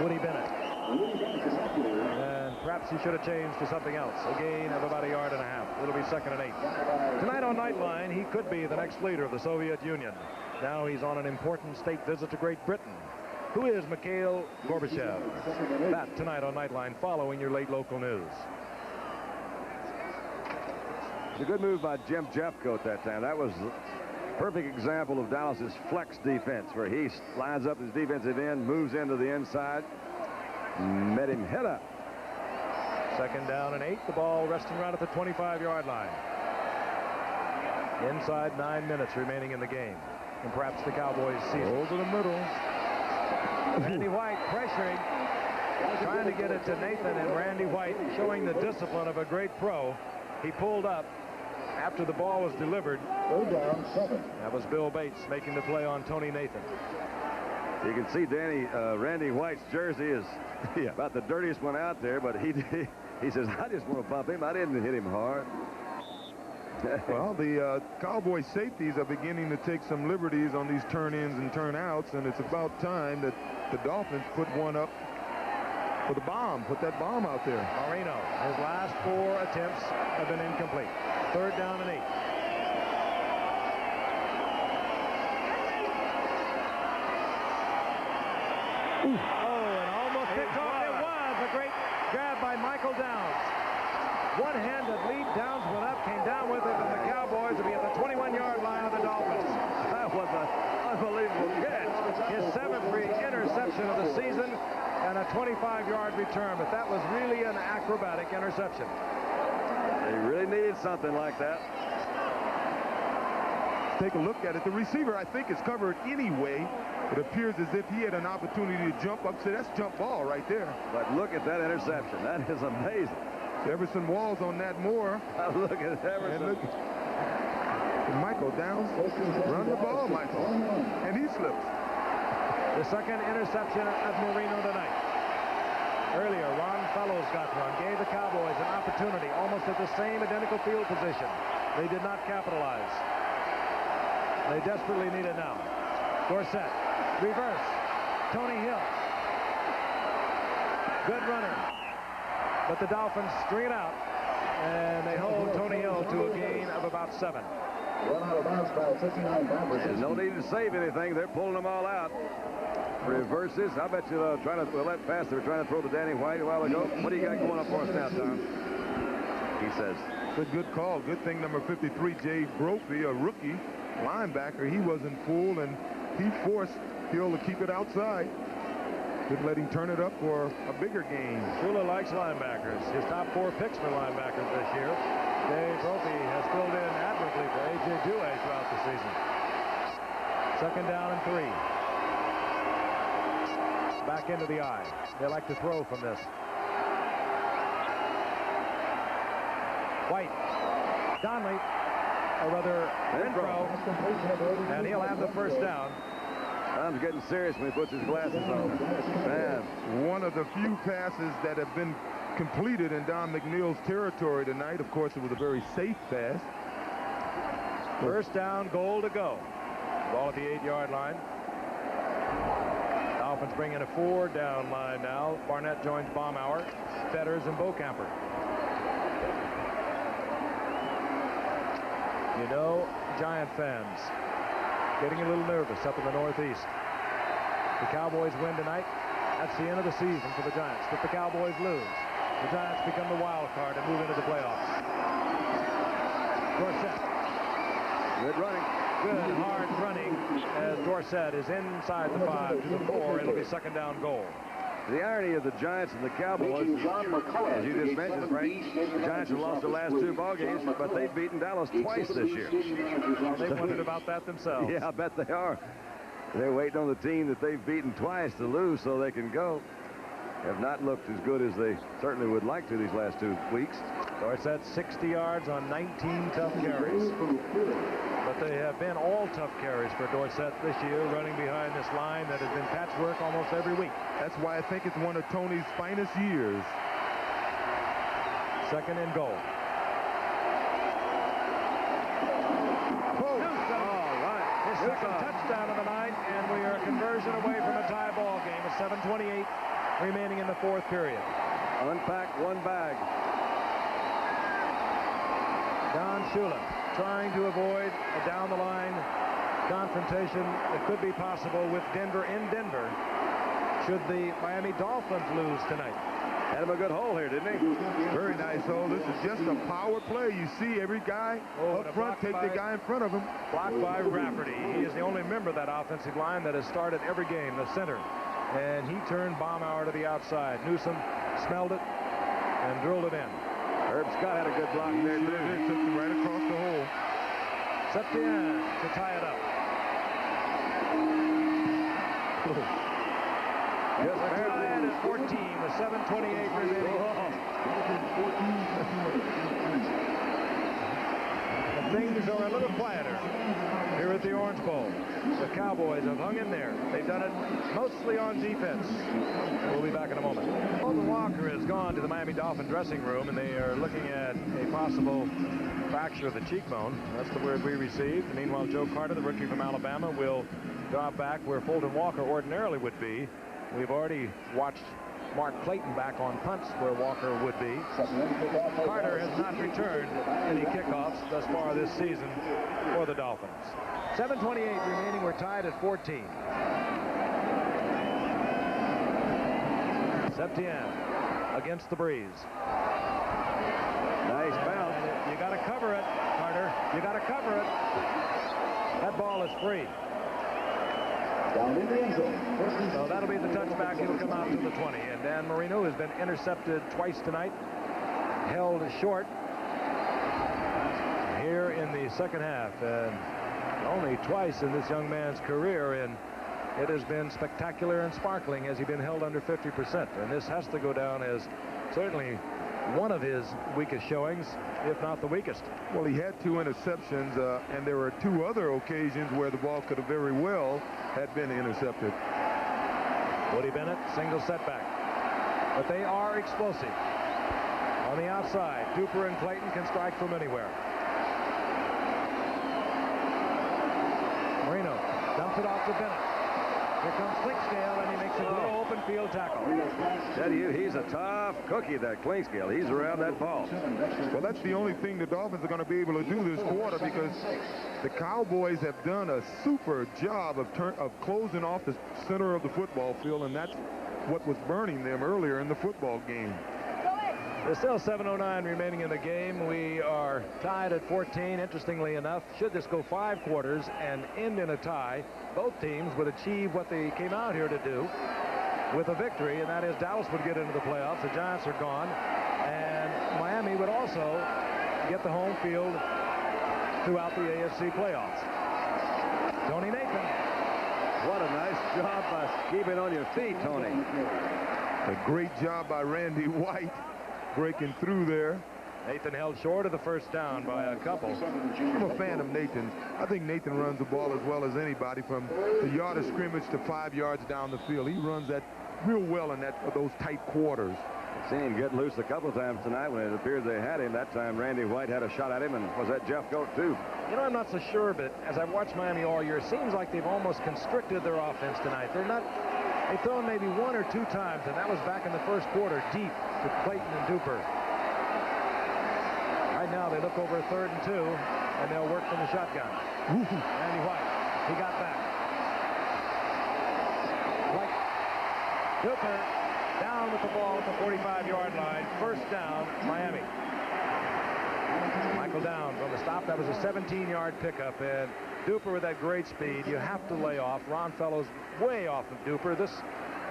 Woody Bennett. And perhaps he should have changed to something else. A gain of about 1.5 yards. It'll be 2nd and 8. Tonight on Nightline, he could be the next leader of the Soviet Union. Now he's on an important state visit to Great Britain. Who is Mikhail Gorbachev? That tonight on Nightline, following your late local news. It's a good move by Jim Jeffcoat that time. That was a perfect example of Dallas's flex defense, where he lines up his defensive end, moves into the inside, met him head up. 2nd down and 8. The ball resting right at the 25-yard line. Inside 9 minutes remaining in the game. And perhaps the Cowboys season. Over the middle. Randy White pressuring, trying to get it to Nathan, and Randy White showing the discipline of a great pro. He pulled up after the ball was delivered. Down 7. That was Bill Bates making the play on Tony Nathan. You can see Randy White's jersey is about the dirtiest one out there, but he says, I just want to bump him. I didn't hit him hard. Well, the Cowboy safeties are beginning to take some liberties on these turn-ins and turn-outs, and it's about time that the Dolphins put one up for the bomb. Put that bomb out there. Marino, his last 4 attempts have been incomplete. 3rd down and 8. Oh, and almost picked off. It was a great grab by Michael Downs. One-handed lead. Downs went up, came down with it, and the Cowboys will be at the 21-yard line of the Dolphins. That was an unbelievable catch. His 7th interception of the season and a 25-yard return, but that was really an acrobatic interception. They really needed something like that. Take a look at it. The receiver, I think, is covered anyway. It appears as if he had an opportunity to jump up. So that's jump ball right there. But look at that interception. That is amazing. Everson Walls on that more. Look at Everson. And Michael Downs. Run the ball, Michael. And he slips. The 2nd interception of Marino tonight. Earlier, Ron Fellows got one. Gave the Cowboys an opportunity almost at the same identical field position. They did not capitalize. They desperately need it now. Dorsett. Reverse. Tony Hill. Good runner. But the Dolphins string it out, and they hold Tony Hill to a gain of about 7. Run out of bounds by 59 Bombers. There's no need to save anything. They're pulling them all out. Reverses. I bet you trying to let pass. They were trying to throw to Danny White a while ago. What do you got going up for us now, Tom? He says. Good call. Good thing number 53, Jay Brophy, a rookie, linebacker. He wasn't full, and he forced Hill to keep it outside. Didn't let him turn it up for a bigger gain. Shula likes linebackers. His top 4 picks for linebackers this year. Dave Brophy has filled in admirably for A.J. Dewey throughout the season. 2nd down and 3. Back into the eye. They like to throw from this. White. Donnelly. Or rather, Renfro. And he'll have the first down. Tom's getting serious when he puts his glasses on. Man. One of the few passes that have been completed in Don McNeil's territory tonight. Of course, it was a very safe pass. First down, goal to go. Ball at the 8-yard line. Dolphins bring in a 4-down line now. Barnett joins Baumauer, Fetters, and Bocamper. You know, Giant fans getting a little nervous up in the Northeast. The Cowboys win tonight. That's the end of the season for the Giants. If the Cowboys lose, the Giants become the wild card and move into the playoffs. Dorsett. Good running. Good hard running as Dorsett is inside the 5 to the 4. It'll be 2nd down goal. The irony of the Giants and the Cowboys, as you just mentioned, Frank, the Giants have lost the last 2 ball games, but they've beaten Dallas twice this year. They wondered about that themselves. Yeah, I bet they are. They're waiting on the team that they've beaten twice to lose so they can go. Have not looked as good as they certainly would like to these last 2 weeks. Dorsett 60 yards on 19 tough carries. But they have been all tough carries for Dorsett this year, running behind this line that has been patchwork almost every week. That's why I think it's one of Tony's finest years. 2nd and goal. His second touchdown of the night, and we are a conversion away from a tie ball game. With 7:28 remaining in the 4th period. Unpack one bag. Don Shula trying to avoid a down-the-line confrontation that could be possible with Denver in Denver should the Miami Dolphins lose tonight. Had him a good hole here, didn't he? Very nice hole. This is just a power play. You see every guy up front take the guy in front of him. Blocked by Rafferty. He is the only member of that offensive line that has started every game, the center. And he turned Baumauer to the outside. Newsom smelled it and drilled it in. Herb Scott had a good block there, too. They took him right across the hole. Septien to tie it up. Just tied at 14 with 7:28 remaining. And things are a little quieter here at the Orange Bowl. The Cowboys have hung in there. They've done it mostly on defense. We'll be back in a moment. Colton Walker has gone to the Miami Dolphin dressing room, and they are looking at a possible fracture of the cheekbone. That's the word we received. Meanwhile, Joe Carter, the rookie from Alabama, will drop back where Fulton Walker ordinarily would be. We've already watched Mark Clayton back on punts where Walker would be. Carter has not returned any kickoffs thus far this season for the Dolphins. 7:28 remaining. We're tied at 14. Septien against the breeze. Nice bounce. You got to cover it, Carter. You got to cover it. That ball is free. So that'll be the touchback. He'll come out to the 20. And Dan Marino has been intercepted twice tonight, held short here in the second half, and only twice in this young man's career, and it has been spectacular and sparkling as he's been held under 50%. And this has to go down as certainly one of his weakest showings, if not the weakest. Well, he had 2 interceptions, and there were 2 other occasions where the ball could have very well had been intercepted. Woody Bennett, single setback. But they are explosive. On the outside, Duper and Clayton can strike from anywhere. Marino dumps it off to Bennett. Here comes Clinkscale, and he makes a good open field tackle. Tell you, he's a tough cookie, that Clinkscale. He's around that ball. Well, that's the only thing the Dolphins are going to be able to do this quarter, because the Cowboys have done a super job of closing off the center of the football field, and that's what was burning them earlier in the football game. There's still 7:09 remaining in the game. We are tied at 14. Interestingly enough, should this go 5 quarters and end in a tie, both teams would achieve what they came out here to do with a victory, and that is Dallas would get into the playoffs. The Giants are gone, and Miami would also get the home field throughout the AFC playoffs. Tony Nathan. What a nice job by keeping on your feet, Tony. A great job by Randy White breaking through there. Nathan held short of the first down by a couple. I'm a fan of Nathan. I think Nathan runs the ball as well as anybody from the yard of scrimmage to 5 yards down the field. He runs that real well in those tight quarters. I've seen him get loose a couple of times tonight when it appeared they had him. That time Randy White had a shot at him, and was that Jeff Goat too? You know, I'm not so sure, but as I've watched Miami all year, it seems like they've almost constricted their offense tonight. They've thrown maybe 1 or 2 times, and that was back in the first quarter, deep to Clayton and Duper. Right now, they look over 3rd and 2, and they'll work from the shotgun. Randy White, he got back. White, Duper, down with the ball at the 45-yard line. First down, Miami. Michael down from the stop. That was a 17-yard pickup, and Duper with that great speed. You have to lay off. Ron Fellows way off of Duper. This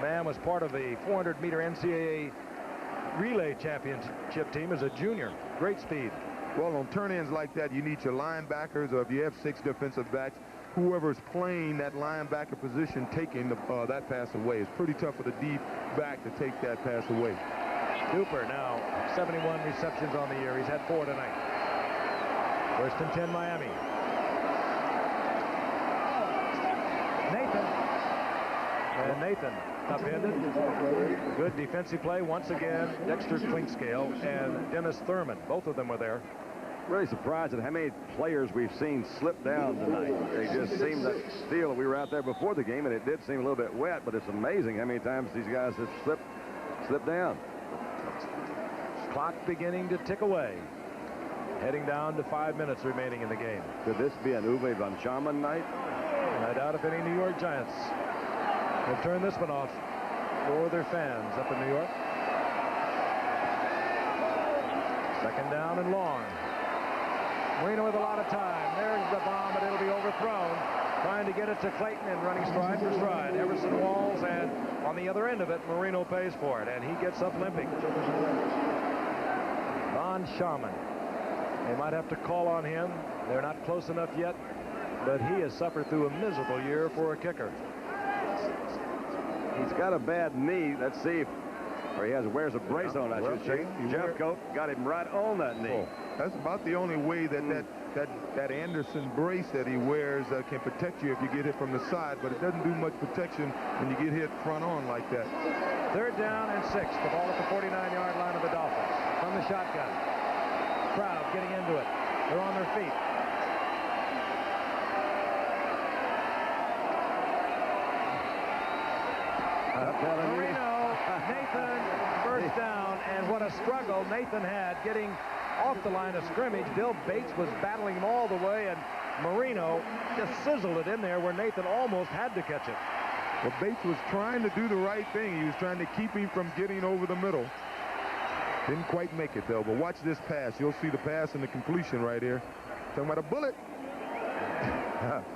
man was part of the 400-meter NCAA relay championship team as a junior. Great speed. Well, on turn-ins like that, you need your linebackers, or if you have 6 defensive backs, whoever's playing that linebacker position taking that pass away. It's pretty tough for the deep back to take that pass away. Duper now 71 receptions on the year. He's had 4 tonight. 1st and 10 Miami. Nathan upended. Good defensive play once again. Dexter Clinkscale and Dennis Thurman. Both of them were there. Really surprised at how many players we've seen slip down tonight. They just seem to feel we were out there before the game, and it did seem a little bit wet, but it's amazing how many times these guys have slipped down. Clock beginning to tick away. Heading down to 5 minutes remaining in the game. Could this be an Uwe von Schamann night? I doubt if any New York Giants have turned this one off for their fans up in New York. 2nd down and long. Marino with a lot of time. There's the bomb, but it'll be overthrown. Trying to get it to Clayton and running stride for stride. Everson Walls, and on the other end of it, Marino pays for it, and he gets up limping. Von Schamann. They might have to call on him. They're not close enough yet, but he has suffered through a miserable year for a kicker. He's got a bad knee. Let's see if wears a brace on, I should say. Jeff Coat got him right on that knee. Oh, that's about the only way that Anderson brace that he wears can protect you if you get hit from the side, but it doesn't do much protection when you get hit front on like that. 3rd down and 6. The ball at the 49-yard line of the Dolphins. From the shotgun. Crowd getting into it. They're on their feet. Marino, Nathan, first down, and what a struggle Nathan had getting off the line of scrimmage. Bill Bates was battling him all the way, and Marino just sizzled it in there where Nathan almost had to catch it. Well, Bates was trying to do the right thing. He was trying to keep him from getting over the middle. Didn't quite make it, though. But watch this pass. You'll see the pass and the completion right here. Talking about a bullet.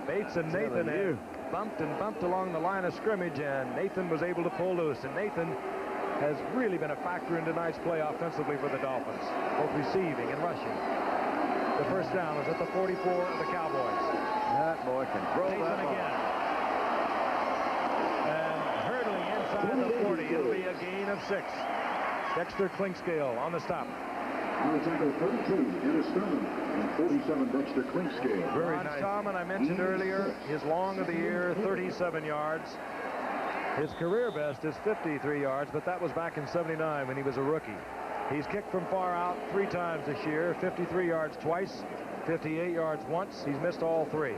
Bates and Nathan had bumped along the line of scrimmage, and Nathan was able to pull loose. And Nathan has really been a factor in tonight's play offensively for the Dolphins, both receiving and rushing. The first down was at the 44 of the Cowboys. That boy can throw that again. And hurdling inside the 40. It'll be a gain of 6. Dexter Clinkscale on the stop. Number 32, Dennis Thurman, and 47, Dexter Clinkscale. Very nice. Schamann, I mentioned earlier, his long of the year, 37 yards. His career best is 53 yards, but that was back in '79 when he was a rookie. He's kicked from far out 3 times this year, 53 yards twice, 58 yards once. He's missed all 3.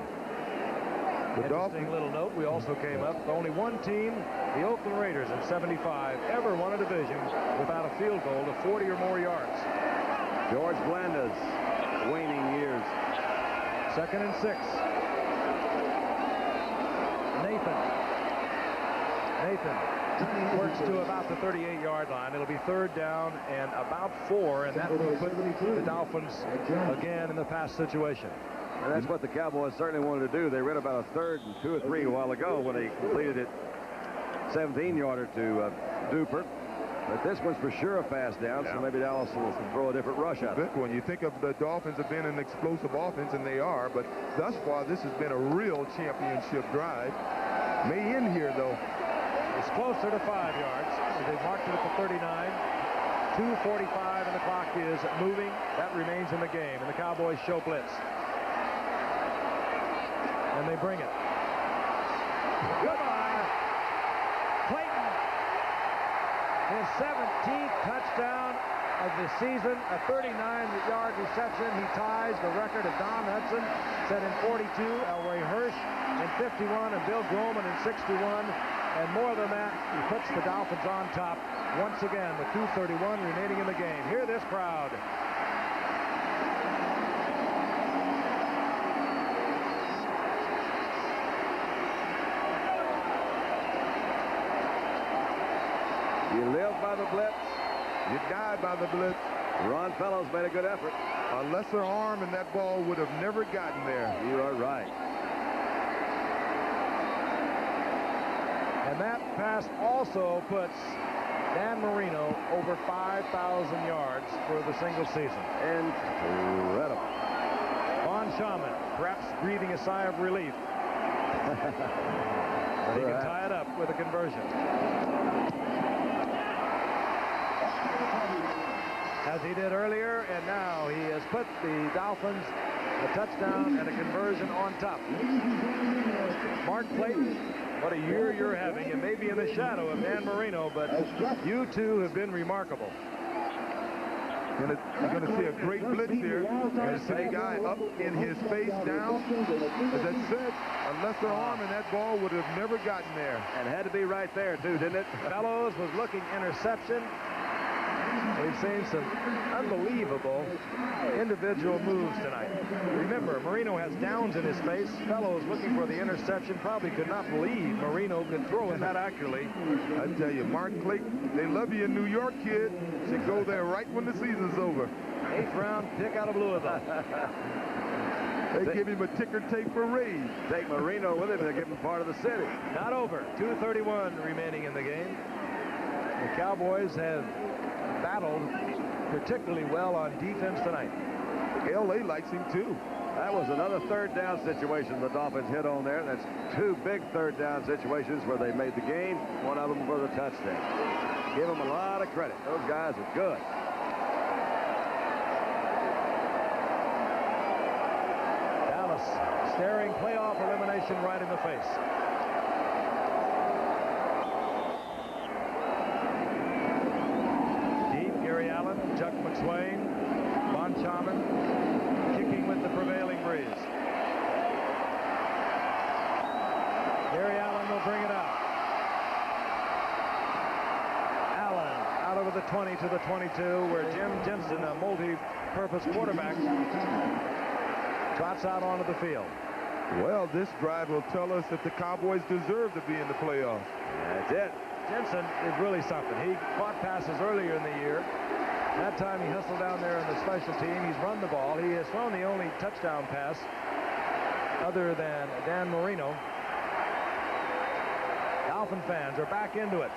Interesting little note, we also came up, only one team, the Oakland Raiders in '75, ever won a division without a field goal of 40 or more yards. George Blanda's waning years. 2nd and 6. Nathan works to about the 38-yard line. It'll be 3rd down and about 4, and that will put the Dolphins again in the pass situation. And that's what the Cowboys certainly wanted to do. They read about a 3rd and 2 or 3 a while ago when they completed it 17-yarder to Duper. But this one's for sure a fast down, so maybe Dallas will throw a different rush at it. When you think of the Dolphins have been an explosive offense, and they are, but thus far this has been a real championship drive. May end here, though. It's closer to 5 yards. They've marked it at the 39. 2:45 and the clock is moving. That remains in the game, and the Cowboys show blitz. And they bring it. Goodbye. Clayton. His 17th touchdown of the season, a 39-yard reception. He ties the record of Don Hudson, set in 42, Elroy Hirsch in 51, and Bill Groman in 61. And more than that, he puts the Dolphins on top once again with 2:31 remaining in the game. Hear this crowd. You live by the blitz. You die by the blitz. Ron Fellows made a good effort. A lesser arm and that ball would have never gotten there. You are right. And that pass also puts Dan Marino over 5,000 yards for the single season. Incredible. Von Schaman perhaps breathing a sigh of relief. But he can tie it up with a conversion. As he did earlier, and now he has put the Dolphins a touchdown and a conversion on top. Mark Clayton, what a year you're having. It may be in the shadow of Dan Marino, but you two have been remarkable. You're going to see a great blitz here. You're going to see a guy up in his face down. As I said, a lesser arm and that ball would have never gotten there. And had to be right there, too, didn't it? Fellows was looking interception. We've seen some unbelievable individual moves tonight. Remember, Marino has downs in his face. Fellows looking for the interception probably could not believe Marino could throw it that accurately. I tell you, Mark Clayton, they love you in New York, kid. Should go there right when the season's over. 8th round pick out of Louisville. They give him a ticker tape parade. Take Marino with him and give him part of the city. Not over. 2:31 remaining in the game. The Cowboys have battled particularly well on defense tonight. L.A. likes him too. That was another 3rd down situation the Dolphins hit on there. That's 2 big 3rd down situations where they made the game. One of them for the touchdown. Give them a lot of credit. Those guys are good. Dallas staring playoff elimination right in the face. Chuck McSwain, Von Schaman, kicking with the prevailing breeze. Gary Allen will bring it out. Allen out over the 20 to the 22, where Jim Jensen, a multi-purpose quarterback, trots out onto the field. Well, this drive will tell us that the Cowboys deserve to be in the playoffs. That's it. Jensen is really something. He caught passes earlier in the year. That time he hustled down there in the special team. He's run the ball. He has thrown the only touchdown pass other than Dan Marino. Dolphin fans are back into it.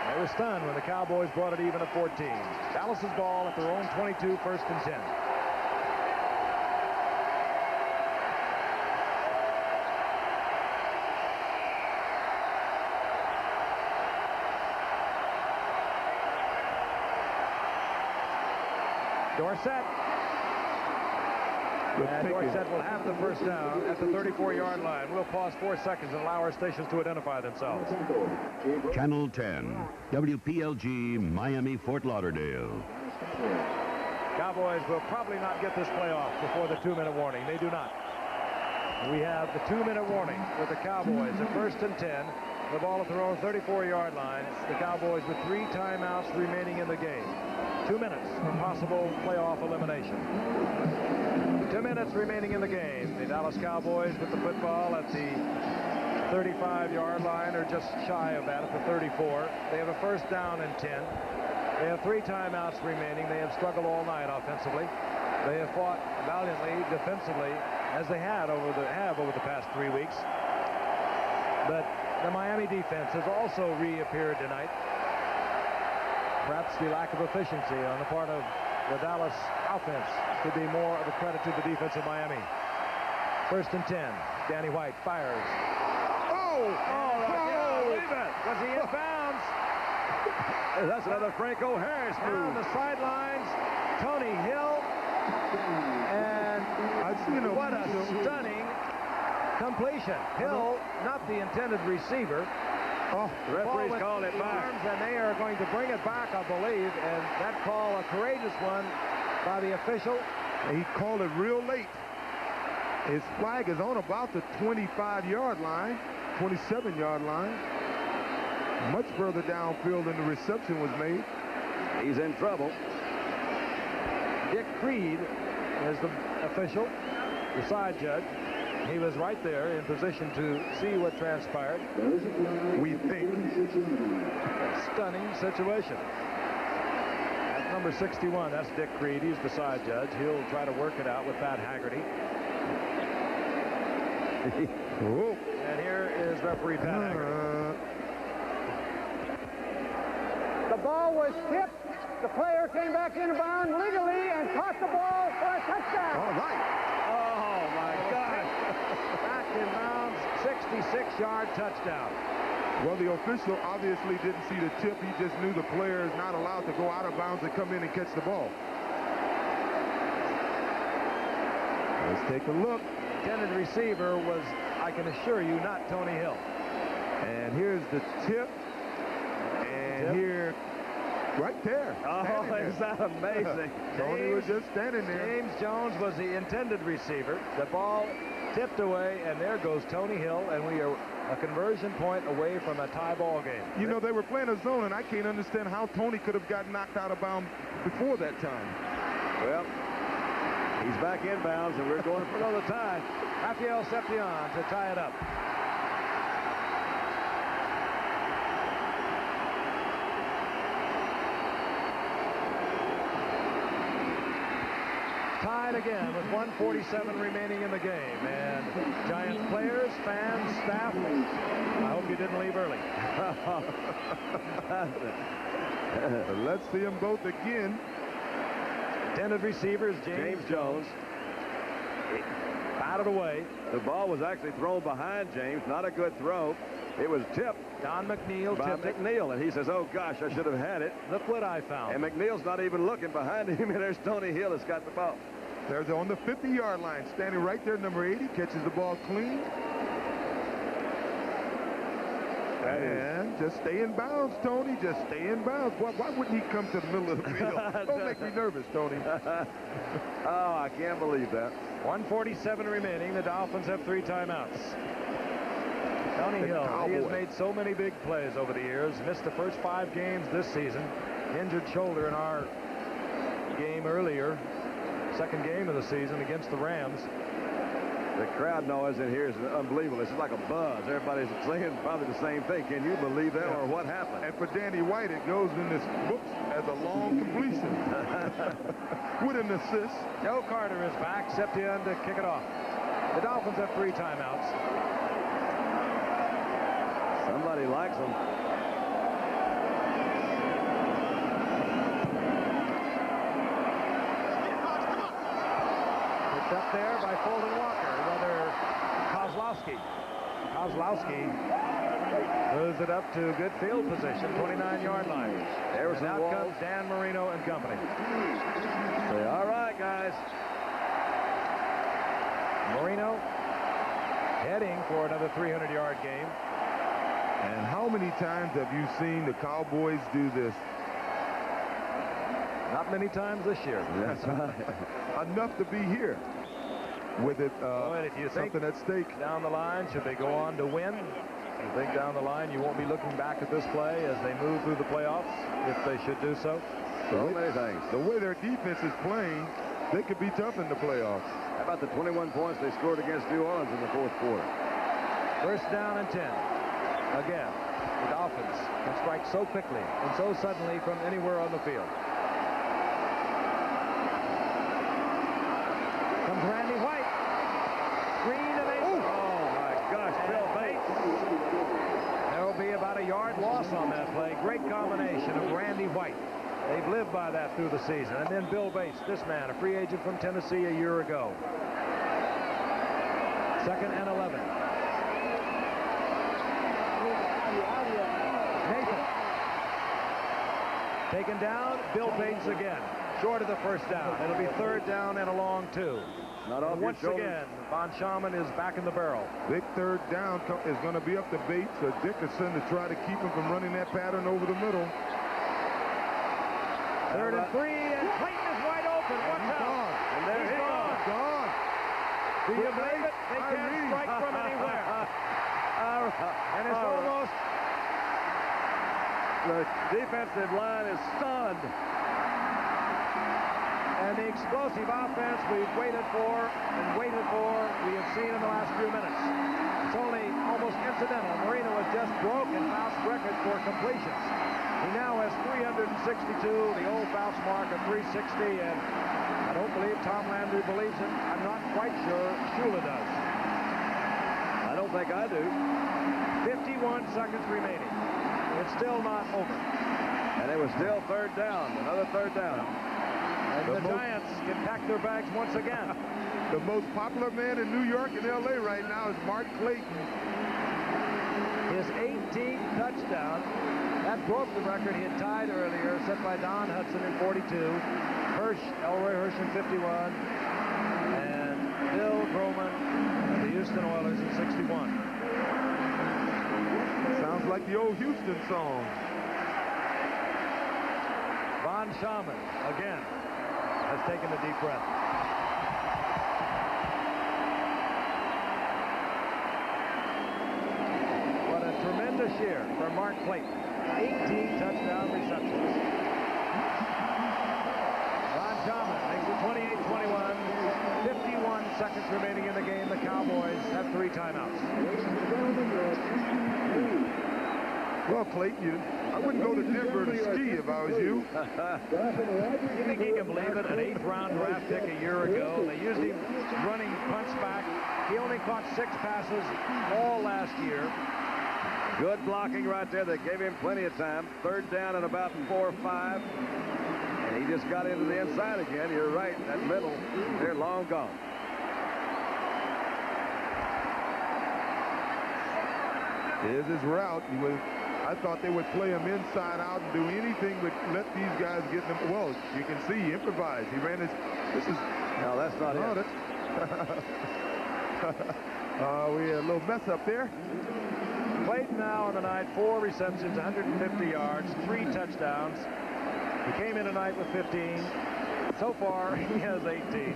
They were stunned when the Cowboys brought it even at 14. Dallas's ball at their own 22, 1st and 10. Dorsett. And Dorsett will have the 1st down at the 34-yard line. We'll pause 4 seconds and allow our stations to identify themselves. Channel 10, WPLG, Miami, Fort Lauderdale. Cowboys will probably not get this playoff before the 2-minute warning. They do not. We have the 2-minute warning with the Cowboys at 1st and 10. The ball at their own 34-yard line. The Cowboys with 3 timeouts remaining in the game. 2 minutes for possible playoff elimination. 2 minutes remaining in the game. The Dallas Cowboys with the football at the 35-yard line, or just shy of that at the 34. They have a first down and 10. They have 3 timeouts remaining. They have struggled all night offensively. They have fought valiantly defensively, as they have over the past 3 weeks. But the Miami defense has also reappeared tonight. Perhaps the lack of efficiency on the part of the Dallas offense could be more of a credit to the defense of Miami. First and 10. Danny White fires. Oh! Was he in bounds? That's another Franco Harris move. On the sidelines, Tony Hill. And what a stunning completion. Hill, not the intended receiver. Oh, the referee's called it back. And they are going to bring it back, I believe. And that call, a courageous one by the official. He called it real late. His flag is on about the 25-yard line, 27-yard line. Much further downfield than the reception was made. He's in trouble. Dick Creed is the official, the side judge. He was right there in position to see what transpired. We think. A stunning situation. At number 61, that's Dick Creed. He's the side judge. He'll try to work it out with Pat Haggerty. And here is referee Pat Haggerty. The ball was tipped. The player came back inbound legally and caught the ball for a touchdown. All right. Oh, my gosh. Back in bounds, 66-yard touchdown. Well, the official obviously didn't see the tip. He just knew the player is not allowed to go out of bounds and come in and catch the ball. Let's take a look. The intended receiver was, I can assure you, not Tony Hill. And here's the tip. And here, right there. Oh, is that amazing? Tony was just standing there. James Jones was the intended receiver. The ball tipped away, and there goes Tony Hill, and we are a conversion point away from a tie ball game. You know, they were playing a zone, and I can't understand how Tony could have gotten knocked out of bounds before that time. Well, he's back in bounds, and we're going for another tie. Rafael Seppion to tie it up. Tied again with 1:47 remaining in the game. And Giants players, fans, staff, I hope you didn't leave early. Let's see them both again. Intended receivers, James Jones. Batted away. The ball was actually thrown behind James. Not a good throw. It was tipped. Don McNeil by tipped McNeil, and he says, oh, gosh, I should have had it. Look what I found. And McNeil's not even looking behind him, and there's Tony Hill that's got the ball. There's on the 50-yard line, standing right there, number 80, catches the ball clean. And just stay in bounds, Tony. Just stay in bounds. Why wouldn't he come to the middle of the field? Don't make me nervous, Tony. Oh, I can't believe that. 1:47 remaining. The Dolphins have 3 timeouts. Tony Hill, he has made so many big plays over the years. Missed the first 5 games this season. Injured shoulder in our game earlier. Second game of the season against the Rams. The crowd noise in here is unbelievable. It's like a buzz. Everybody's saying probably the same thing. Can you believe that, or what happened? And for Danny White, it goes in this books as a long completion with an assist. Joe Carter is back, stepped in to kick it off. The Dolphins have 3 timeouts. Somebody likes them. Up there by Fulton Walker, rather Kozlowski. Kozlowski moves it up to good field position, 29-yard line. And out comes Dan Marino and company. Say, all right, guys. Marino heading for another 300-yard game. And how many times have you seen the Cowboys do this? Not many times this year. That's right. Enough to be here. With it, if you something at stake. Down the line, should they go on to win? I think down the line you won't be looking back at this play as they move through the playoffs, if they should do so. So many things. The way their defense is playing, they could be tough in the playoffs. How about the 21 points they scored against New Orleans in the 4th quarter? First down and 10. Again, the Dolphins can strike so quickly and so suddenly from anywhere on the field. Comes Randy White. Screen to Mason. Oh, my gosh, Bill Bates. There will be about a yard loss on that play. Great combination of Randy White. They've lived by that through the season. And then Bill Bates, this man, a free agent from Tennessee a year ago. Second and 11. Nathan. Taken down. Bill Bates again. Short of the first down. It'll be third down and a long 2. Not off Once again, Von Schaman is back in the barrel. Big third down is going to be up to Bates or Dickerson to try to keep him from running that pattern over the middle. Third and 3, and Clayton is wide open. Watch out. And there He's he gone. Gone. Do you believe it? They can't strike from anywhere. And it's almost... The defensive line is stunned. And the explosive offense we've waited for and waited for, we have seen in the last few minutes. It's only almost incidental. Marino has just broken Faust's record for completions. He now has 362, the old Faust mark of 360, and I don't believe Tom Landry believes it. I'm not quite sure Shula does. I don't think I do. 51 seconds remaining. It's still not over. And it was still third down, another third down. And the Giants can pack their bags once again. The most popular man in New York and L.A. right now is Mark Clayton. His 18th touchdown. That broke the record he had tied earlier, set by Don Hudson in 42. Elroy Hirsch in 51. And Bill Groman of the Houston Oilers in 61. Sounds like the old Houston song. Von Schaman, again, has taken a deep breath. What a tremendous year for Mark Clayton. 18 touchdown receptions. Von Schaman makes it 28-21. 51 seconds remaining in the game. The Cowboys have 3 timeouts. Well, Clayton, I wouldn't go to Denver to ski if I was you. You think he can believe it? An 8th-round draft pick a year ago. They used him running punch back. He only caught 6 passes all last year. Good blocking right there. They gave him plenty of time. Third down at about 4 or 5. And he just got into the inside again. You're right. That middle, they're long gone. Here's his route. I thought they would play him inside out and do anything but let these guys get them. Well, you can see he improvised. He ran his. This is. No, that's not no, it. We had a little mess up there. Clayton now on the night, 4 receptions, 150 yards, 3 touchdowns. He came in tonight with 15. So far, he has 18.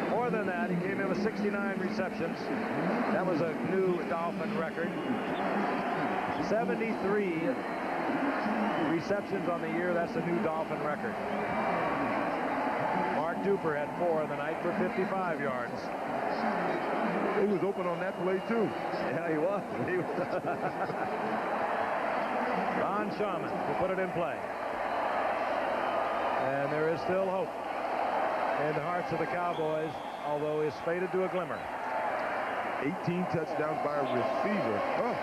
More than that, he came in with 69 receptions. That was a new Dolphin record. 73 receptions on the year. That's a new Dolphin record. Mark Duper had 4 on the night for 55 yards. He was open on that play, too. Yeah, he was. Von Schaman to put it in play. And there is still hope in the hearts of the Cowboys, although it's faded to a glimmer. 18 touchdowns by a receiver. Oh.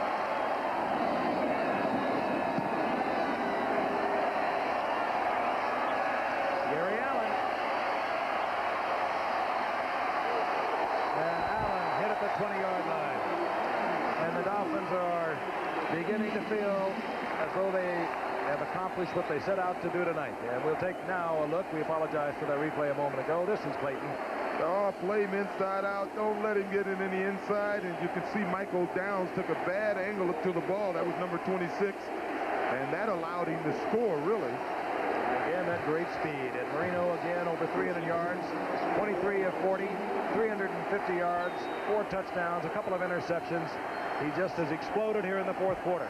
Gary Allen. And Allen hit at the 20-yard line. And the Dolphins are beginning to feel as though they have accomplished what they set out to do tonight. And we'll take now a look. We apologize for that replay a moment ago. This is Clayton. Oh, play him inside out. Don't let him get it in the inside. And you can see Michael Downs took a bad angle to the ball. That was number 26. And that allowed him to score, really. Again, that great speed. And Marino again over 300 yards, 23 of 40, 350 yards, 4 touchdowns, a couple of interceptions. He just has exploded here in the 4th quarter.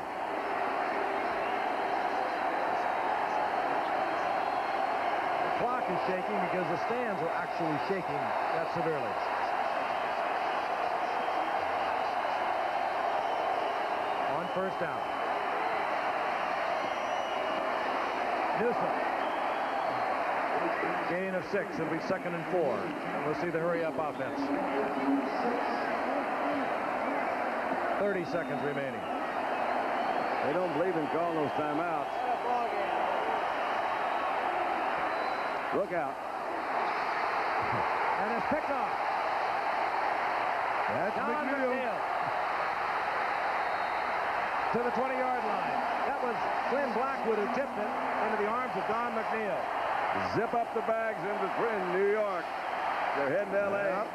The clock is shaking because the stands are actually shaking that severely. first down. Newsom. Gain of 6. It'll be 2nd and 4. We'll see the hurry-up offense. 30 seconds remaining. They don't believe in calling those timeouts. Look out. And it's picked off. That's McNeil. To the 20-yard line. That was Glenn Blackwood who tipped it into the arms of Don McNeil. Zip up the bags in New York. They're heading to L.A. Yep.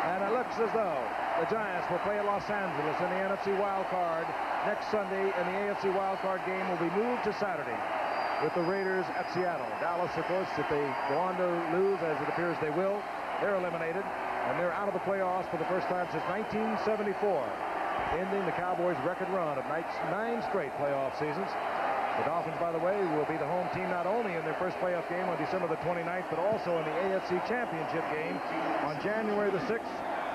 And it looks as though the Giants will play at Los Angeles in the NFC wild card next Sunday, and the AFC wild card game will be moved to Saturday with the Raiders at Seattle. Dallas, of course, if they go on to lose, as it appears they will, they're eliminated, and they're out of the playoffs for the first time since 1974, ending the Cowboys' record run of 9 straight playoff seasons. The Dolphins, by the way, will be the home team not only in their first playoff game on December the 29th, but also in the AFC Championship game on January the 6th,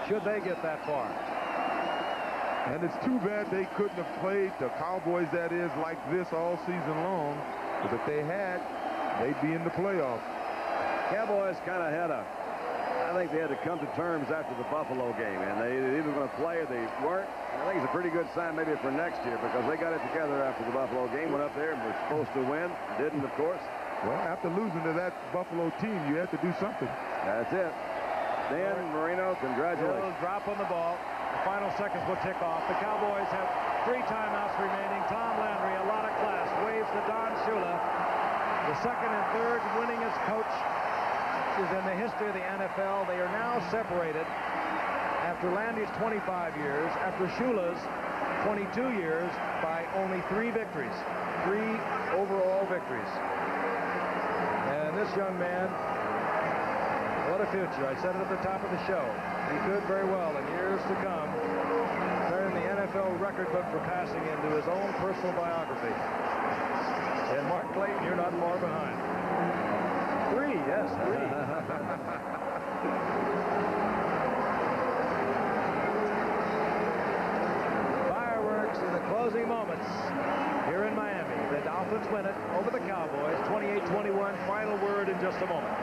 should they get that far. And it's too bad they couldn't have played the Cowboys, that is, like this all season long. Because if they had, they'd be in the playoffs. Cowboys kind of had I think they had to come to terms after the Buffalo game, and they either going to play or they weren't. I think it's a pretty good sign maybe for next year, because they got it together after the Buffalo game, went up there and were supposed to win. Didn't, of course. Well, after losing to that Buffalo team, you had to do something. That's it. Dan Marino, congratulations. He'll drop on the ball. The final seconds will tick off. The Cowboys have 3 timeouts remaining. Tom Landry, a lot of class, waves to Don Shula. The 2nd and 3rd winningest coach is in the history of the NFL. They are now separated after Landry's 25 years, after Shula's 22 years, by only 3 victories. 3 overall victories. And this young man, what a future. I said it at the top of the show. He could very well, in years to come, turn the NFL record book for passing into his own personal biography. And Mark Clayton, you're not far behind. 3, yes, 3. Fireworks in the closing moments here in Miami. The Dolphins win it over the Cowboys, 28-21. Final word in just a moment.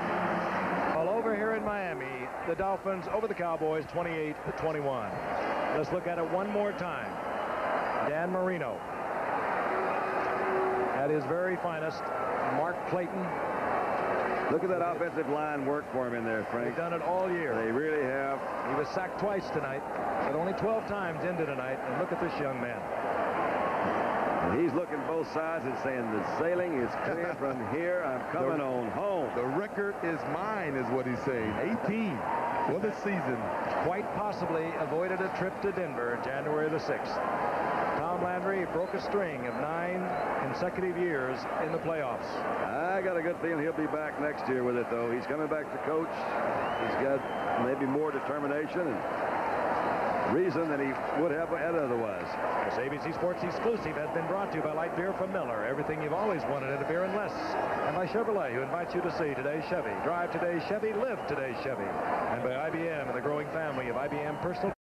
All over here in Miami, the Dolphins over the Cowboys, 28-21. Let's look at it one more time. Dan Marino at his very finest. Mark Clayton. Look at that offensive line work for him in there, Frank. They've done it all year. They really have. He was sacked twice tonight, but only 12 times into tonight. And look at this young man. And he's looking both sides and saying the sailing is clear from here. I'm coming on home. The record is mine, is what he's saying. 18 for the season. Quite possibly avoided a trip to Denver January the 6th. Tom Landry broke a string of 9 consecutive years in the playoffs. I got a good feeling he'll be back next year with it, though. He's coming back to coach. He's got maybe more determination and reason than he would have had otherwise. This ABC Sports exclusive has been brought to you by Light Beer from Miller. Everything you've always wanted in a beer and less. And by Chevrolet, who invites you to see today's Chevy. Drive today's Chevy, live today's Chevy. And by IBM and the growing family of IBM personal